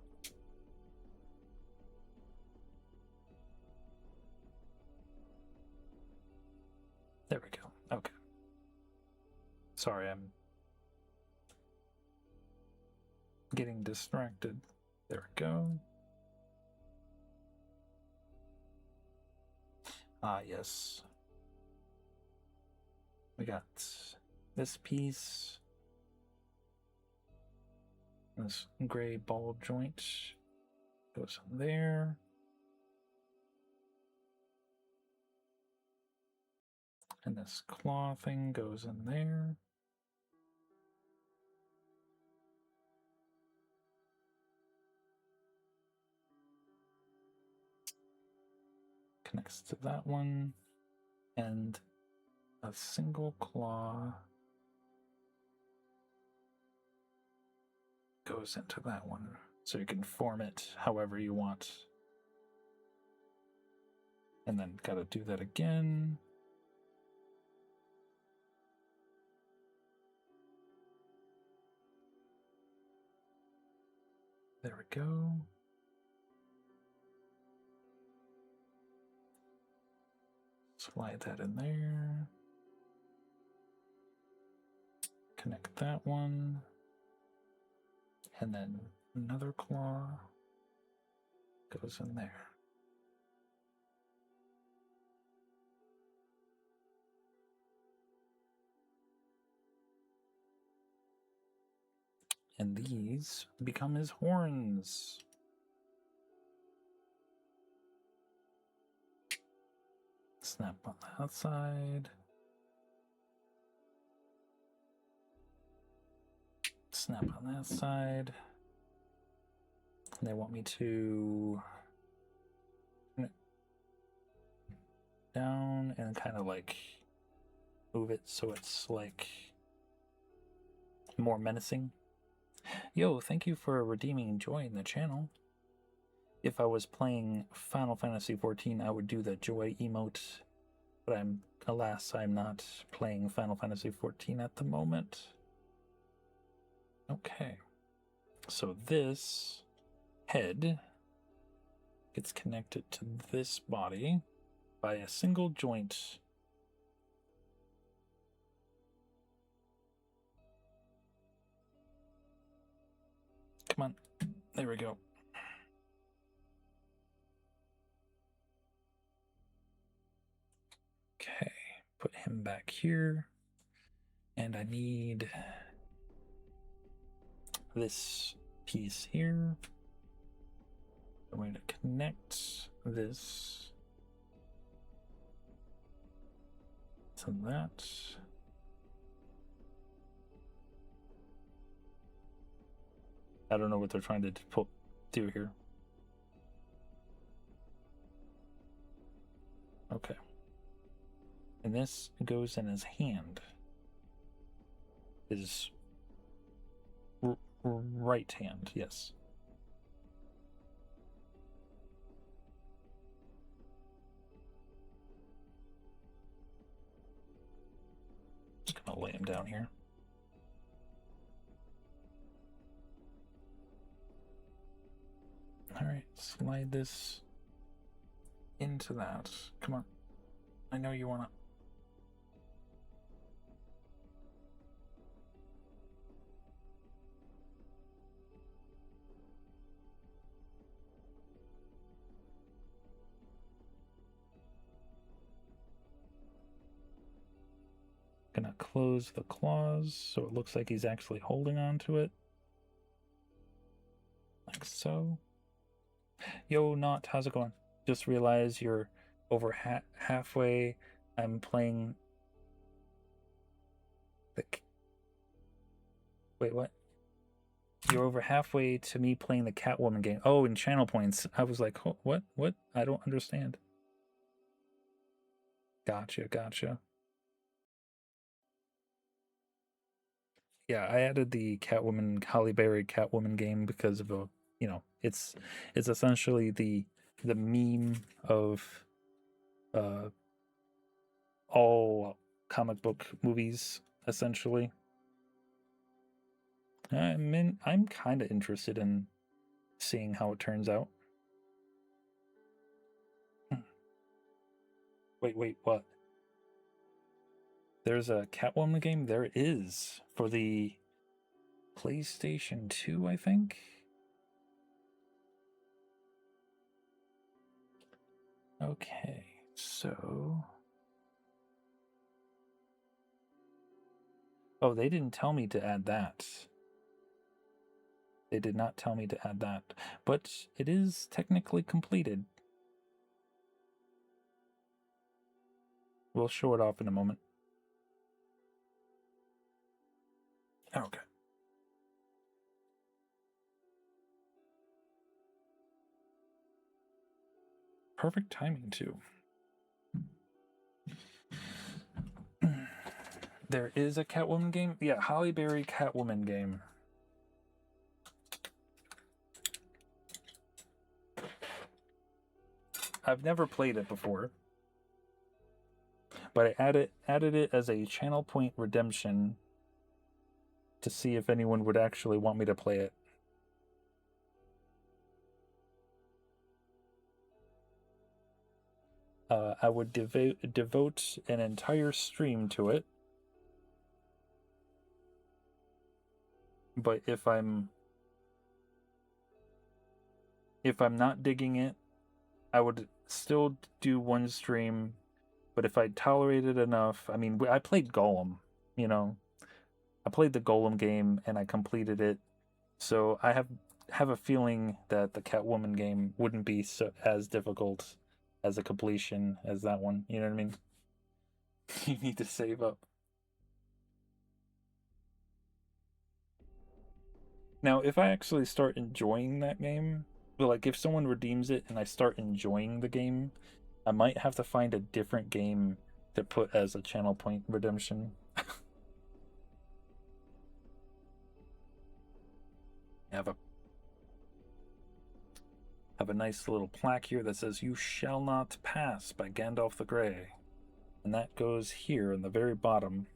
There we go. Okay. Sorry, I'm getting distracted. There we go. Ah, yes. We got this piece. This gray ball joint goes in there. And this claw thing goes in there. Connects to that one. And a single claw goes into that one. So you can form it however you want. And then gotta do that again. There we go. Slide that in there. Connect that one. And then another claw goes in there. And these become his horns. Snap on the outside. Snap on that side. And they want me to turn it down and kind of like move it so it's like more menacing. Yo, thank you for redeeming joy in the channel. If I was playing Final Fantasy XIV, I would do the joy emote, but alas, I'm not playing Final Fantasy XIV at the moment. Okay, so this head gets connected to this body by a single joint. Come on, there we go. Okay, put him back here. And I need this piece here. I'm going to connect this to that. I don't know what they're trying to do here. Okay. And this goes in his hand. His right hand, yes. Just gonna lay him down here. All right, slide this into that. Come on. I know you wanna. Gonna close the claws so it looks like he's actually holding on to it. Like so. Yo, Not, how's it going? Just realized you're over halfway. I'm playing the... Wait, what? You're over halfway to me playing the Catwoman game. Oh, in channel points. I was like, oh, what? What? I don't understand. Gotcha. Yeah, I added the Catwoman, Halle Berry Catwoman game because of a, you know, it's essentially the meme of all comic book movies, essentially. I'm kind of interested in seeing how it turns out. Wait, what? There's a Catwoman game? There is. For the PlayStation 2, I think? Okay, so... Oh, they didn't tell me to add that. They did not tell me to add that. But it is technically completed. We'll show it off in a moment. Okay. Perfect timing, too. There is a Catwoman game? Yeah, Halle Berry Catwoman game. I've never played it before. But I added it as a channel point redemption to see if anyone would actually want me to play it. I would devote an entire stream to it. But if I'm not digging it, I would still do one stream. But if I tolerated enough, I mean, I played Golem, you know. I played the Golem game and I completed it So I have a feeling that the Catwoman game wouldn't be as difficult as a completion as that one. You know what I mean? You need to save up. Now, if I actually start enjoying that game, like if someone redeems it and I start enjoying the game, I might have to find a different game to put as a channel point redemption. have a nice little plaque here that says "You shall not pass" by Gandalf the Grey, and that goes here in the very bottom.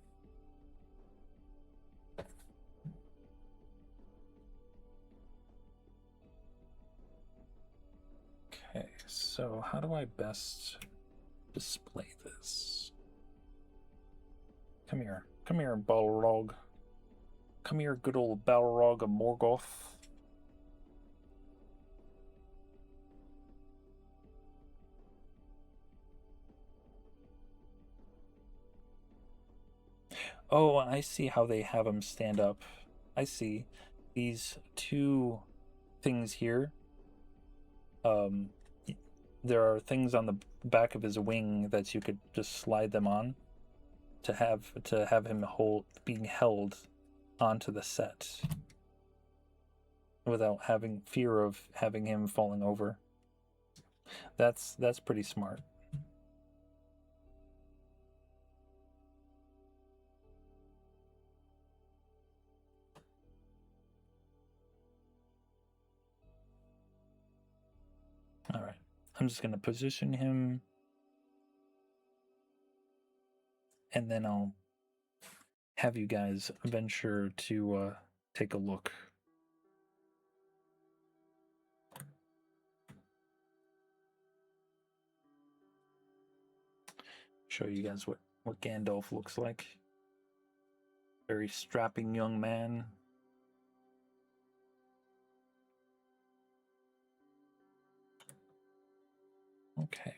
Okay, so how do I best display this? Come here, Balrog. Come here, good old Balrog of Morgoth. Oh, I see how they have him stand up. I see. These two things here. There are things on the back of his wing that you could just slide them on to have him being held onto the set without having fear of having him falling over. That's pretty smart. All right, I'm just going to position him, and then I'll have you guys venture to take a look. Show you guys what Gandalf looks like. Very strapping young man. Okay.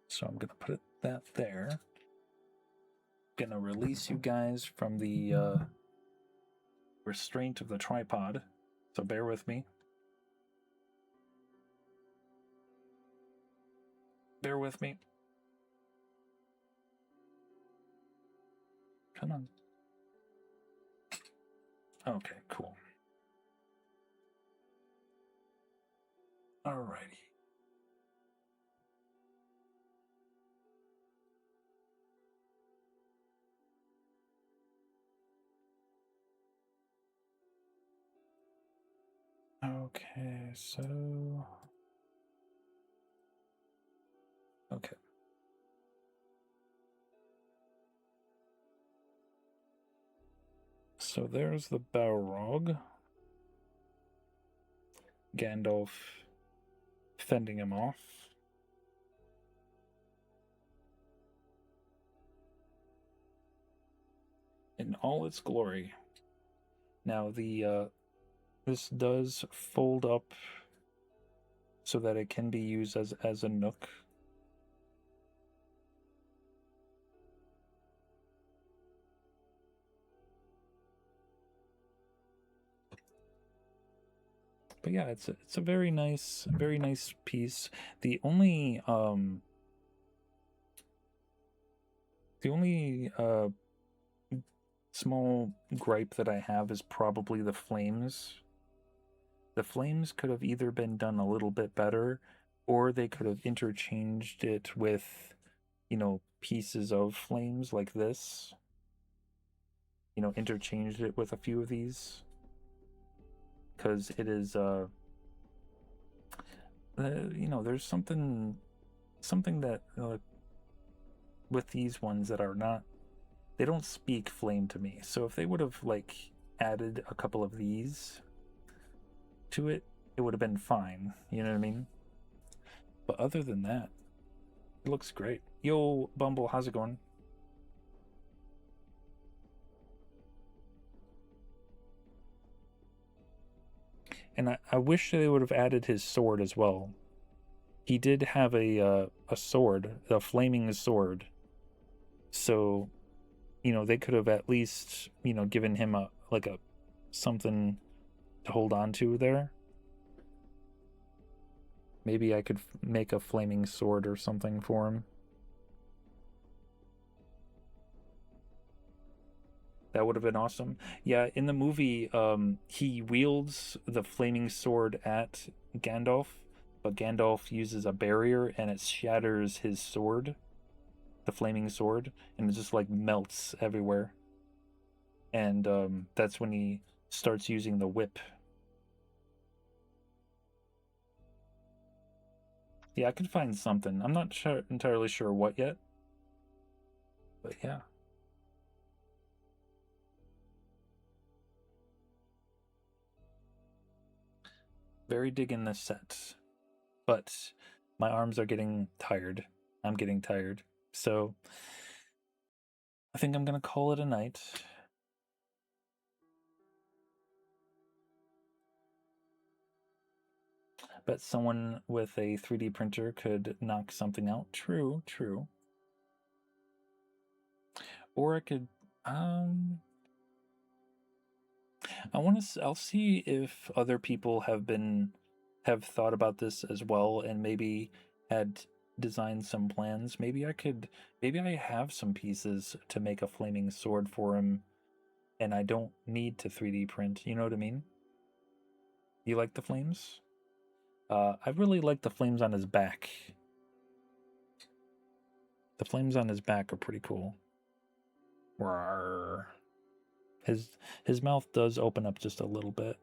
So I'm gonna put that there. Gonna release you guys from the restraint of the tripod. So bear with me. Bear with me. Come on. Okay, cool. Alrighty. Okay, so... Okay. So there's the Balrog. Gandalf fending him off. In all its glory. Now this does fold up so that it can be used as a nook. But yeah, it's a very nice piece. The only small gripe that I have is probably the flames. The flames could have either been done a little bit better, or they could have interchanged it with, you know, pieces of flames like this. You know, interchanged it with a few of these. Because it is, you know, there's something that, with these ones that are not, they don't speak flame to me. So if they would have, like, added a couple of these to it, it would have been fine. You know what I mean? But other than that, it looks great. Yo, Bumble, how's it going? And I wish they would have added his sword as well. He did have a sword, a flaming sword. So you know, they could have at least, you know, given him a something to hold on to there. Maybe I could make a flaming sword or something for him. That would have been awesome. Yeah, in the movie, he wields the flaming sword at Gandalf, but Gandalf uses a barrier and it shatters his sword, the flaming sword, and it just like melts everywhere. And that's when he starts using the whip. Yeah, I could find something. I'm not entirely sure what yet, but yeah. Very digging this set, but my arms are getting tired. I'm getting tired. So I think I'm going to call it a night. Bet someone with a 3D printer could knock something out. True, true. Or I could, I'll see if other people have thought about this as well and maybe had designed some plans. Maybe I have some pieces to make a flaming sword for him and I don't need to 3D print. You know what I mean? You like the flames? I really like the flames on his back. The flames on his back are pretty cool. Rawr. His mouth does open up just a little bit.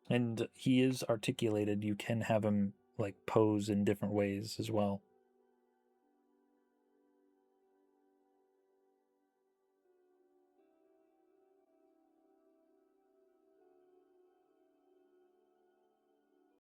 And he is articulated. You can have him like pose in different ways as well.